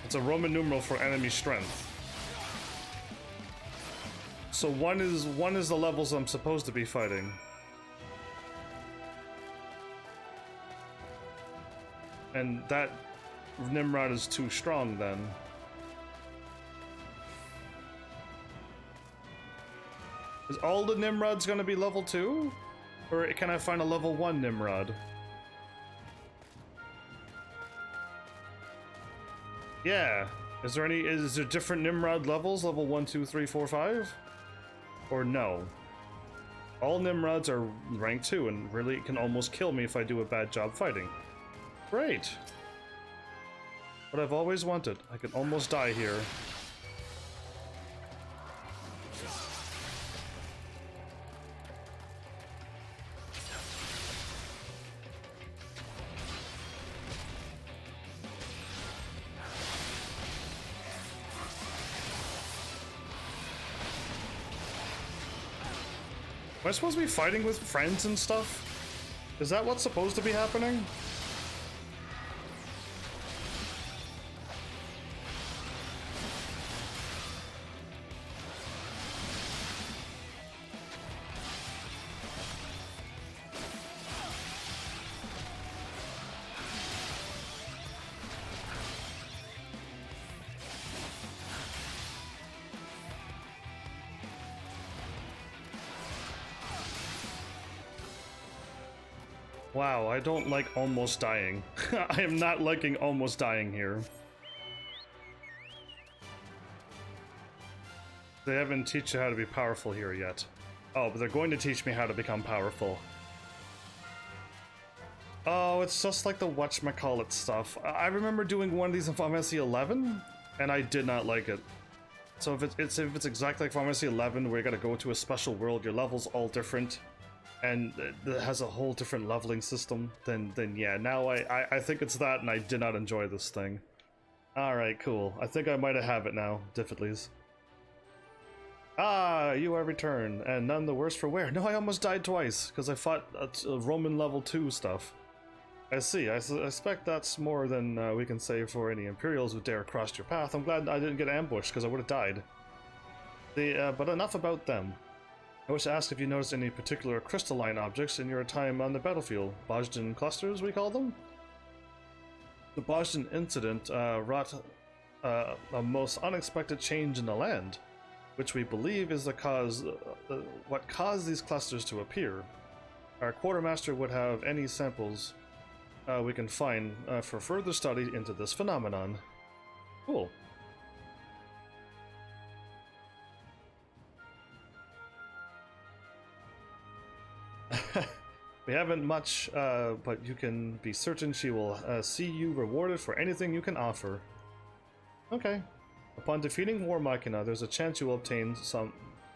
It's a Roman numeral for enemy strength. So one is the levels I'm supposed to be fighting. And that Nimrod is too strong then. Is all the Nimrods gonna be level 2? Or can I find a level 1 Nimrod? Yeah. Is there different Nimrod levels? Level 1, 2, 3, 4, 5? Or no? All Nimrods are rank 2 and really can almost kill me if I do a bad job fighting. Great! What I've always wanted. I can almost die here. Am I supposed to be fighting with friends and stuff? Is that what's supposed to be happening? Wow, I don't like almost dying. I am not liking almost dying here. They haven't teach you how to be powerful here yet. Oh, but they're going to teach me how to become powerful. Oh, it's just like the whatchamacallit stuff. I remember doing one of these in Final Fantasy XI, and I did not like it. So if it's exactly like Final Fantasy XI, where you gotta go to a special world, your level's all different, and it has a whole different leveling system, then yeah, now I think it's that, and I did not enjoy this thing. Alright, cool. I think I might have it now, Diffidlys. Ah, you are returned, and none the worse for wear. No, I almost died twice, because I fought Roman level 2 stuff. I see, I suspect that's more than we can say for any Imperials who dare cross your path. I'm glad I didn't get ambushed, because I would have died. But enough about them. I wish to ask if you noticed any particular crystalline objects in your time on the battlefield. Bozjan clusters, we call them? The Bozjan incident wrought a most unexpected change in the land, which we believe is what caused these clusters to appear. Our quartermaster would have any samples we can find for further study into this phenomenon. Cool. We haven't much, but you can be certain she will see you rewarded for anything you can offer. Okay. Upon defeating War Machina, there's a chance you will obtain some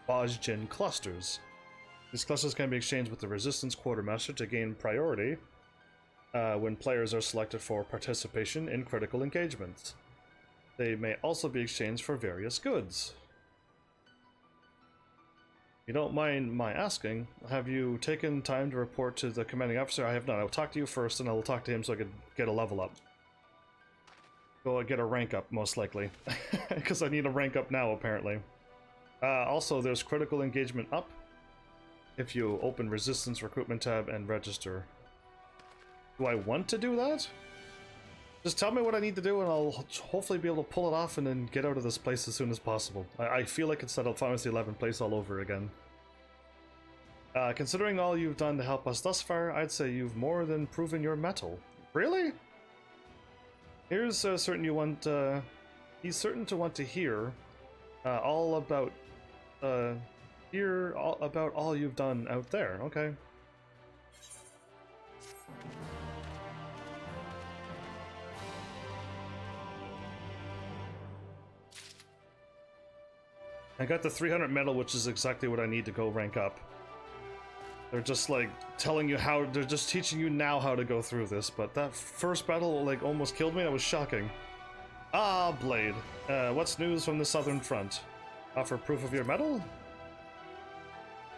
Bozjan clusters. These clusters can be exchanged with the Resistance Quartermaster to gain priority when players are selected for participation in critical engagements. They may also be exchanged for various goods. If you don't mind my asking, have you taken time to report to the commanding officer? I have not. I will talk to you first, and I will talk to him so I can get a level up. Go get a rank up, most likely. Because I need a rank up now, apparently. Also, there's critical engagement up if you open Resistance Recruitment tab and register. Do I want to do that? Just tell me what I need to do, and I'll hopefully be able to pull it off and then get out of this place as soon as possible. I feel like it's that Final Fantasy XI place all over again. Considering all you've done to help us thus far, I'd say you've more than proven your mettle. Really? Here's certain you want. He's certain to want to hear all about all you've done out there. Okay. I got the 300 medal, which is exactly what I need to go rank up. They're just like telling you how, they're just teaching you now how to go through this, but that first battle like almost killed me. That was shocking. Ah, Blade. What's news from the Southern Front? Offer proof of your mettle?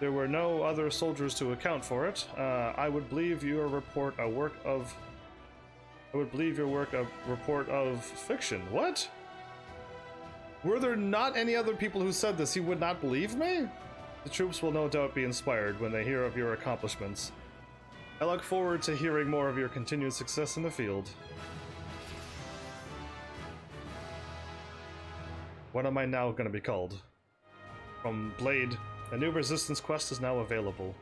There were no other soldiers to account for it. I would believe your report a work of... I would believe your work a report of fiction. What? Were there not any other people who said this? You would not believe me? The troops will no doubt be inspired when they hear of your accomplishments. I look forward to hearing more of your continued success in the field. What am I now going to be called? From Blade, a new resistance quest is now available.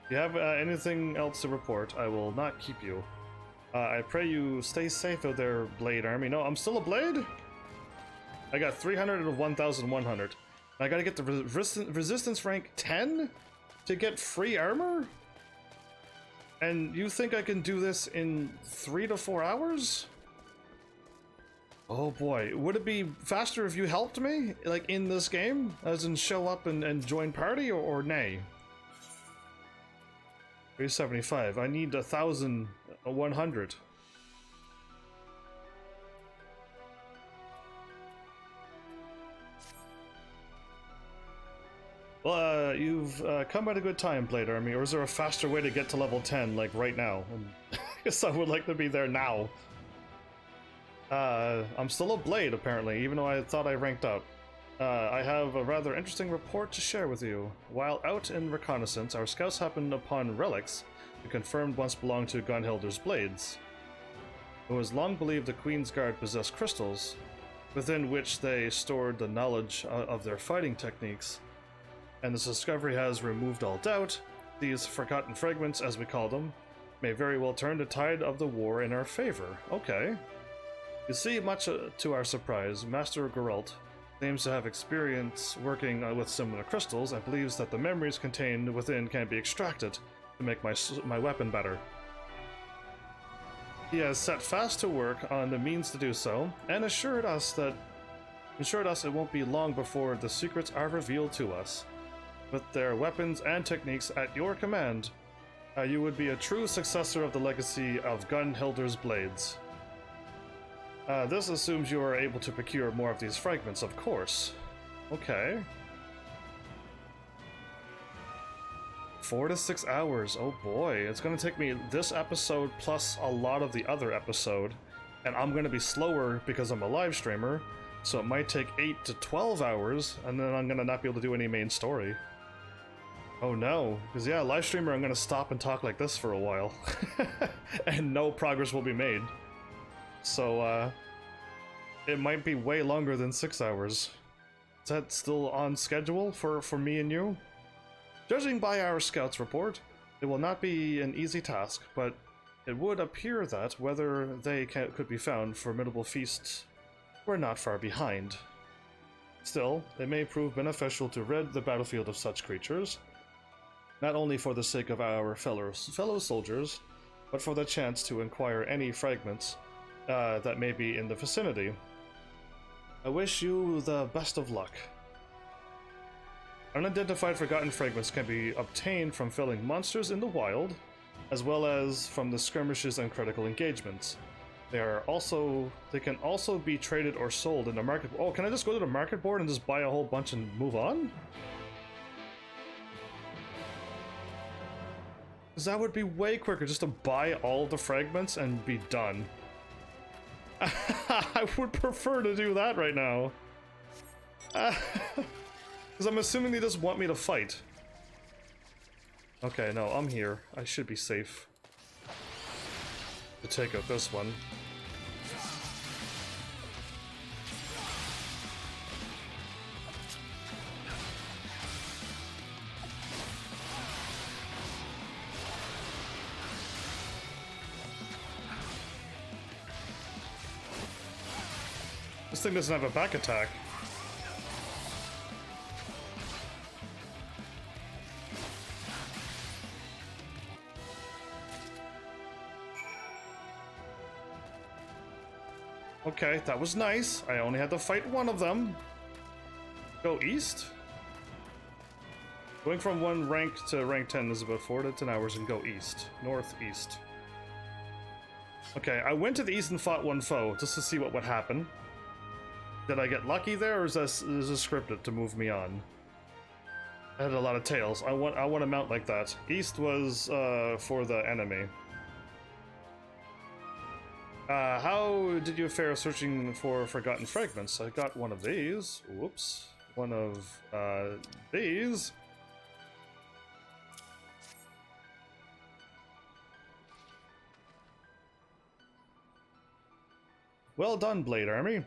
If you have anything else to report, I will not keep you. I pray you stay safe out there, Blade Army. No, I'm still a Blade? I got 300 out of 1,100. I gotta get the resistance rank 10 to get free armor? And you think I can do this in 3 to 4 hours? Oh boy, would it be faster if you helped me, like in this game? As in show up and join party, or nay? 375, I need 1,100. Well, you've come at a good time, Blade Army, or is there a faster way to get to level 10, like right now? I guess I would like to be there now. I'm still a Blade, apparently, even though I thought I ranked up. I have a rather interesting report to share with you. While out in reconnaissance, our scouts happened upon relics that confirmed once belonged to Gunhilder's blades. It was long believed the Queen's Guard possessed crystals, within which they stored the knowledge of their fighting techniques. And this discovery has removed all doubt. These forgotten fragments, as we call them, may very well turn the tide of the war in our favor. Okay. You see, much to our surprise, Master Geralt claims to have experience working with similar crystals and believes that the memories contained within can be extracted to make my weapon better. He has set fast to work on the means to do so, and assured us it won't be long before the secrets are revealed to us. With their weapons and techniques at your command, you would be a true successor of the legacy of Gunhilder's blades. This assumes you are able to procure more of these fragments, of course. Okay. 4 to 6 hours, oh boy. It's gonna take me this episode plus a lot of the other episode, and I'm gonna be slower because I'm a live streamer, so it might take 8 to 12 hours, and then I'm gonna not be able to do any main story. Oh no, because yeah, live streamer, I'm gonna stop and talk like this for a while, and no progress will be made. So, it might be way longer than 6 hours. Is that still on schedule for me and you? Judging by our scouts report, it will not be an easy task, but it would appear that whether they could be found, formidable feasts were not far behind. Still, it may prove beneficial to rid the battlefield of such creatures, not only for the sake of our fellow soldiers, but for the chance to acquire any fragments that may be in the vicinity. I wish you the best of luck. Unidentified forgotten fragments can be obtained from felling monsters in the wild, as well as from the skirmishes and critical engagements. They can also be traded or sold in the market. Oh, can I just go to the market board and just buy a whole bunch and move on? Because that would be way quicker, just to buy all the fragments and be done. I would prefer to do that right now. Because I'm assuming they just want me to fight. Okay, no, I'm here. I should be safe to take out this one. This thing doesn't have a back attack. Okay, that was nice. I only had to fight one of them. Go east? Going from one rank to rank 10 is about 4 to 10 hours and go east. Northeast. Okay, I went to the east and fought one foe just to see what would happen. Did I get lucky there, or is this scripted to move me on? I had a lot of tails. I want a mount like that. East was for the enemy. How did you fare searching for forgotten fragments? I got one of these. Whoops. One of these. Well done, Blade Army.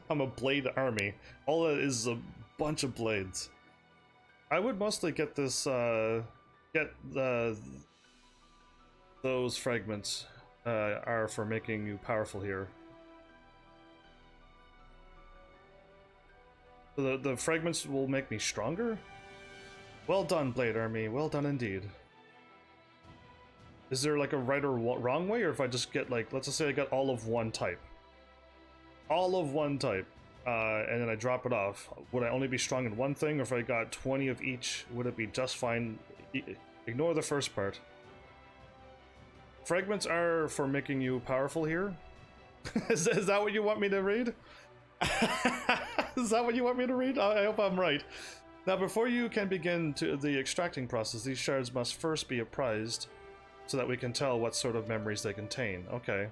I'm a Blade Army. All that is a bunch of blades. I would mostly get this, those fragments are for making you powerful here. So the fragments will make me stronger? Well done, Blade Army. Well done indeed. Is there like a right or wrong way, or if I just get like, let's just say I got all of one type. All of one type, and then I drop it off. Would I only be strong in one thing, or if I got 20 of each, would it be just fine? Ignore the first part. Fragments are for making you powerful here? Is that what you want me to read? Is that what you want me to read? I hope I'm right. Now, before you can begin the extracting process, these shards must first be apprised so that we can tell what sort of memories they contain. Okay.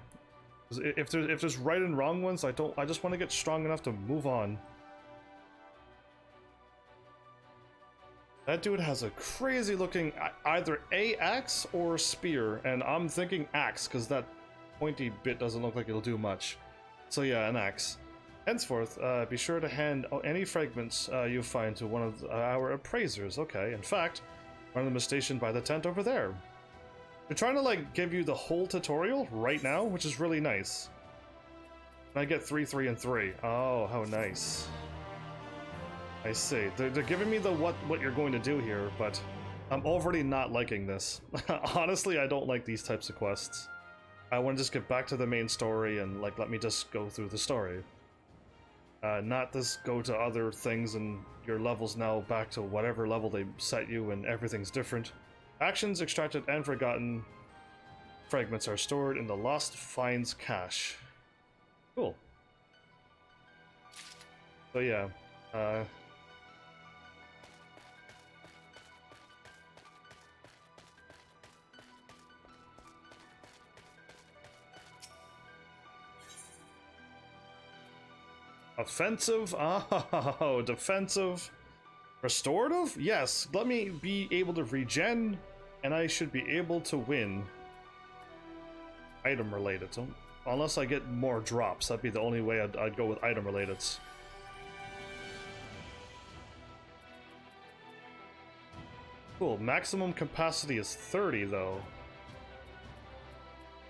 If there's right and wrong ones, I just want to get strong enough to move on. That dude has a crazy looking either a axe or spear, and I'm thinking axe because that pointy bit doesn't look like it'll do much. So yeah, an axe. Henceforth, be sure to hand any fragments you find to one of our appraisers. Okay, in fact, one of them is stationed by the tent over there. They're trying to like give you the whole tutorial right now, which is really nice. And I get 3, 3, and 3. Oh, how nice. I see. They're giving me the what you're going to do here, but I'm already not liking this. Honestly, I don't like these types of quests. I want to just get back to the main story and like let me just go through the story. Not just go to other things and your level's now back to whatever level they set you and everything's different. Actions extracted and forgotten fragments are stored in the Lost Finds cache. Cool. So yeah, offensive? Oh, defensive. Restorative? Yes, let me be able to regen, and I should be able to win. Item related, so unless I get more drops, that'd be the only way I'd go with item related. Cool, maximum capacity is 30 though.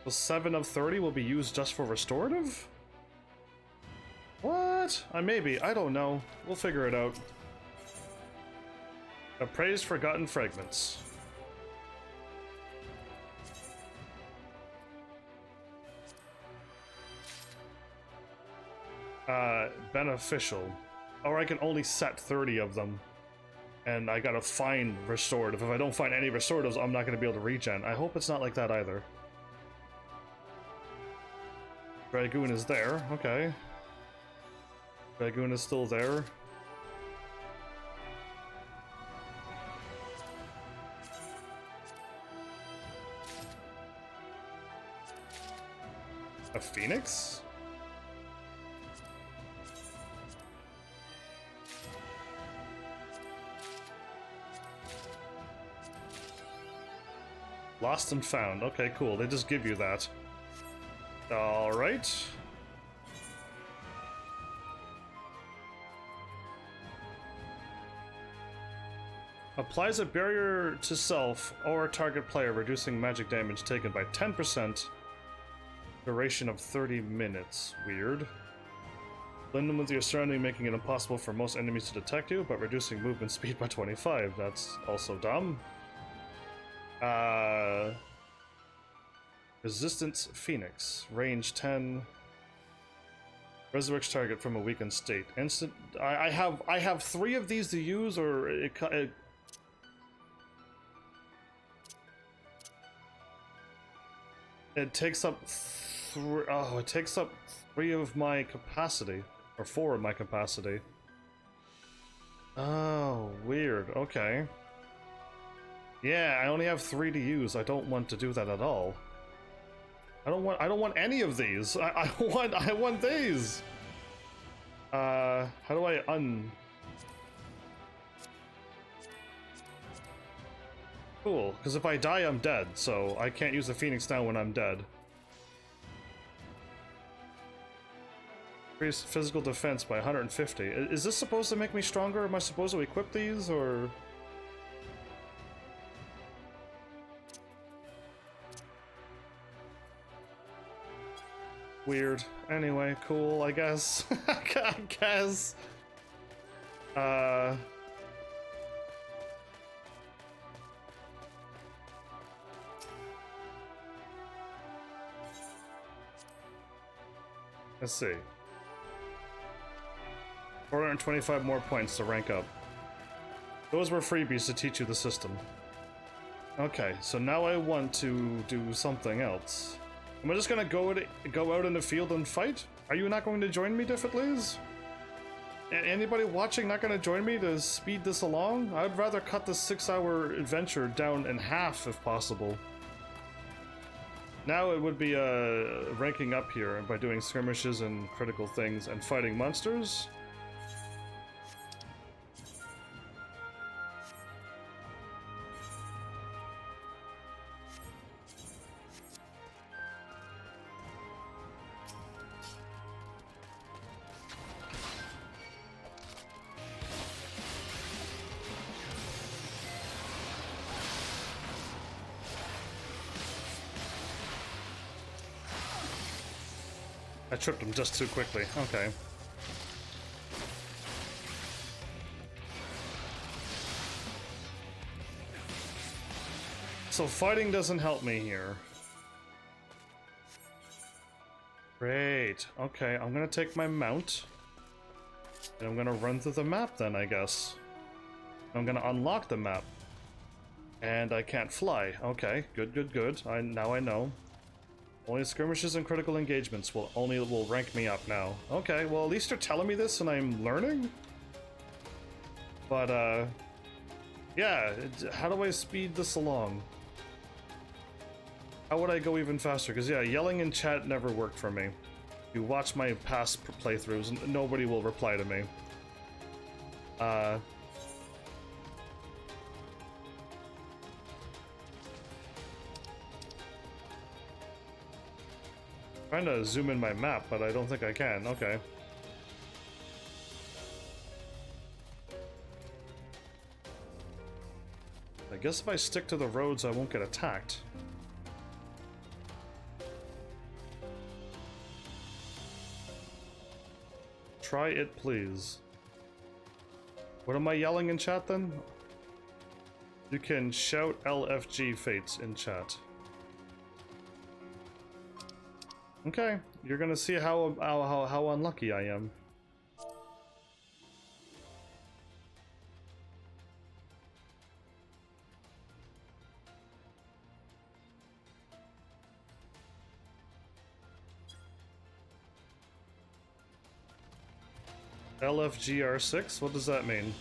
So 7 of 30 will be used just for restorative? What? Maybe, I don't know. We'll figure it out. Appraised forgotten fragments. Beneficial. Or I can only set 30 of them. And I gotta find restorative. If I don't find any restoratives, I'm not gonna be able to regen. I hope it's not like that either. Dragoon is there, okay. Dragoon is still there. A phoenix? Lost and found. Okay, cool. They just give you that. Alright. Applies a barrier to self or target player, reducing magic damage taken by 10%. Duration of 30 minutes. Weird. Blend in with your surrounding, making it impossible for most enemies to detect you, but reducing movement speed by 25. That's also dumb. Resistance Phoenix. Range 10. Resurrects target from a weakened state. Instant. I have 3 of these to use, or it It takes up it takes up 3 of my capacity, or 4 of my capacity. Oh, weird. Okay. Yeah, I only have 3 to use. I don't want to do that at all. I don't want any of these. I want these. How do I Cool, because if I die, I'm dead, so I can't use the Phoenix now when I'm dead. Increase physical defense by 150. Is this supposed to make me stronger? Am I supposed to equip these, or...? Weird. Anyway, cool, I guess. I guess. Let's see. 425 more points to rank up. Those were freebies to teach you the system. Okay, so now I want to do something else. Am I just gonna go out in the field and fight? Are you not going to join me, Diffitleys? Anybody watching not gonna join me to speed this along? I'd rather cut this 6-hour adventure down in half if possible. Now it would be ranking up here by doing skirmishes and critical things and fighting monsters. I tripped him just too quickly. Okay. So fighting doesn't help me here. Great. Okay, I'm gonna take my mount. And I'm gonna run through the map then, I guess. I'm gonna unlock the map. And I can't fly. Okay, good, good, good. Now I know. Only skirmishes and critical engagements will rank me up now. Okay, well at least they're telling me this and I'm learning. But yeah, how do I speed this along? How would I go even faster? Because yeah, yelling in chat never worked for me. You watch my past playthroughs and nobody will reply to me. Trying to zoom in my map, but I don't think I can. Okay. I guess if I stick to the roads, I won't get attacked. Try it, please. What am I yelling in chat then? You can shout LFG fates in chat. Okay, you're gonna see how unlucky I am. LFGR6? What does that mean?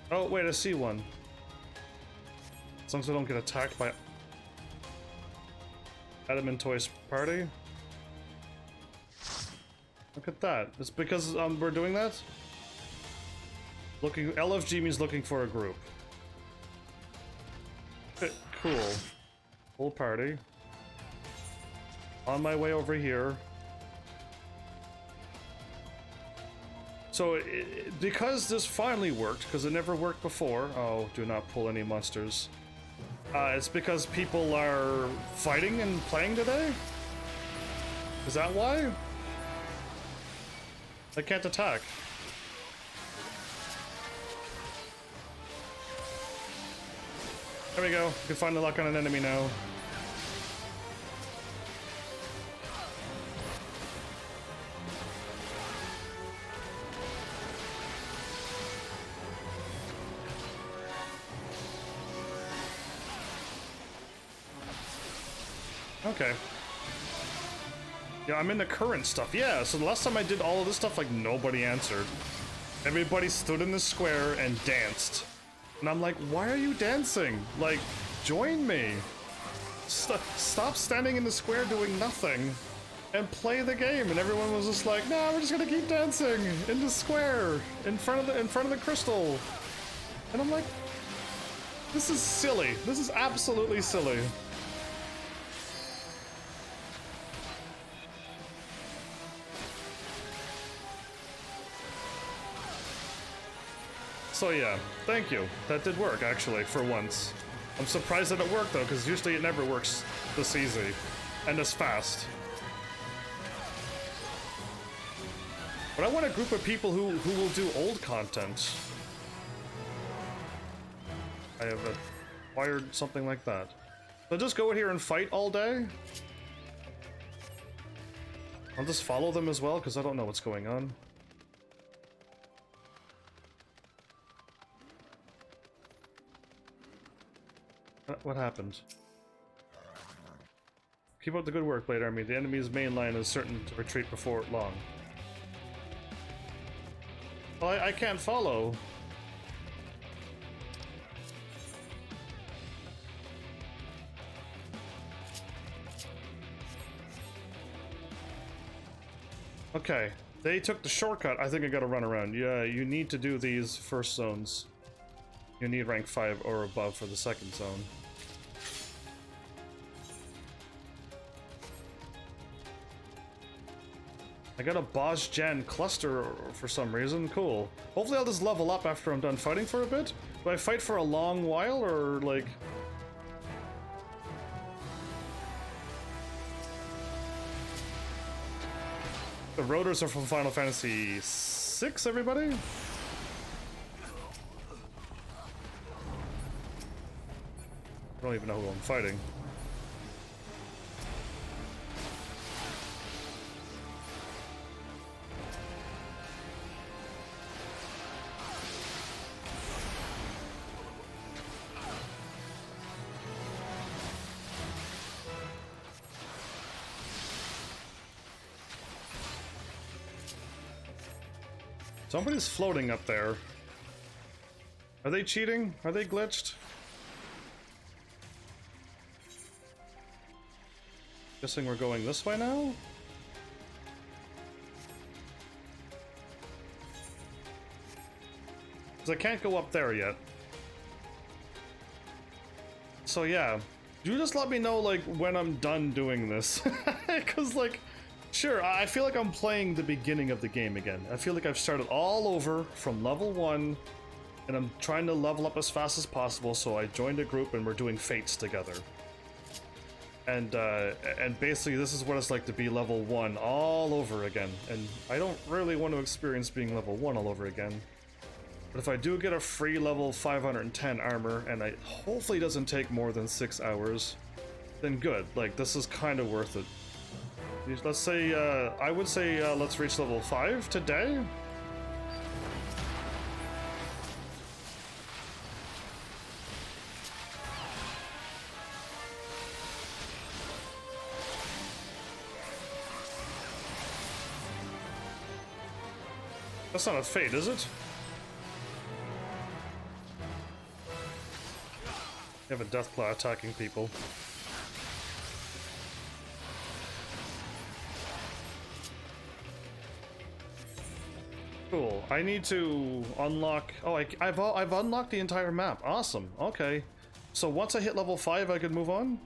Oh, wait, I see one. As long as I don't get attacked by Adamantoise party. Look at that. It's because we're doing that? Looking LFG means looking for a group. Cool. Whole party. On my way over here. So, because this finally worked, because it never worked before. Oh, do not pull any monsters. It's because people are fighting and playing today? Is that why? They can't attack. There we go. You can finally lock on an enemy now. Okay. Yeah, I'm in the current stuff. Yeah, so the last time I did all of this stuff, like, nobody answered. Everybody stood in the square and danced. And I'm like, why are you dancing? Like, join me. Stop standing in the square doing nothing and play the game. And everyone was just like, nah, we're just gonna keep dancing in the square in front of the crystal. And I'm like, this is silly. This is absolutely silly. So yeah, thank you. That did work, actually, for once. I'm surprised that it worked, though, because usually it never works this easy and this fast. But I want a group of people who will do old content. I have acquired something like that. So just go in here and fight all day? I'll just follow them as well, because I don't know what's going on. What happened? Keep up the good work, Blade Army. The enemy's main line is certain to retreat before long. Well, I can't follow. Okay, they took the shortcut. I think I gotta run around. Yeah, you need to do these first zones. You need rank 5 or above for the second zone. I got a Bozja cluster for some reason. Cool. Hopefully I'll just level up after I'm done fighting for a bit. Do I fight for a long while, or like... The rotors are from Final Fantasy VI, everybody? I don't even know who I'm fighting. Somebody's floating up there. Are they cheating? Are they glitched? Guessing we're going this way now? Because I can't go up there yet. So yeah, you just let me know, like, when I'm done doing this. Because, like, sure, I feel like I'm playing the beginning of the game again. I feel like I've started all over from level 1, and I'm trying to level up as fast as possible, so I joined a group and we're doing fates together. And basically this is what it's like to be level 1 all over again. And I don't really want to experience being level 1 all over again. But if I do get a free level 510 armor, and it hopefully doesn't take more than 6 hours, then good. Like, this is kind of worth it. Let's say, I would say let's reach level 5 today. That's not a fate, is it? You have a Deathclaw attacking people. Cool. I need to unlock... Oh, I've unlocked the entire map. Awesome. Okay. So once I hit level 5, I can move on?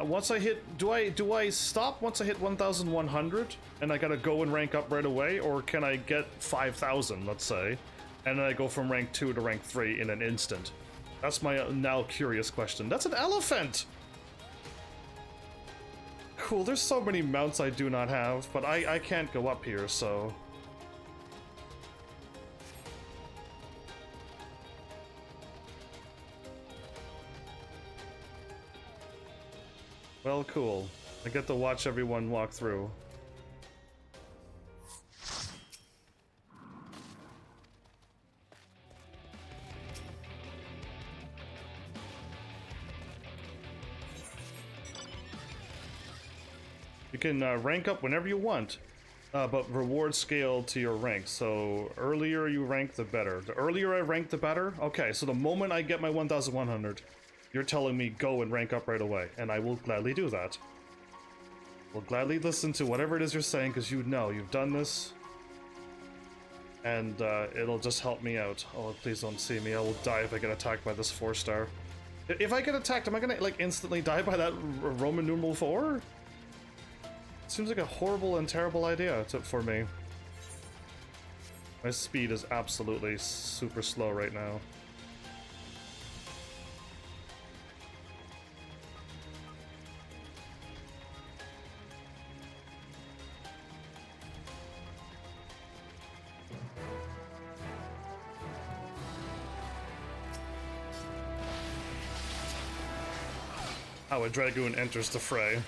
Once I hit... Do I stop once I hit 1,100? And I gotta go and rank up right away? Or can I get 5,000, let's say, and then I go from rank 2 to rank 3 in an instant? That's my now curious question. That's an elephant! Cool, there's so many mounts I do not have, but I can't go up here, so... Well, cool. I get to watch everyone walk through. You can rank up whenever you want, but rewards scale to your rank. So earlier you rank, the better. The earlier I rank, the better? Okay, so the moment I get my 1100, you're telling me go and rank up right away, and I will gladly do that. Will gladly listen to whatever it is you're saying, because you know you've done this, and it'll just help me out. Oh, please don't see me. I will die if I get attacked by this 4-star. If I get attacked, am I gonna like instantly die by that Roman numeral 4? Seems like a horrible and terrible idea for me. My speed is absolutely super slow right now. How a Dragoon enters the fray.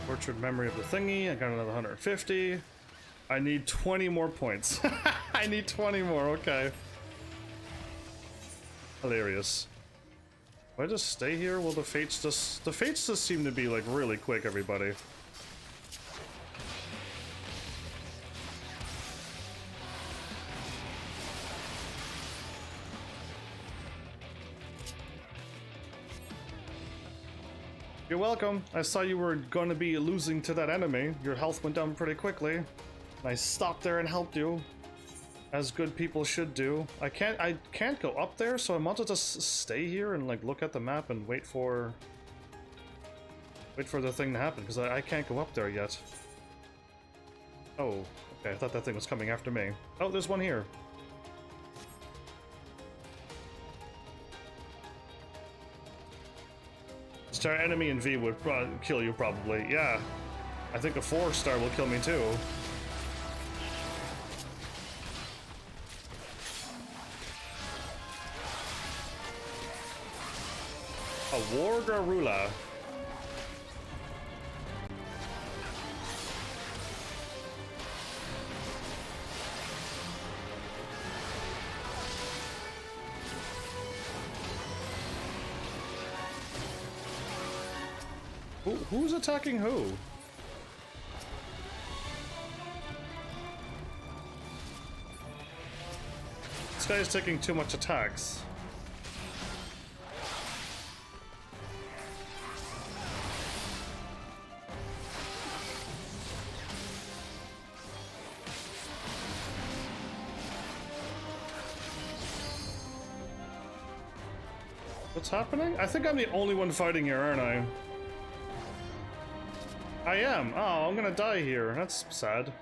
Tortured memory of the thingy. I got another 150. I need 20 more points. I need 20 more. Okay. Hilarious. Do I just stay here? Will the fates just... The fates just seem to be like really quick, everybody. You're welcome. I saw you were going to be losing to that enemy. Your health went down pretty quickly. I stopped there and helped you, as good people should do. I can't go up there, so I might as well just stay here and like look at the map and wait for the thing to happen, because I can't go up there yet. Oh, okay. I thought that thing was coming after me. Oh, there's one here. Star enemy in V would kill you probably. Yeah, I think a 4-star will kill me too. A War Garula. Who's attacking who? This guy is taking too much attacks. What's happening? I think I'm the only one fighting here, aren't I? I am. Oh, I'm gonna die here. That's sad.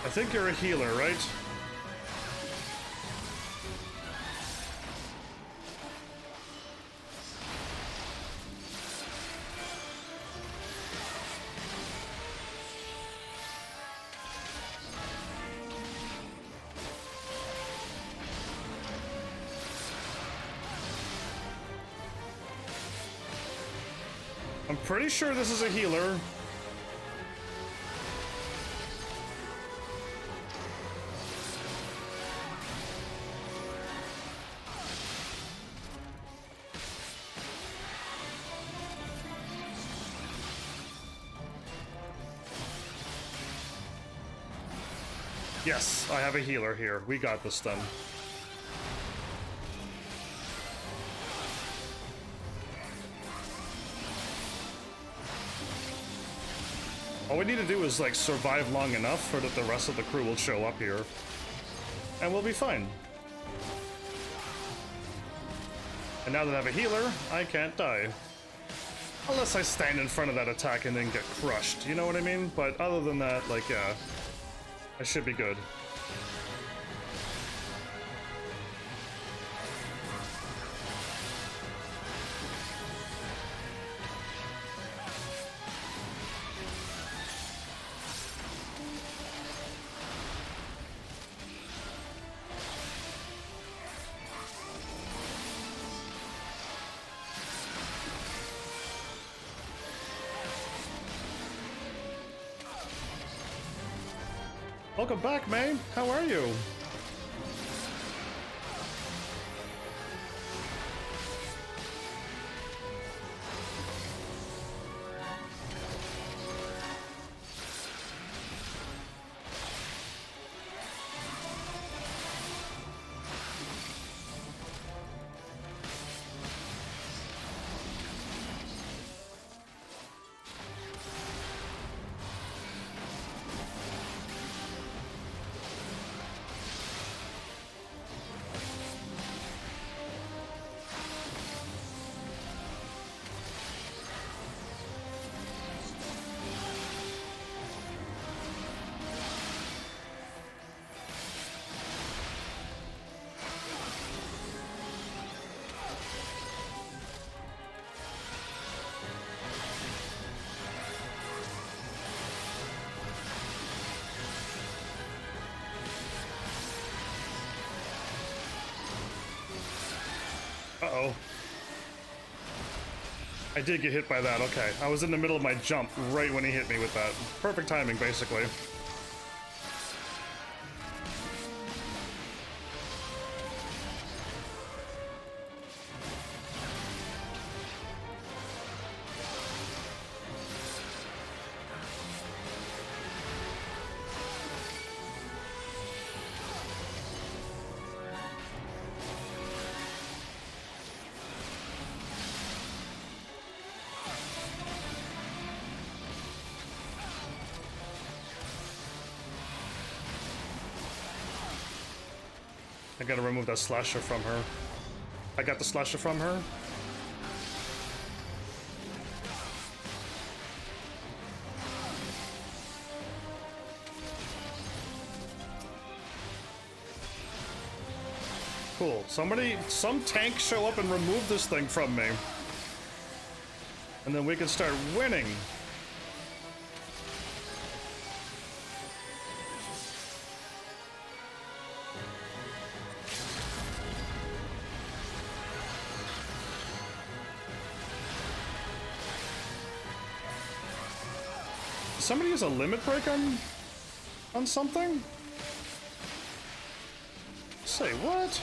I think you're a healer, right? I'm pretty sure this is a healer. Yes, I have a healer here. We got this done. All we need to do is, like, survive long enough for that the rest of the crew will show up here. And we'll be fine. And now that I have a healer, I can't die. Unless I stand in front of that attack and then get crushed, you know what I mean? But other than that, like, yeah, I should be good. Welcome back, May. How are you? Uh-oh. I did get hit by that, okay. I was in the middle of my jump right when he hit me with that. Perfect timing, basically. I gotta remove that slasher from her. I got the slasher from her. Cool. Some tank show up and remove this thing from me. And then we can start winning. Somebody use a limit break on something? Say what?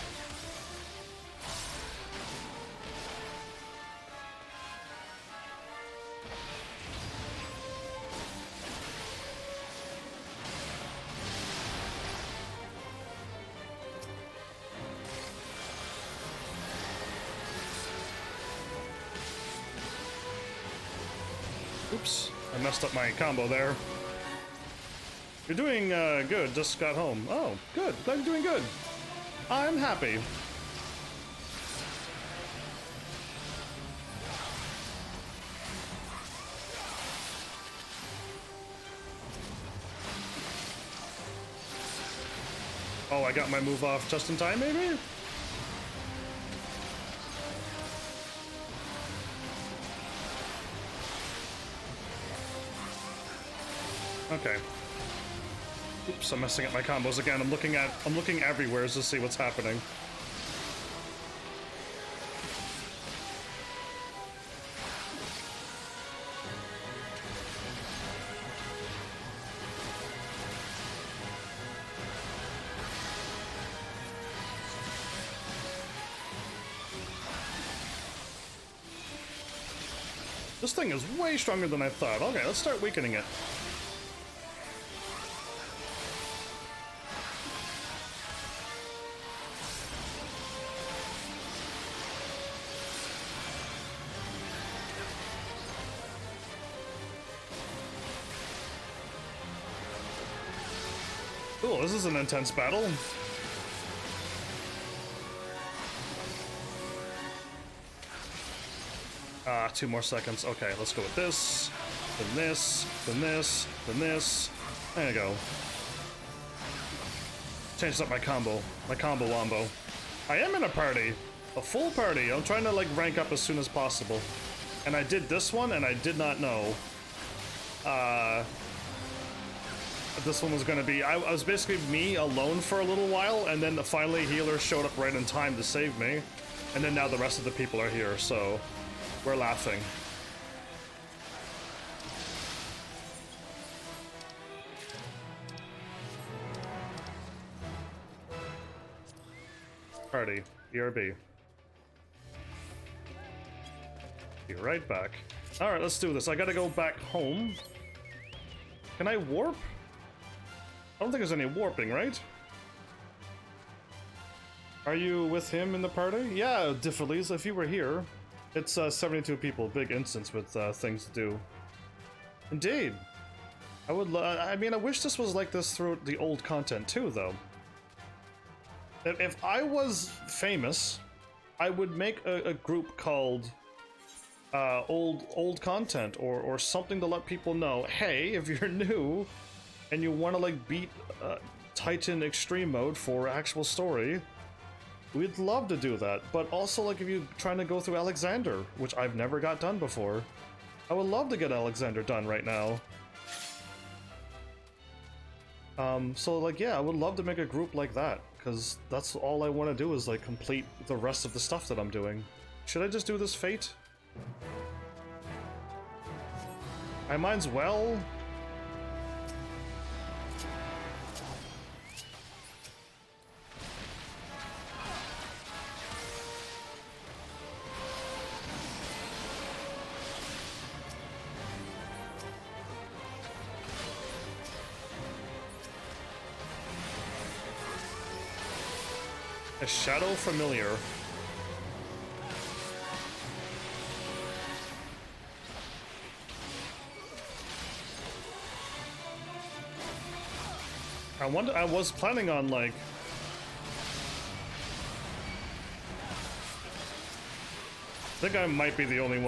Oops. I messed up my combo there. You're doing good, just got home. Oh, good. Glad you're doing good. I'm happy. Oh, I got my move off just in time, maybe? Okay. Oops, I'm messing up my combos again. I'm looking everywhere to see what's happening. This thing is way stronger than I thought. Okay, let's start weakening it. Cool, this is an intense battle. Ah, 2 more seconds. Okay, let's go with this, then this, then this, then this. There you go. Changed up my combo wombo. I am in a party, a full party. I'm trying to like rank up as soon as possible. And I did this one and I did not know this one was gonna be, I was basically me alone for a little while, and then finally healer showed up right in time to save me. And then now the rest of the people are here, so we're laughing. Party, BRB. Be right back. Alright, let's do this. I gotta go back home. Can I warp? I don't think there's any warping, right? Are you with him in the party? Yeah, Diffiles, if you were here. It's 72 people, big instance with things to do. Indeed. I mean, I wish this was like this through the old content too, though. If I was famous, I would make a group called old content or something to let people know, hey, if you're new and you want to like beat Titan Extreme Mode for actual story, we'd love to do that. But also, like, if you're trying to go through Alexander, which I've never got done before, I would love to get Alexander done right now. So like, yeah, I would love to make a group like that, because that's all I want to do is like complete the rest of the stuff that I'm doing. Should I just do this fate? I might as well. A Shadow Familiar. I was planning on like I think I might be the only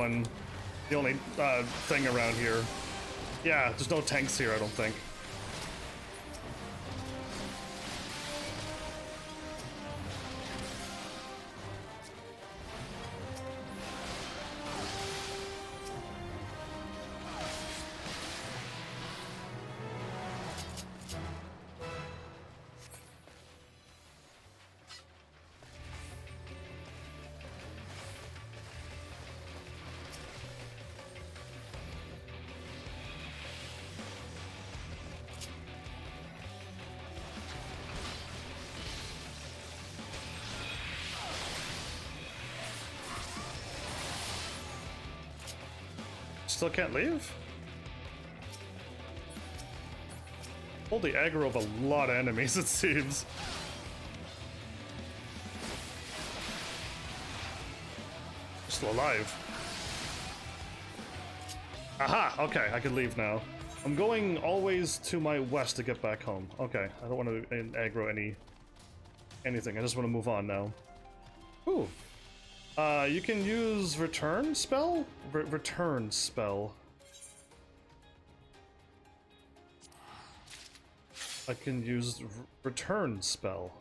thing around here. Yeah, there's no tanks here, I don't think. Still can't leave? Holy aggro of a lot of enemies, it seems. Still alive. Aha! Okay, I can leave now. I'm going always to my west to get back home. Okay, I don't want to aggro anything. I just want to move on now. Ooh. You can use return spell? Return spell. I can use return spell.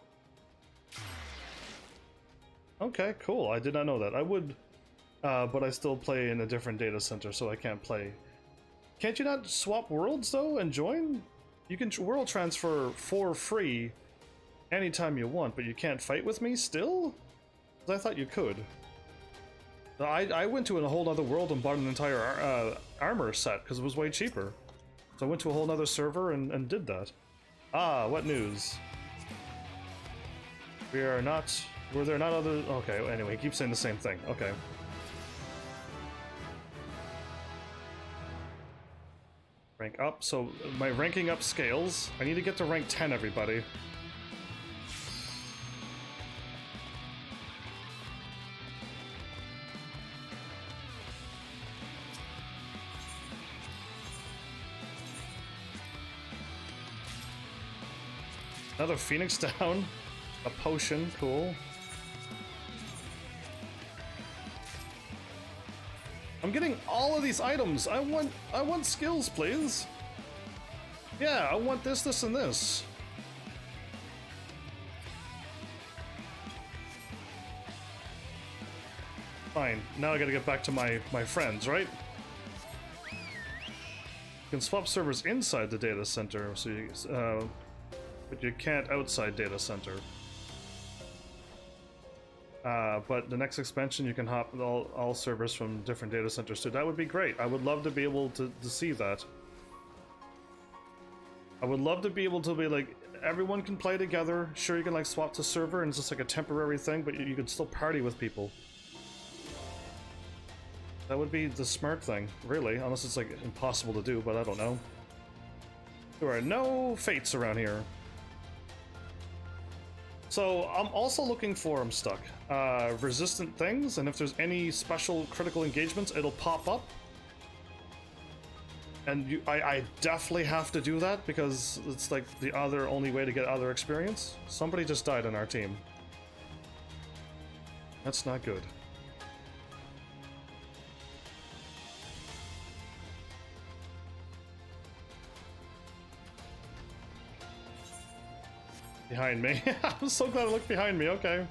Okay, cool. I did not know that. I would, but I still play in a different data center, so I can't play. Can't you not swap worlds, though, and join? You can world transfer for free anytime you want, but you can't fight with me still? I thought you could. I went to a whole other world and bought an entire armor set because it was way cheaper. So I went to a whole other server and did that. Ah, what news? Were there not other... Okay, anyway, keep saying the same thing. Okay. Rank up. So my ranking up scales. I need to get to rank 10, everybody. Another Phoenix down. A potion, cool. I'm getting all of these items. I want skills, please. Yeah, I want this, this, and this. Fine. Now I gotta get back to my friends, right? You can swap servers inside the data center, so you, but you can't outside data center. But the next expansion, you can hop all servers from different data centers too. That would be great. I would love to be able to see that. I would love to be able to be like, everyone can play together. Sure, you can like swap to server and it's just like a temporary thing, but you can still party with people. That would be the smart thing, really, unless it's like impossible to do, but I don't know. There are no fates around here. So I'm also looking for, I'm stuck, resistant things, and if there's any special critical engagements, it'll pop up. And I definitely have to do that because it's like the only way to get other experience. Somebody just died on our team. That's not good. Behind me. I'm so glad I looked behind me, okay.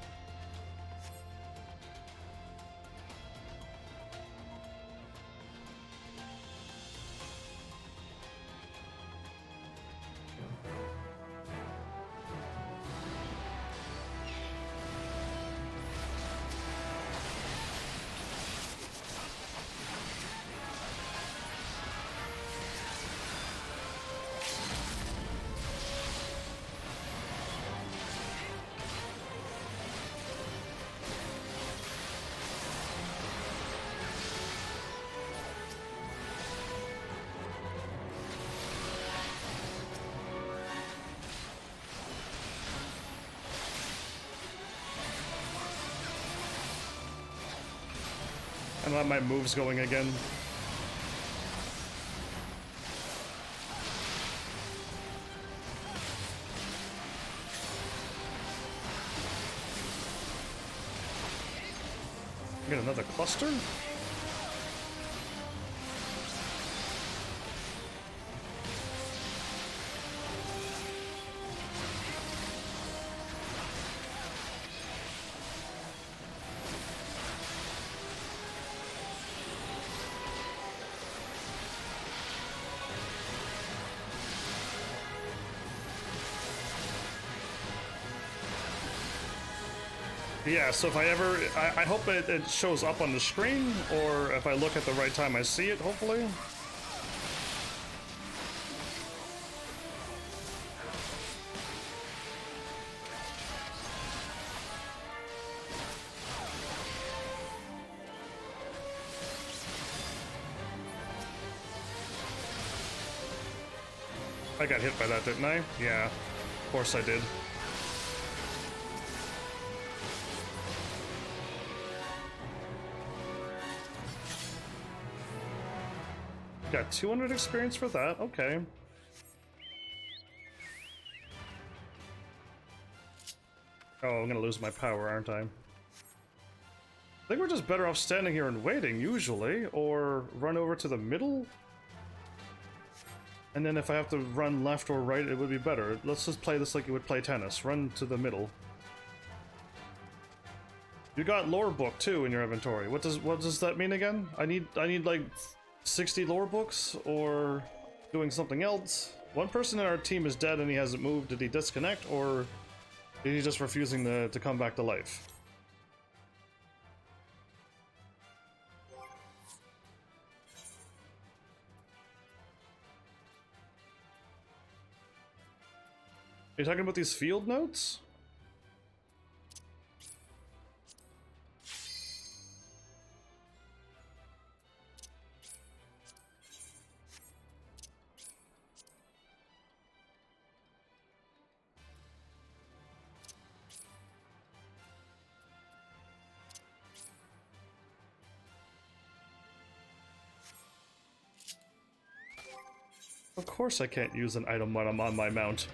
And let my moves going again. Get another cluster? Yeah, so if I ever, I hope it shows up on the screen, or if I look at the right time I see it, hopefully. I got hit by that, didn't I? Yeah, of course I did. Got 200 experience for that, okay. Oh, I'm gonna lose my power, aren't I? I think we're just better off standing here and waiting, usually, or run over to the middle? And then if I have to run left or right, it would be better. Let's just play this like you would play tennis. Run to the middle. You got lore book, too, in your inventory. What does that mean again? I need like 60 lore books, or doing something else. One person in our team is dead and he hasn't moved. Did he disconnect, or is he just refusing to come back to life? Are you talking about these field notes? Of course I can't use an item when I'm on my mount.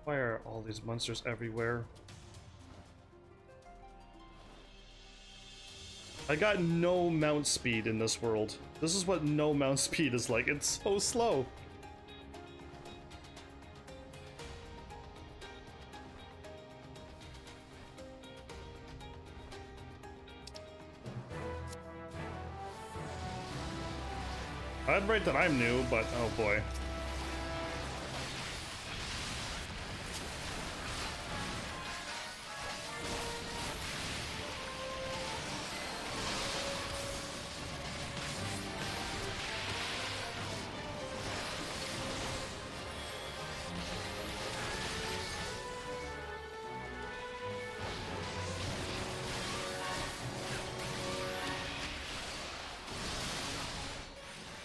Why are all these monsters everywhere? I got no mount speed in this world. This is what no mount speed is like. It's so slow. I'd rate that I'm new, but oh boy.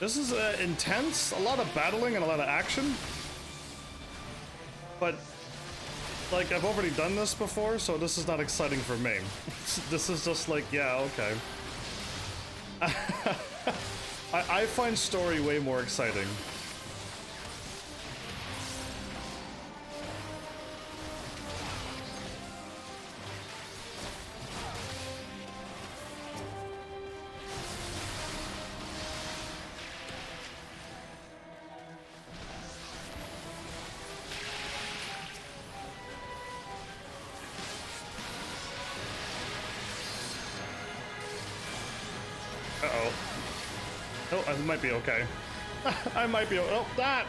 This is intense, a lot of battling and a lot of action. But, like, I've already done this before, so this is not exciting for me. This is just like, yeah, okay. I find story way more exciting. Uh-oh. Oh, I might be okay. I might be. Oh, that!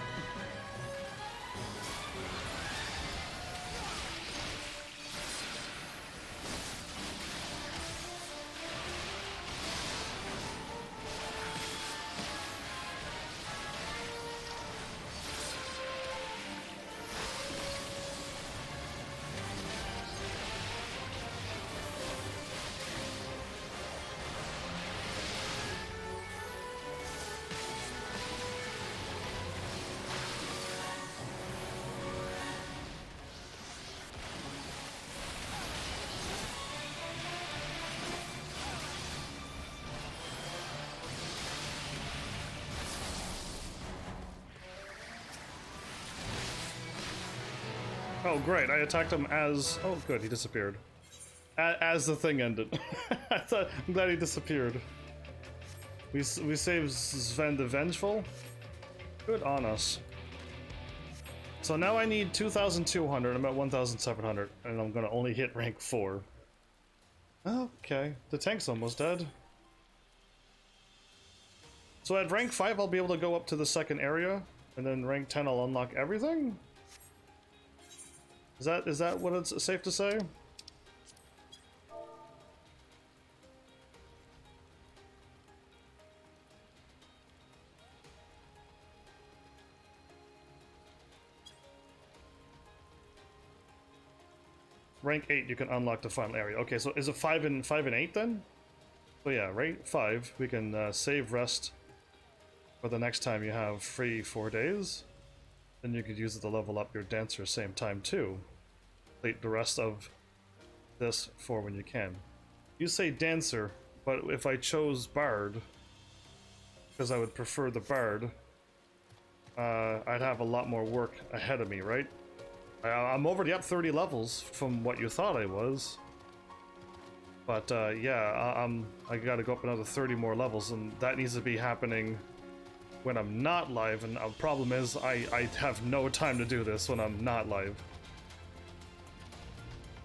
Oh, great. I attacked him as... Oh, good. He disappeared. As the thing ended. I'm glad he disappeared. We saved Sven the Vengeful. Good on us. So now I need 2,200. I'm at 1,700. And I'm going to only hit rank 4. Okay. The tank's almost dead. So at rank 5, I'll be able to go up to the second area. And then rank 10, I'll unlock everything? Is that what it's safe to say? Rank 8, you can unlock the final area. Okay, so is it 5 and 8 then? So yeah, rank 5, we can save rest for the next time you have free 4 days. Then you could use it to level up your dancer same time too. Complete the rest of this for when you can. You say dancer, but if I chose bard, because I would prefer the bard, I'd have a lot more work ahead of me, right? I'm already up 30 levels from what you thought I was. But yeah, I gotta go up another 30 more levels, and that needs to be happening when I'm not live, and the problem is I have no time to do this when I'm not live.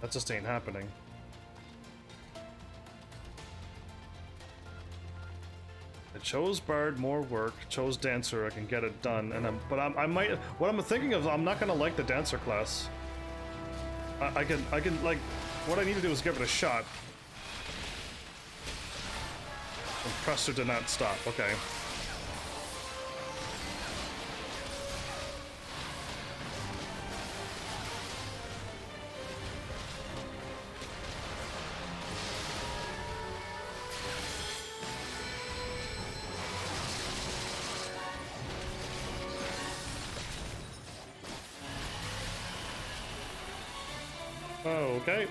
That just ain't happening. I chose Bard, more work, chose Dancer, I can get it done, and I might, what I'm thinking of, I'm not gonna like the Dancer class. I can, like, what I need to do is give it a shot. Compressor did not stop, okay. Oh, okay.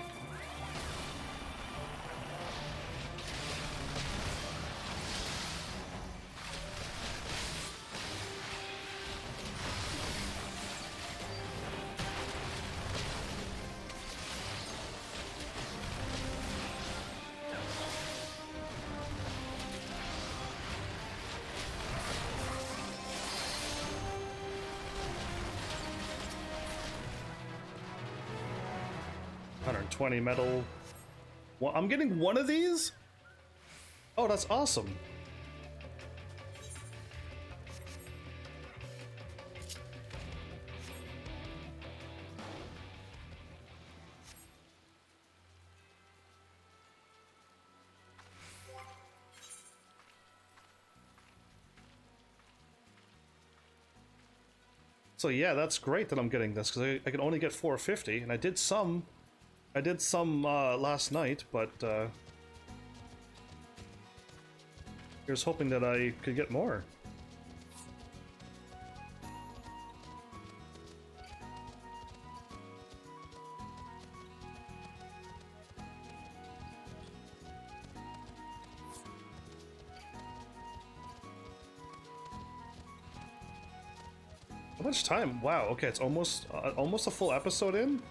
20 metal. Well, I'm getting one of these? Oh, that's awesome. So yeah, that's great that I'm getting this, because I can only get 450, and I did some last night, but here's hoping that I could get more. How much time? Wow, okay, it's almost a full episode in?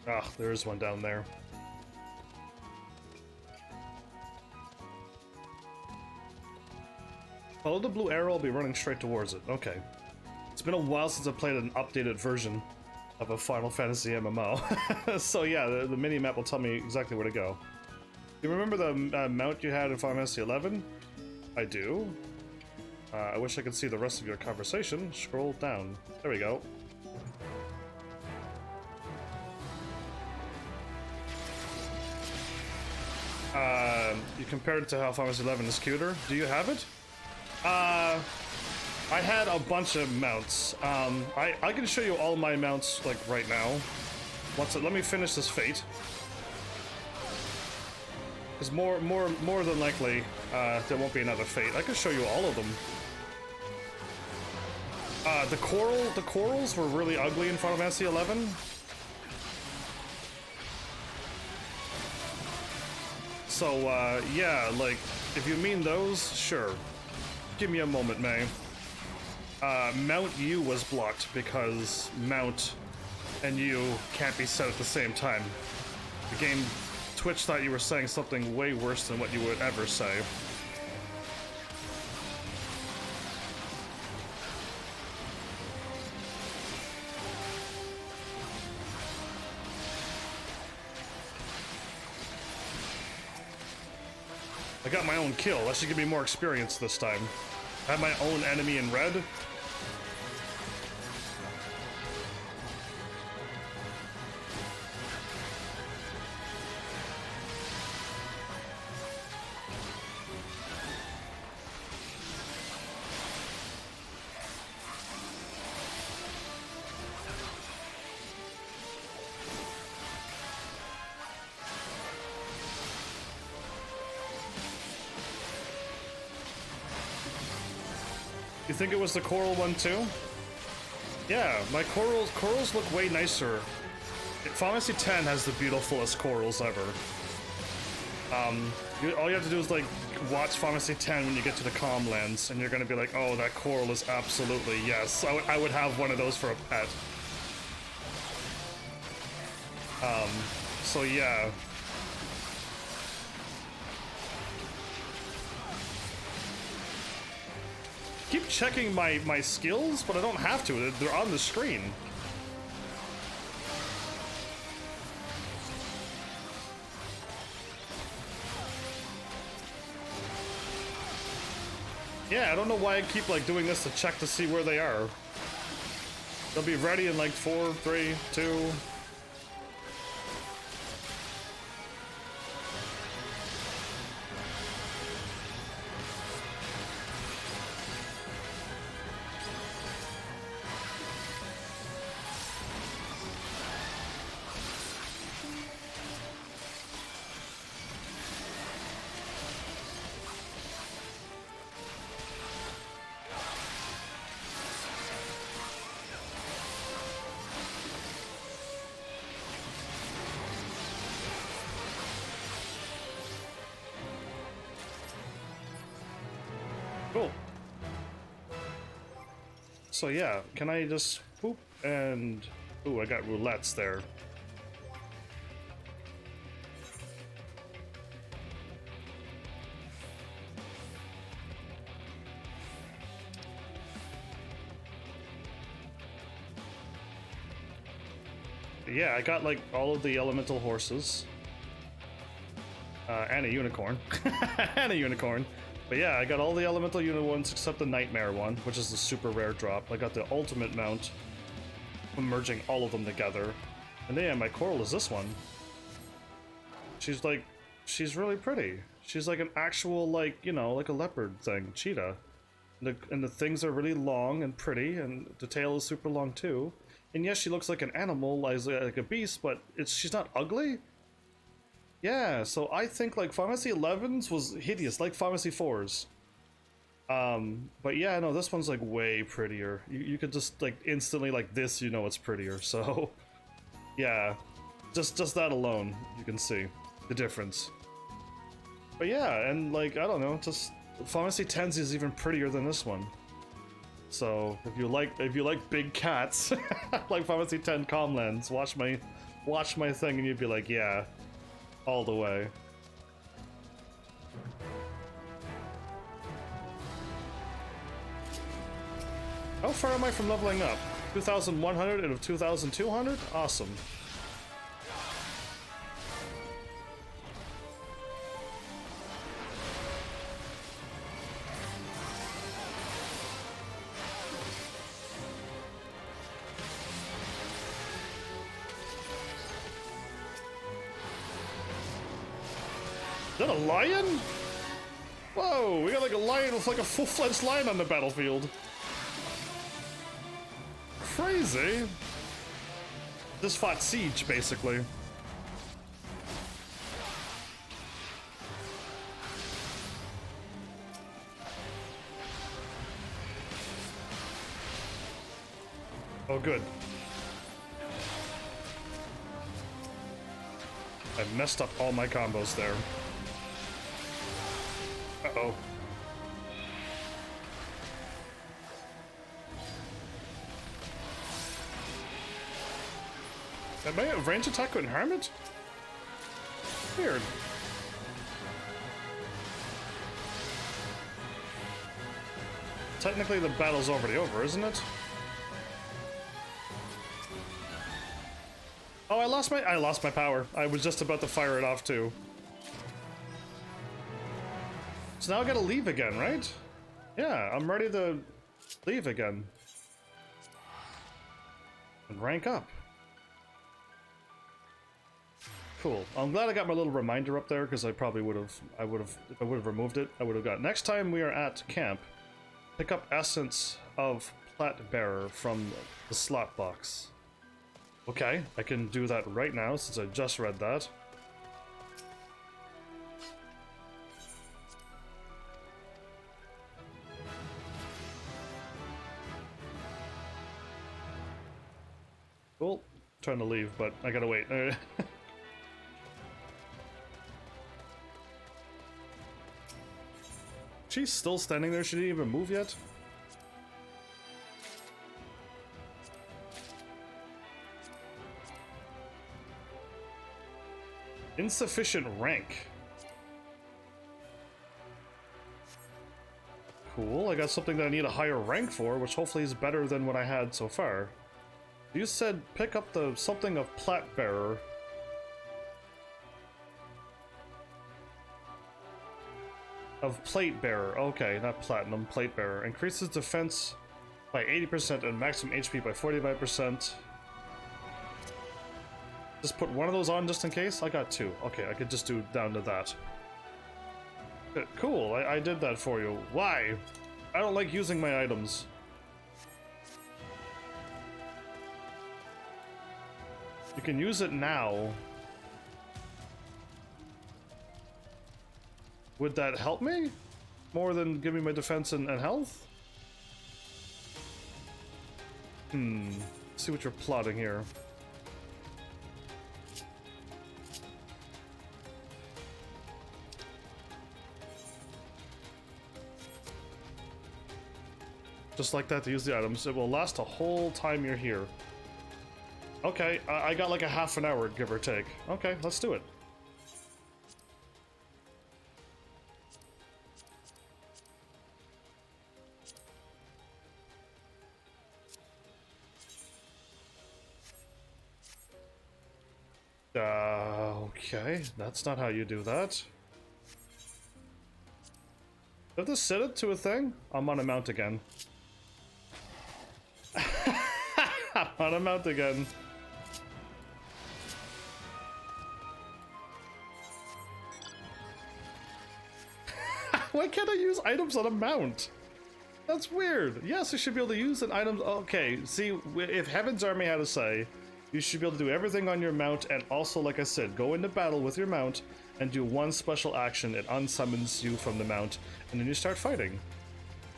Ah, there is one down there. Follow the blue arrow, I'll be running straight towards it. Okay. It's been a while since I played an updated version of a Final Fantasy MMO. So yeah, the mini-map will tell me exactly where to go. You remember the mount you had in Final Fantasy XI? I do. I wish I could see the rest of your conversation. Scroll down. There we go. You compared it to how Final Fantasy XI is cuter. Do you have it? I had a bunch of mounts. I can show you all my mounts like right now. Let me finish this fate. Because more than likely, there won't be another fate. I can show you all of them. The corals were really ugly in Final Fantasy XI. So, yeah, like, if you mean those, sure. Give me a moment, May. Mount U was blocked because Mount and U can't be said at the same time. The game, Twitch thought you were saying something way worse than what you would ever say. I got my own kill. That should give me more experience this time. I have my own enemy in red. You think it was the coral one too? Yeah, my corals look way nicer. Final Fantasy X has the beautifulest corals ever. All you have to do is like watch Final Fantasy X when you get to the Calm Lands, and you're gonna be like, oh, that coral is absolutely yes. I would have one of those for a pet. So yeah. Keep checking my skills, but I don't have to. They're on the screen. Yeah, I don't know why I keep like doing this to check to see where they are. They'll be ready in like 4, 3, 2. Cool. So yeah, can I just poop and... Ooh, I got roulettes there. yeah, I got like all of the elemental horses. And a unicorn. And a unicorn. But yeah, I got all the elemental unit ones except the nightmare one, which is the super rare drop. I got the ultimate mount, merging all of them together. And then yeah, my coral is this one. She's like, she's really pretty. She's like an actual, like, you know, like a leopard thing, cheetah. And the things are really long and pretty, and the tail is super long too. And yes, she looks like an animal, like a beast, but she's not ugly. Yeah, so I think like Pharmacy 11's was hideous, like Pharmacy 4's. But yeah, no, this one's like way prettier. You could just like instantly like this, you know it's prettier. So yeah, just that alone, you can see the difference. But yeah, and like I don't know, just Pharmacy 10's is even prettier than this one. So if you like big cats, like Pharmacy 10 Comlands, watch my thing and you'd be like, yeah, all the way. How far am I from leveling up? 2,100 out of 2,200? Awesome. Is that a lion? Whoa, we got like a lion with like a full-fledged lion on the battlefield. Crazy. Just fought Siege, basically. Oh, good. I messed up all my combos there. Uh-oh. Am I a range attack couldn't harm it? Weird. Technically the battle's already over, isn't it? Oh, I lost my power. I was just about to fire it off too. So now I gotta leave again, right? Yeah, I'm ready to leave again. And rank up. Cool. I'm glad I got my little reminder up there because I probably would have, if I would have removed it, I would have got. Next time we are at camp, pick up Essence of Plat Bearer from the slot box. Okay, I can do that right now since I just read that. Cool. Trying to leave, but I gotta wait. She's still standing there. She didn't even move yet. Insufficient rank. Cool. I got something that I need a higher rank for, which hopefully is better than what I had so far. You said pick up the something of Plat Bearer. Of Plate Bearer. Okay, not Platinum. Plate Bearer. Increases defense by 80% and maximum HP by 45%. Just put one of those on just in case? I got two. Okay, I could just do down to that. Good. Cool, I did that for you. Why? I don't like using my items. You can use it now. Would that help me? More than give me my defense and health? Let's see what you're plotting here. Just like that to use the items. It will last a whole time you're here. Okay, I got like a half an hour, give or take. Okay, let's do it. Okay, that's not how you do that. Do I have to set it to a thing? I'm on a mount again. I'm on a mount again. Why can't I use items on a mount? That's weird. Yes, I should be able to use an item. Okay, see, if Heaven's Army had a say, you should be able to do everything on your mount, and also, like I said, go into battle with your mount and do one special action. It unsummons you from the mount, and then you start fighting,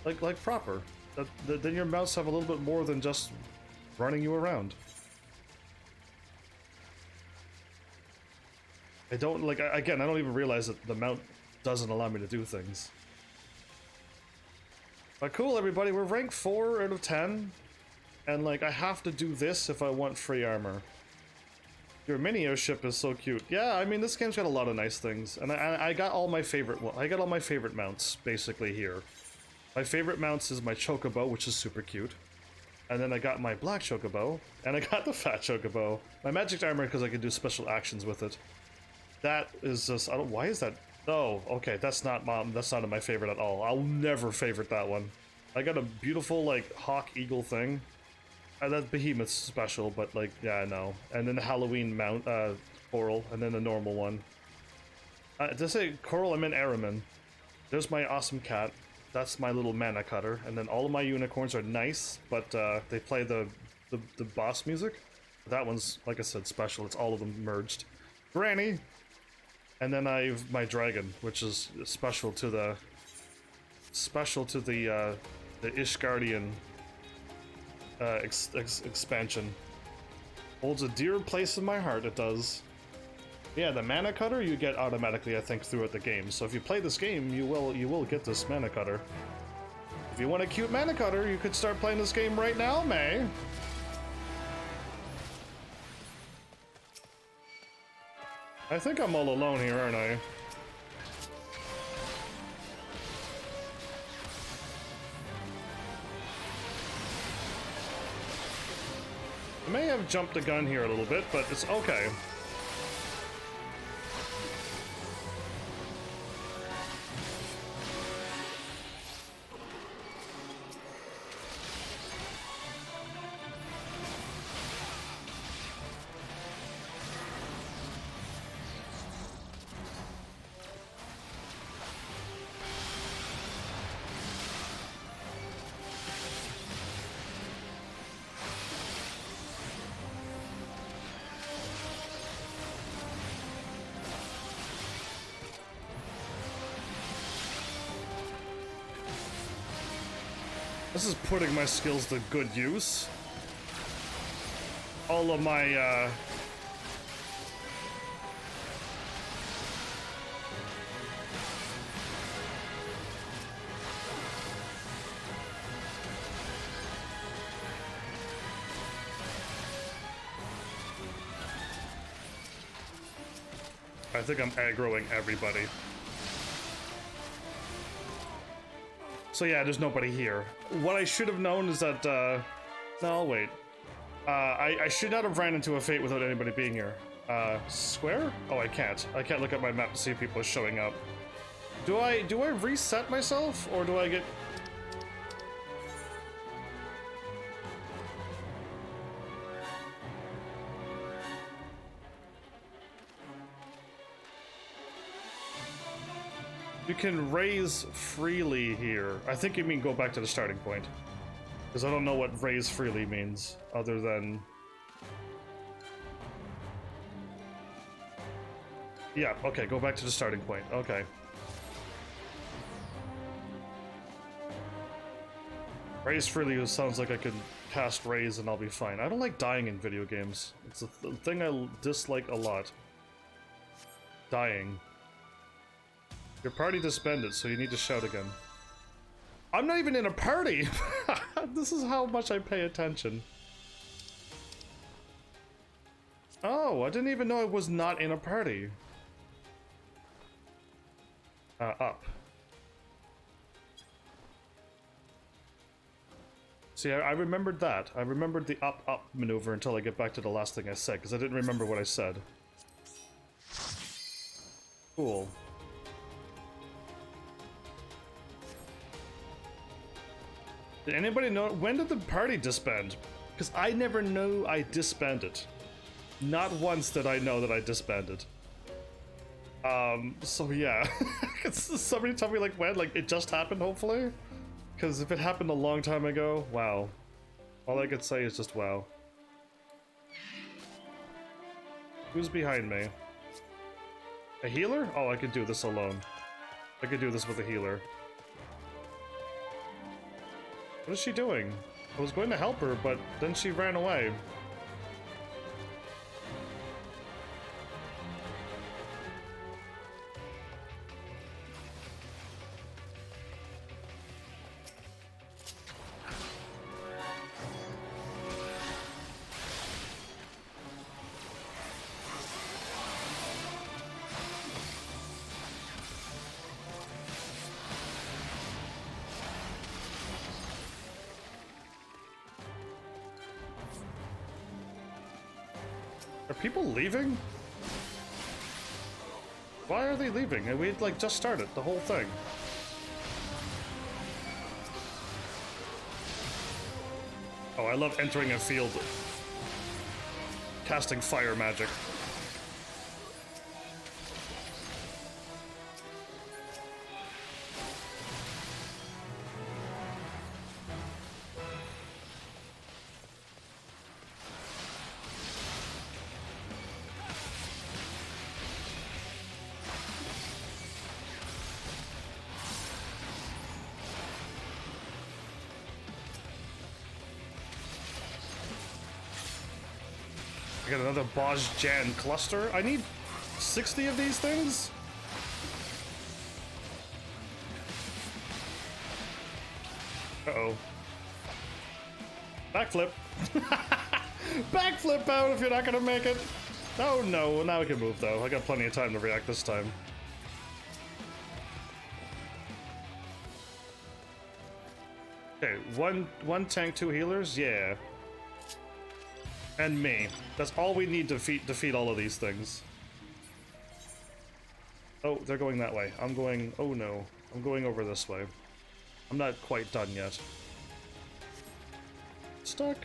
like proper. Then your mounts have a little bit more than just running you around. I don't like. Again, I don't even realize that the mount doesn't allow me to do things. But cool, everybody, we're ranked 4 out of 10. And, like, I have to do this if I want free armor. Your mini airship is so cute. Yeah, I mean, this game's got a lot of nice things. And I got all my favorite... Well, I got all my favorite mounts, basically, here. My favorite mounts is my chocobo, which is super cute. And then I got my black chocobo. And I got the fat chocobo. My magic armor, because I can do special actions with it. That is just... I don't... Why is that... Oh, okay, that's not in my favorite at all. I'll never favorite that one. I got a beautiful, like, hawk eagle thing. That behemoth's special, but, like, yeah, no. And then the Halloween mount, coral, and then the normal one. Did I say coral? I meant Araman. There's my awesome cat. That's my little mana cutter. And then all of my unicorns are nice, but they play the boss music. That one's, like I said, special. It's all of them merged. Granny! And then I have my dragon, which is special to the Ishgardian expansion. Holds a dear place in my heart, it does. Yeah, the mana cutter you get automatically, I think, throughout the game. So if you play this game, you will get this mana cutter. If you want a cute mana cutter, you could start playing this game right now, May. I think I'm all alone here, aren't I? I may have jumped the gun here a little bit, but it's okay. This is putting my skills to good use. All of my, I think I'm aggroing everybody. So yeah, there's nobody here. What I should have known is that, no, I'll wait. I should not have ran into a fate without anybody being here. Square? Oh, I can't. I can't look at my map to see if people are showing up. Do I reset myself, or do I get... You can raise freely here. I think you mean go back to the starting point. Because I don't know what raise freely means, other than... Yeah, okay, go back to the starting point. Okay. Raise freely sounds like I could cast raise and I'll be fine. I don't like dying in video games. It's a thing I dislike a lot. Dying. Your party disbanded, so you need to shout again. I'm not even in a party! This is how much I pay attention. Oh, I didn't even know I was not in a party. Up. See, I remembered that. I remembered the up-up maneuver until I get back to the last thing I said, because I didn't remember what I said. Cool. Did anybody know, when did the party disband? Because I never knew I disbanded. Not once did I know that I disbanded. So yeah. Somebody tell me like when, like it just happened hopefully? Because if it happened a long time ago, wow. All I could say is just wow. Who's behind me? A healer? Oh, I could do this alone. I could do this with a healer. What is she doing? I was going to help her, but then she ran away. Are people leaving? Why are they leaving? And we'd like just started the whole thing. Oh, I love entering a field, casting fire magic. I got another Bozja cluster. I need 60 of these things? Uh-oh. Backflip. Backflip out if you're not gonna make it. Oh no, now we can move though. I got plenty of time to react this time. Okay, one tank, 2 healers? Yeah. And me. That's all we need to defeat all of these things. Oh, they're going that way. I'm going... Oh no. I'm going over this way. I'm not quite done yet. Stuck.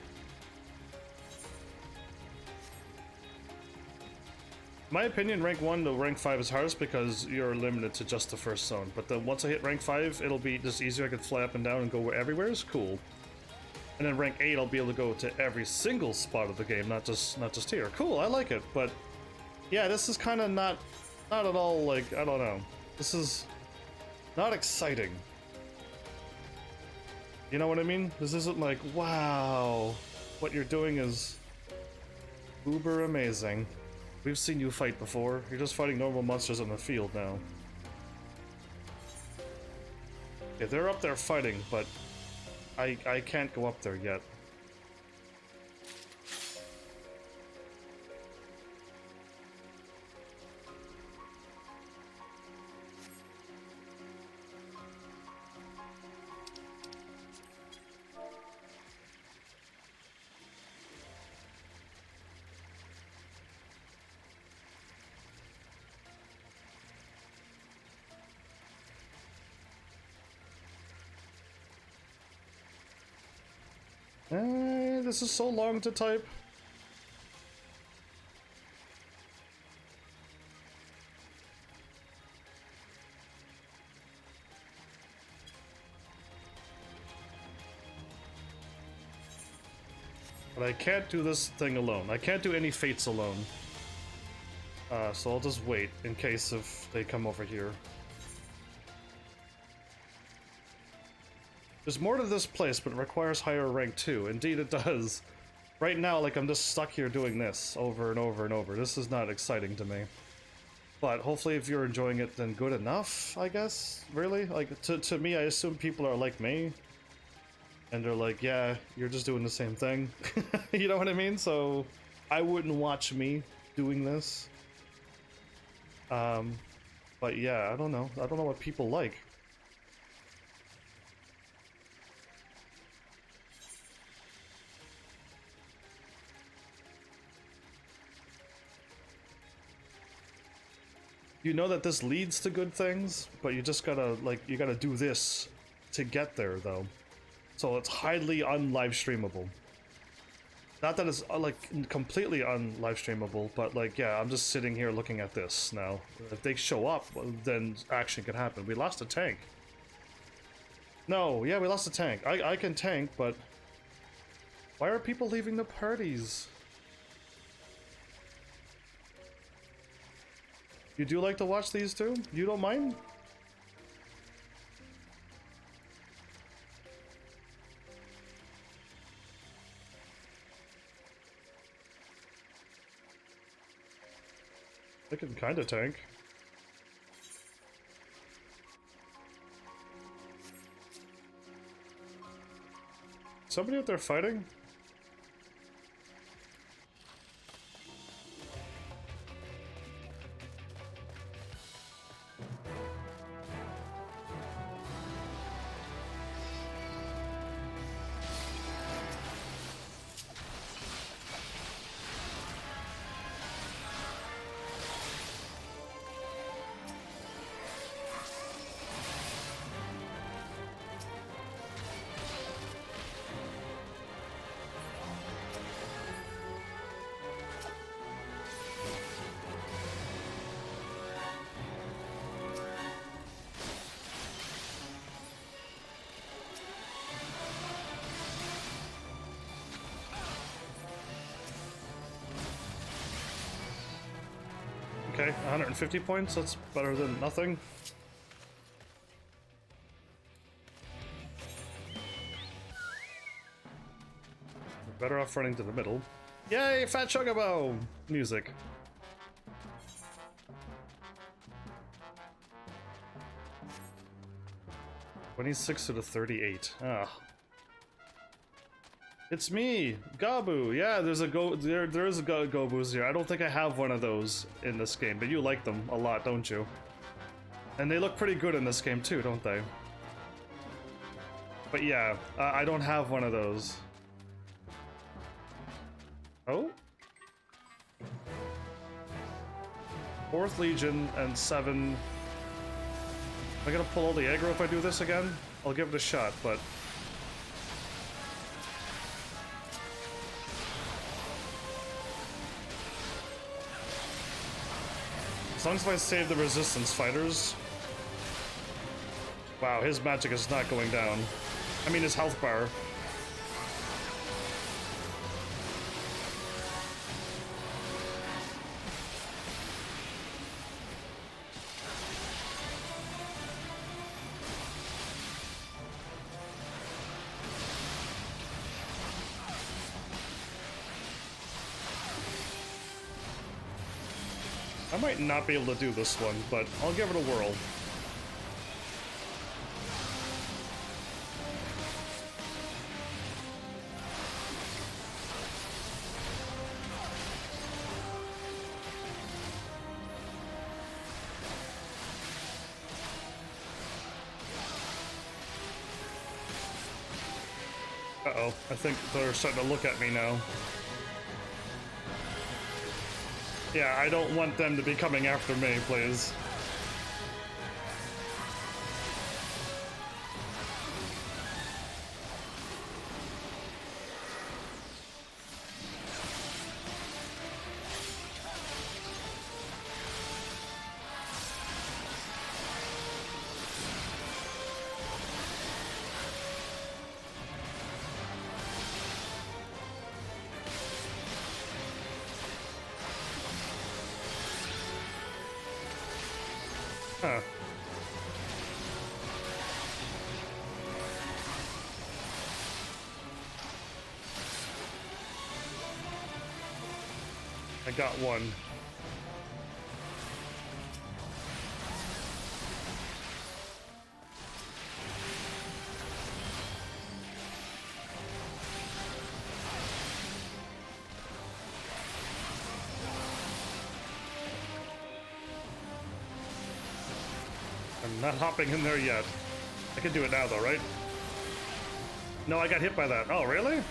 In my opinion, rank 1 to rank 5 is hardest because you're limited to just the first zone. But then once I hit rank 5, it'll be just easier. I can fly up and down and go everywhere. It's cool. And then rank 8, I'll be able to go to every single spot of the game, not just here. Cool, I like it, but yeah, this is kind of not at all like, I don't know. This is not exciting. You know what I mean? This isn't like, wow, what you're doing is uber amazing. We've seen you fight before. You're just fighting normal monsters on the field now. Yeah, they're up there fighting, but I can't go up there yet. This is so long to type. But I can't do this thing alone. I can't do any fates alone. So I'll just wait in case if they come over here. There's more to this place, but it requires higher rank too. Indeed it does. Right now, like, I'm just stuck here doing this over and over and over. This is not exciting to me. But hopefully if you're enjoying it, then good enough, I guess? Really? Like, to me, I assume people are like me. And they're like, yeah, you're just doing the same thing. You know what I mean? So, I wouldn't watch me doing this. But yeah, I don't know. I don't know what people like. You know that this leads to good things, but you just gotta, like, you gotta do this to get there, though. So it's highly un-livestreamable. Not that it's, like, completely un-livestreamable, but, like, yeah, I'm just sitting here looking at this now. If they show up, then action can happen. We lost a tank. No, yeah, we lost a tank. I can tank, but... Why are people leaving the parties? You do like to watch these two? You don't mind? I can kinda tank. Somebody out there fighting? Okay, 150 points, that's better than nothing. We're better off running to the middle. Yay, Fat Chocobo! Music. $26 to the 38. Ah. It's me, Gabu. Yeah, there is a Gobus here. I don't think I have one of those in this game, but you like them a lot, don't you? And they look pretty good in this game too, don't they? But yeah, I don't have one of those. Oh? 4th Legion and 7. Am I gonna pull all the aggro if I do this again? I'll give it a shot, but... As long as I save the resistance fighters. Wow, his magic is not going down. I mean, his health bar. I might not be able to do this one, but I'll give it a whirl. Uh-oh, I think they're starting to look at me now. Yeah, I don't want them to be coming after me, please. Huh. I got one. I'm not hopping in there yet. I can do it now though, right? No, I got hit by that. Oh, really?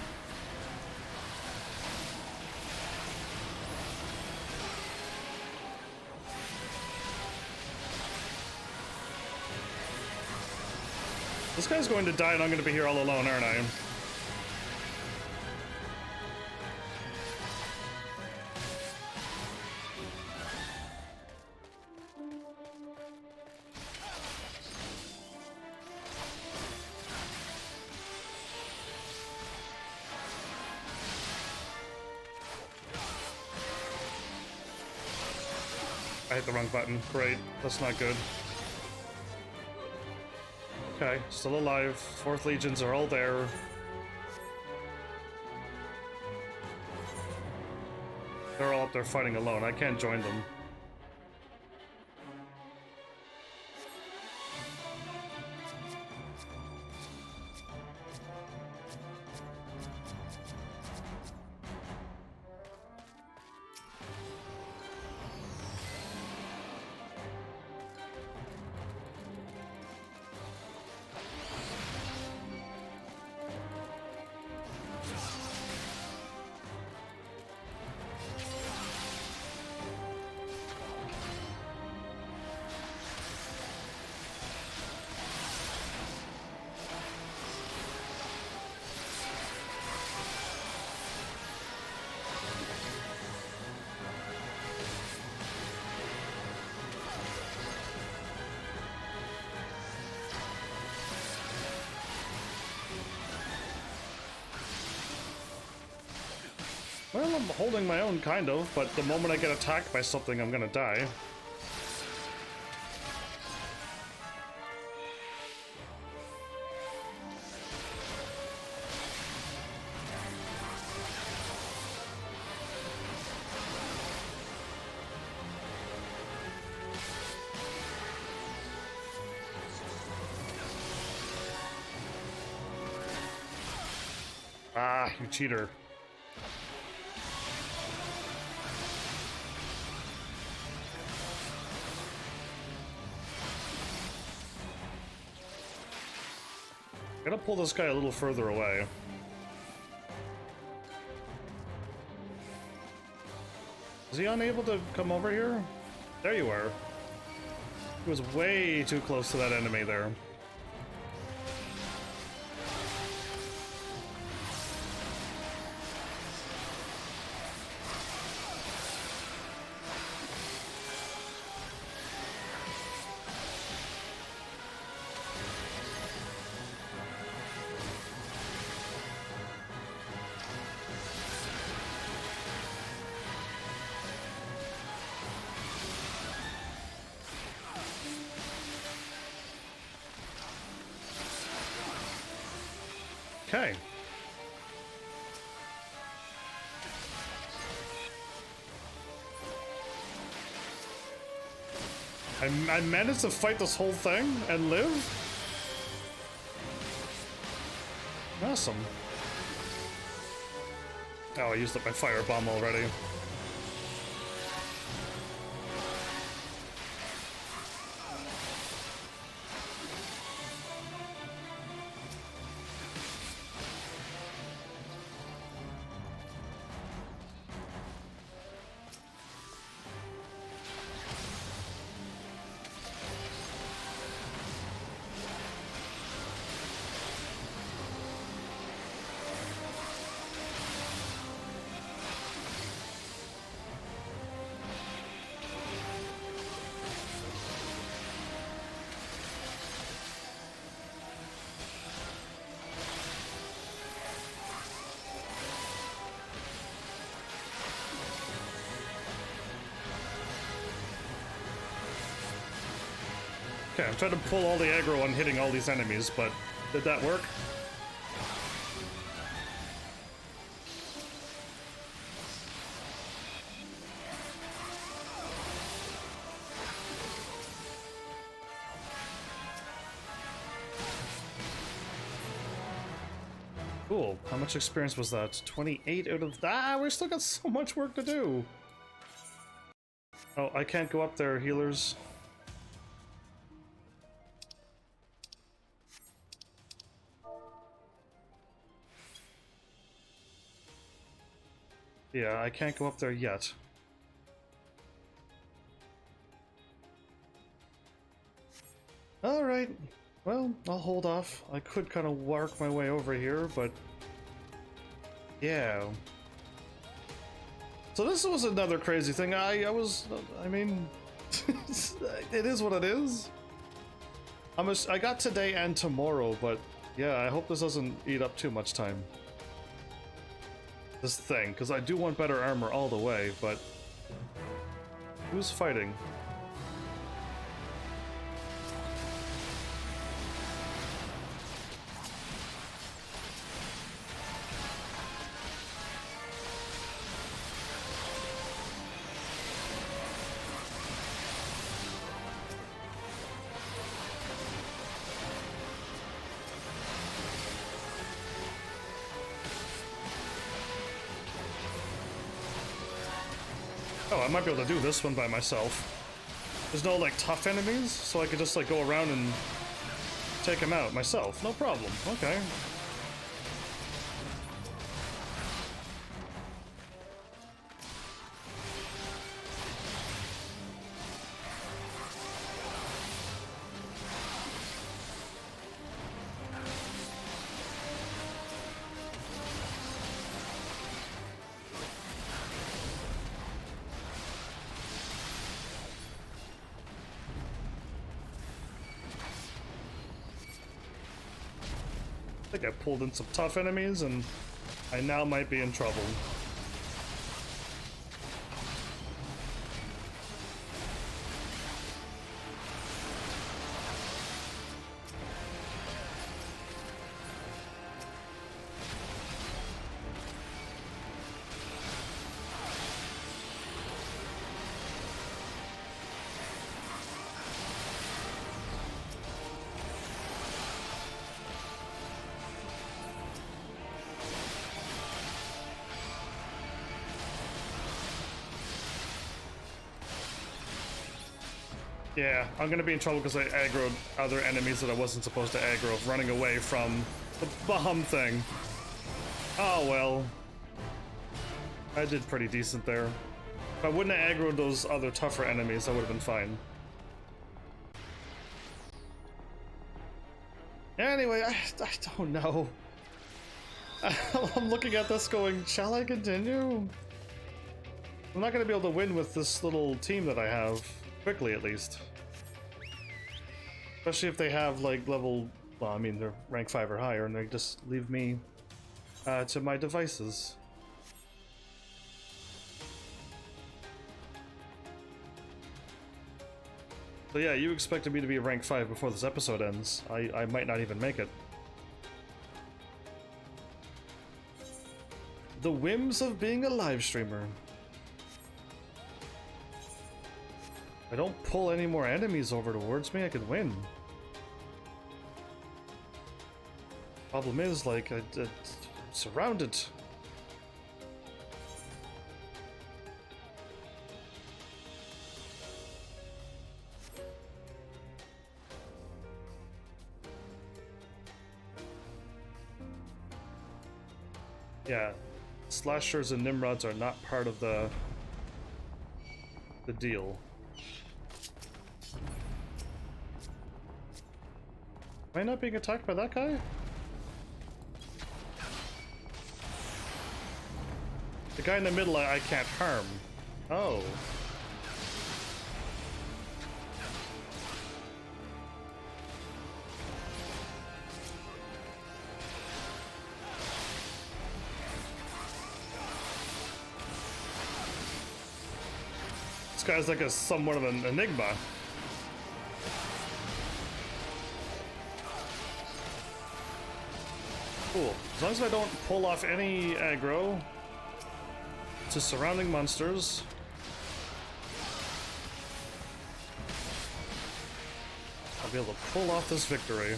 This guy's going to die and I'm going to be here all alone, aren't I? I hit the wrong button. Great. That's not good. Okay, still alive. Fourth Legions are all there. They're all up there fighting alone. I can't join them. Well, I'm holding my own, kind of, but the moment I get attacked by something, I'm gonna die. Ah, you cheater. Gotta pull this guy a little further away. Is he unable to come over here? There you are. He was way too close to that enemy there. Okay. I managed to fight this whole thing and live? Awesome. Oh, I used up my firebomb already. Okay, I'm trying to pull all the aggro on hitting all these enemies, but did that work? Cool. How much experience was that? 28 out of... Ah, we still got so much work to do! Oh, I can't go up there, healers. Yeah, I can't go up there yet. Alright. Well, I'll hold off. I could kind of work my way over here, but yeah. So this was another crazy thing. I mean, it is what it is. I got today and tomorrow, but yeah, I hope this doesn't eat up too much time. This thing, because I do want better armor all the way, but who's fighting? Oh, I might be able to do this one by myself. There's no, like, tough enemies, so I could just, like, go around and take them out myself. No problem. Okay. I think I pulled in some tough enemies, and I now might be in trouble. Yeah, I'm gonna be in trouble because I aggroed other enemies that I wasn't supposed to aggro, running away from the bomb thing. Oh well. I did pretty decent there. If I wouldn't have aggroed those other tougher enemies, I would have been fine. Anyway, I don't know. I'm looking at this going, shall I continue? I'm not gonna be able to win with this little team that I have. Quickly, at least. Especially if they have, like, level... Well, I mean, they're rank 5 or higher, and they just leave me to my devices. So yeah, you expected me to be rank 5 before this episode ends. I might not even make it. The whims of being a live streamer. I don't pull any more enemies over towards me, I could win. Problem is, like, I'm surrounded. Yeah, slashers and nimrods are not part of the deal. Am I not being attacked by that guy? The guy in the middle I can't harm. Oh. This guy's like somewhat of an enigma. Cool. As long as I don't pull off any aggro to surrounding monsters. I'll be able to pull off this victory.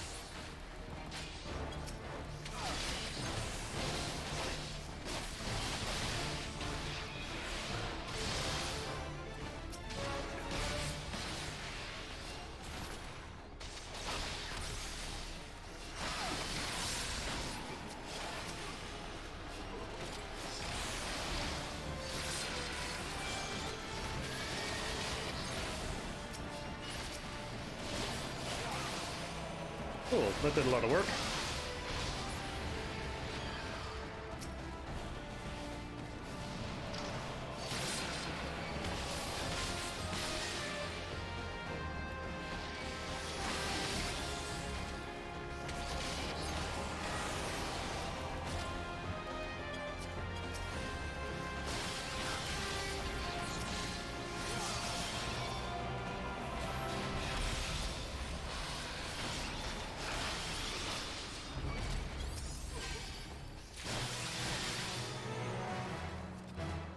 that did a lot of work.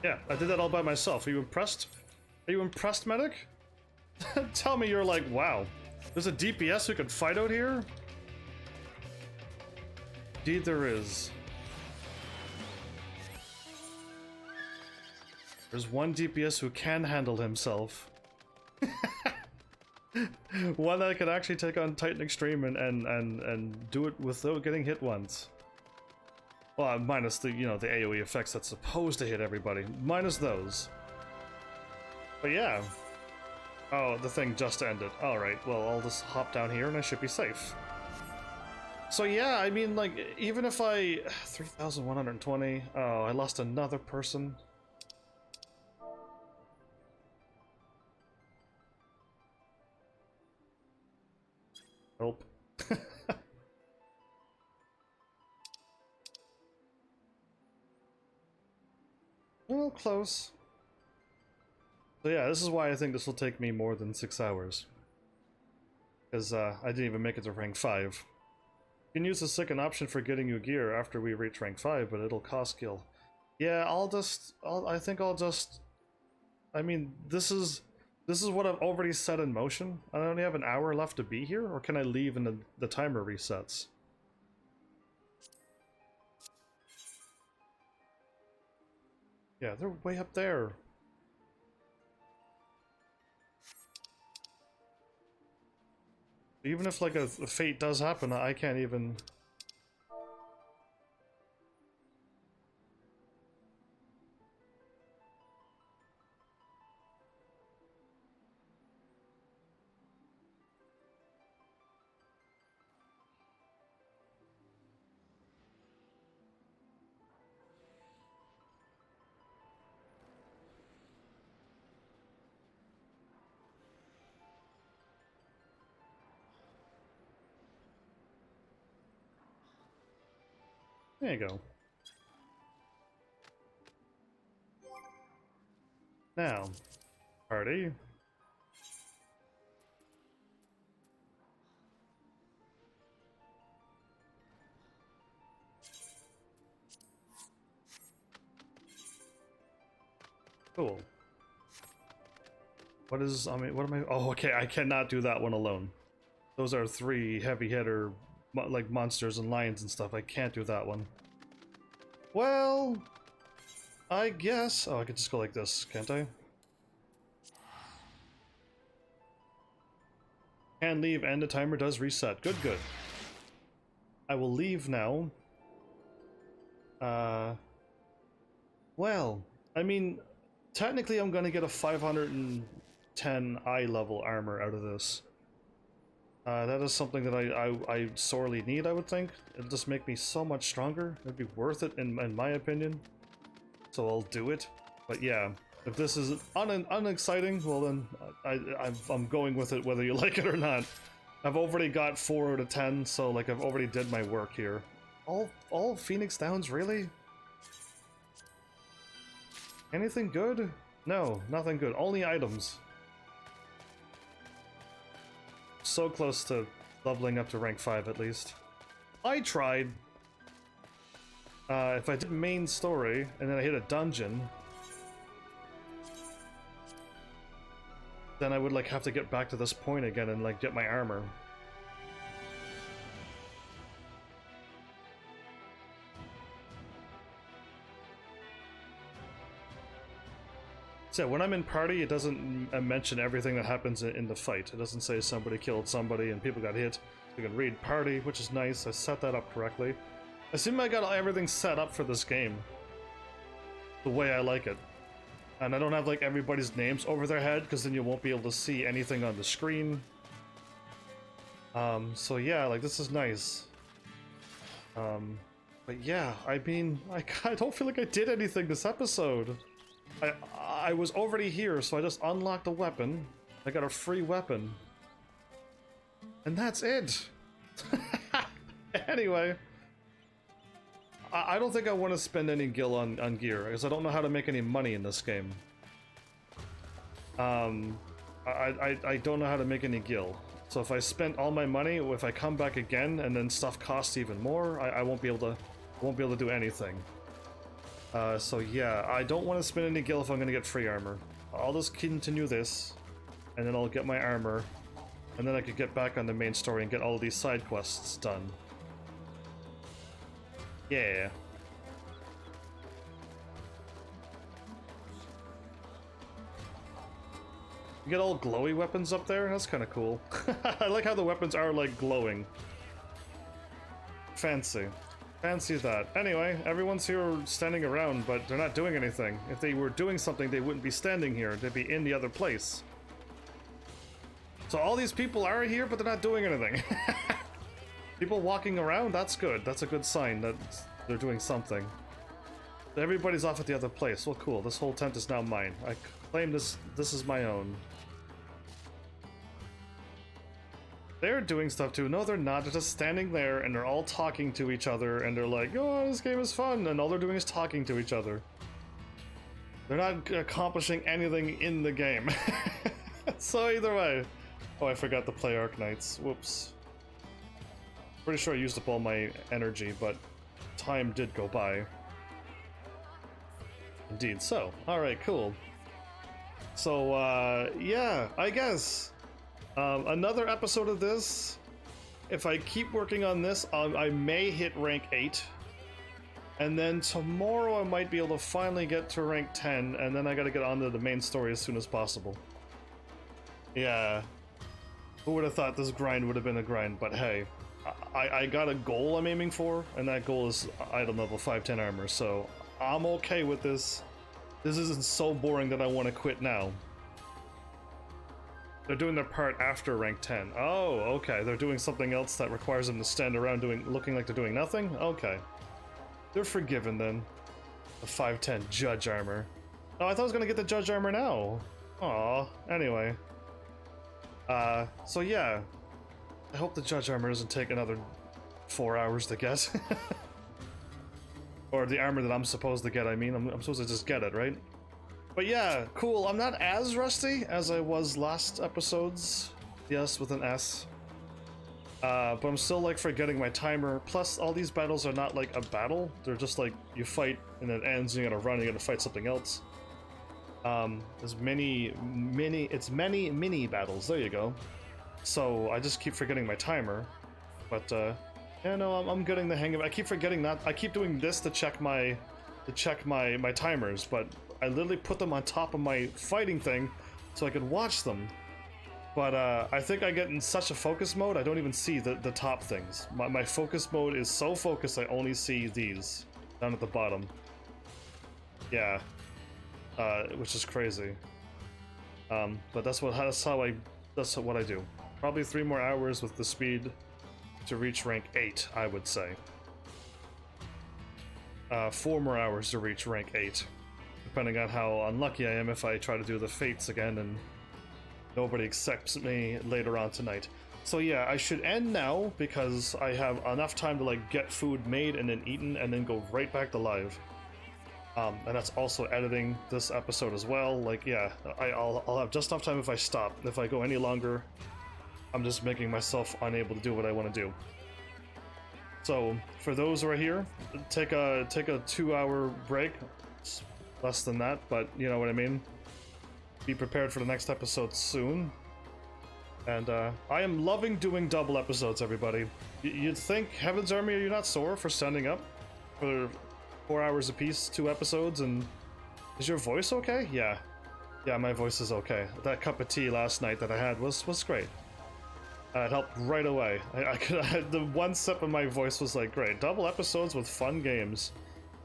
Yeah, I did that all by myself. Are you impressed? Are you impressed, medic? Tell me you're like, wow, there's a DPS who can fight out here? Indeed there is. There's one DPS who can handle himself. One that can actually take on Titan Extreme and do it without getting hit once. Well, minus the, you know, the AoE effects that's supposed to hit everybody. Minus those. But yeah. Oh, the thing just ended. Alright, well, I'll just hop down here and I should be safe. So yeah, I mean, like, even if I... 3,120. Oh, I lost another person. Nope. Well, close. So yeah, this is why I think this will take me more than 6 hours. Because I didn't even make it to rank 5. You can use the second option for getting you gear after we reach rank 5, but it'll cost skill. Yeah, I think I'll just... I mean, this is what I've already set in motion. I only have an hour left to be here, or can I leave and the timer resets? Yeah, they're way up there. Even if, like, a fate does happen, I can't even... There you go. Now, party. Cool. What is, I mean, what am I, oh, okay, I cannot do that one alone. Those are 3 heavy hitter, like, monsters and lions and stuff. I can't do that one. Well, I guess, oh, I could just go like this, can't I? Can leave and the timer does reset. Good, good. I will leave now. Well, I mean, technically I'm gonna get a 510 eye level armor out of this. That is something that I sorely need, I would think. It'll just make me so much stronger. It'd be worth it in my opinion. So I'll do it. But yeah, if this is unexciting, well then I'm going with it whether you like it or not. I've already got 4 out of 10, so like I've already did my work here. All Phoenix Downs, really? Anything good? No, nothing good. Only items. So close to leveling up to rank 5 at least. I tried. If I did main story and then I hit a dungeon, then I would like have to get back to this point again and like get my armor. So when I'm in party, it doesn't mention everything that happens in the fight. It doesn't say somebody killed somebody and people got hit. You can read party, which is nice. I set that up correctly. I assume I got everything set up for this game the way I like it. And I don't have like everybody's names over their head, because then you won't be able to see anything on the screen. So yeah, like this is nice. But yeah, I mean, I don't feel like I did anything this episode. I was already here, so I just unlocked a weapon. I got a free weapon. And that's it. Anyway. I don't think I want to spend any gil on gear, because I don't know how to make any money in this game. I don't know how to make any gil. So if I spend all my money, if I come back again and then stuff costs even more, I won't be able to do anything. So yeah, I don't want to spend any gil if I'm gonna get free armor. I'll just continue this, and then I'll get my armor, and then I could get back on the main story and get all of these side quests done. Yeah. You get all glowy weapons up there? That's kind of cool. I like how the weapons are, like, glowing. Fancy. Fancy that. Anyway, everyone's here standing around, but they're not doing anything. If they were doing something, they wouldn't be standing here. They'd be in the other place. So all these people are here, but they're not doing anything. People walking around, that's good. That's a good sign that they're doing something. Everybody's off at the other place. Well, cool. This whole tent is now mine. I claim this is my own. They're doing stuff too. No, they're not. They're just standing there and they're all talking to each other and they're like, oh, this game is fun. And all they're doing is talking to each other. They're not accomplishing anything in the game. So either way. Oh, I forgot to play Arknights. Whoops. Pretty sure I used up all my energy, but time did go by. Indeed so. Alright, cool. So, yeah, I guess. Another episode of this. If I keep working on this, I may hit rank 8. And then tomorrow I might be able to finally get to rank 10, and then I gotta get onto the main story as soon as possible. Yeah. Who would have thought this grind would have been a grind, but hey. I got a goal I'm aiming for, and that goal is item level 510 armor, so I'm okay with this. This isn't so boring that I want to quit now. They're doing their part after rank 10. Oh, okay. They're doing something else that requires them to stand around looking like they're doing nothing? Okay. They're forgiven then. The 510 judge armor. Oh, I thought I was gonna get the judge armor now. Aw. Anyway. So yeah. I hope the judge armor doesn't take another 4 hours to get. Or the armor that I'm supposed to get, I mean. I'm supposed to just get it, right? But yeah, cool. I'm not as rusty as I was last episodes. Yes, with an S. But I'm still, like, forgetting my timer. Plus, all these battles are not, like, a battle. They're just, like, you fight, and it ends, and you gotta run, and you gotta fight something else. There's many mini battles. There you go. So I just keep forgetting my timer, but yeah, no, I'm getting the hang of it. I keep forgetting that. I keep doing this to check my timers, but I literally put them on top of my fighting thing so I could watch them. But I think I get in such a focus mode, I don't even see the top things. My focus mode is so focused, I only see these down at the bottom. Yeah, which is crazy. But that's what I do. Probably 3 more hours with the speed to reach rank 8, I would say. 4 more hours to reach rank 8, depending on how unlucky I am if I try to do the fates again and nobody accepts me later on tonight. So yeah, I should end now because I have enough time to like get food made and then eaten and then go right back to live. And that's also editing this episode as well. Like, yeah, I'll have just enough time if I stop. If I go any longer, I'm just making myself unable to do what I want to do. So, for those who are here, take a 2-hour break. It's less than that, but you know what I mean. Be prepared for the next episode soon. And I am loving doing double episodes, everybody. You'd think, Heaven's Army, are you not sore for standing up for 4 hours apiece, 2 episodes, and is your voice okay? Yeah, my voice is okay. That cup of tea last night that I had was great. It helped right away. The one sip of my voice was like, great. Double episodes with fun games.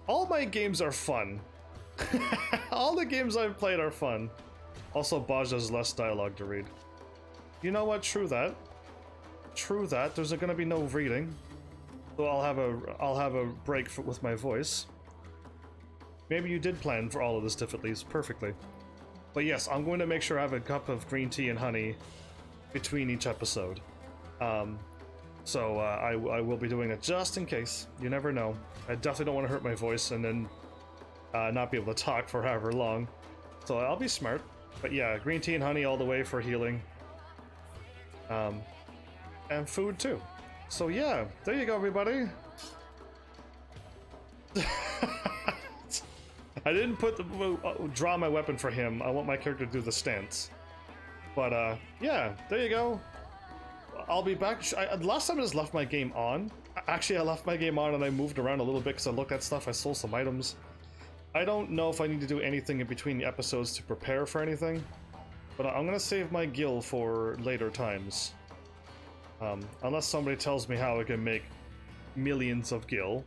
All my games are fun. All the games I've played are fun. Also, Bozja has less dialogue to read. You know what? True that. True that. There's gonna be no reading, so I'll have a break with my voice. Maybe you did plan for all of this differently, perfectly. But yes, I'm going to make sure I have a cup of green tea and honey between each episode. So I will be doing it just in case. You never know. I definitely don't want to hurt my voice and then not be able to talk for however long. So I'll be smart. But yeah, green tea and honey all the way for healing. And food too. So yeah, there you go, everybody. I didn't put draw my weapon for him. I want my character to do the stance. But yeah, there you go. I'll be back. Last time I just left my game on. Actually, I left my game on and I moved around a little bit because I looked at stuff. I sold some items. I don't know if I need to do anything in between the episodes to prepare for anything, but I'm gonna save my gil for later times. Unless somebody tells me how I can make millions of gil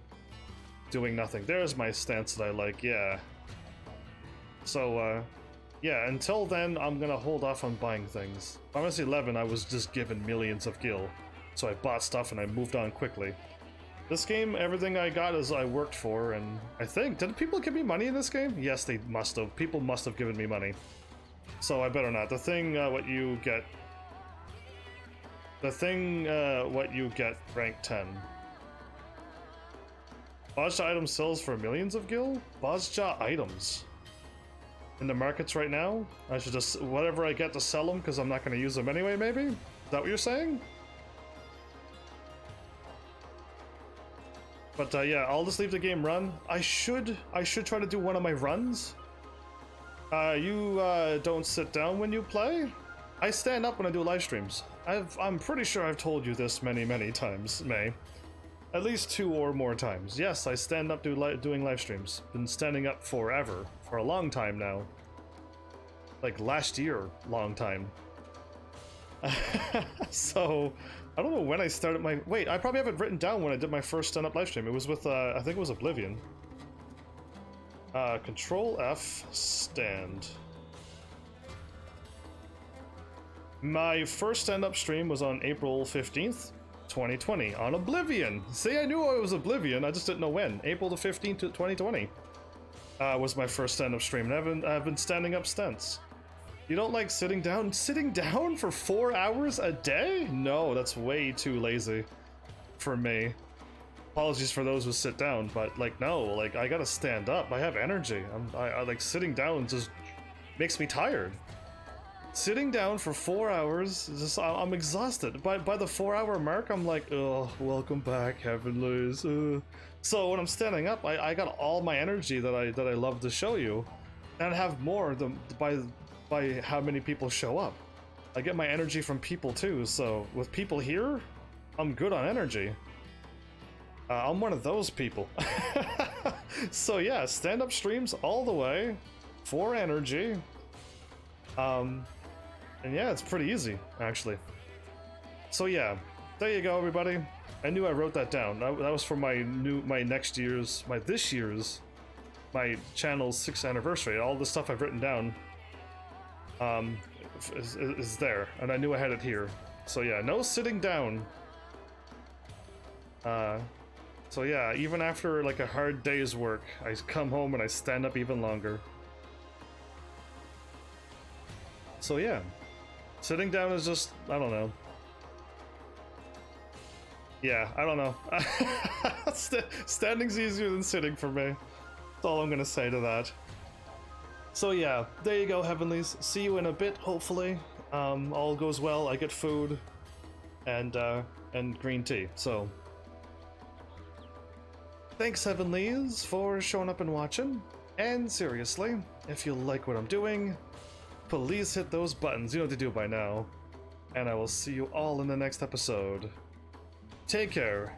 doing nothing. There's my stance that I like, yeah. So, yeah, until then, I'm gonna hold off on buying things. Final Fantasy 11, I was just given millions of gil, so I bought stuff and I moved on quickly. This game, everything I got is I worked for, and I think, did people give me money in this game? Yes, they must have. People must have given me money. So I better not. The thing, what you get... The thing, what you get, rank 10. Bozja item sells for millions of gil? Bozja items. In the markets right now? I should just, whatever I get to sell them, because I'm not going to use them anyway, maybe? Is that what you're saying? But yeah, I'll just leave the game run. I should try to do one of my runs. You don't sit down when you play? I stand up when I do live streams. I'm pretty sure I've told you this many times, May. At least 2 or more times. Yes, I stand up doing live streams. Been standing up forever. For a long time now. Like last year, long time. So, I don't know when I started my... Wait, I probably have it written down when I did my first stand-up live stream. It was with, I think it was Oblivion. Control F, stand. My first stand-up stream was on April 15th, 2020, on Oblivion. See, I knew it was Oblivion, I just didn't know when. April the 15th, 2020 was my first stand-up stream, and I've been standing up since. You don't like sitting down? Sitting down for 4 hours a day? No, that's way too lazy for me. Apologies for those who sit down, but like, no, like, I gotta stand up. I have energy. I like, sitting down just makes me tired. Sitting down for 4 hours, just I'm exhausted. By the 4-hour mark, I'm like, oh, welcome back, Heavenlies. So when I'm standing up, I got all my energy that I love to show you, and I have more by how many people show up. I get my energy from people too. So with people here, I'm good on energy. I'm one of those people. So yeah, stand-up streams all the way for energy. And yeah, it's pretty easy, actually. So yeah, there you go, everybody. I knew I wrote that down. That was for my channel's 6th anniversary. All the stuff I've written down is there, and I knew I had it here. So yeah, no sitting down. So yeah, even after like a hard day's work, I come home and I stand up even longer. So yeah, sitting down is just, I don't know. Yeah, I don't know. Standing's easier than sitting for me. That's all I'm gonna say to that. So yeah, there you go, Heavenlies. See you in a bit, hopefully. All goes well, I get food and green tea, so. Thanks, Heavenlies, for showing up and watching. And seriously, if you like what I'm doing, please hit those buttons. You know what to do by now. And I will see you all in the next episode. Take care.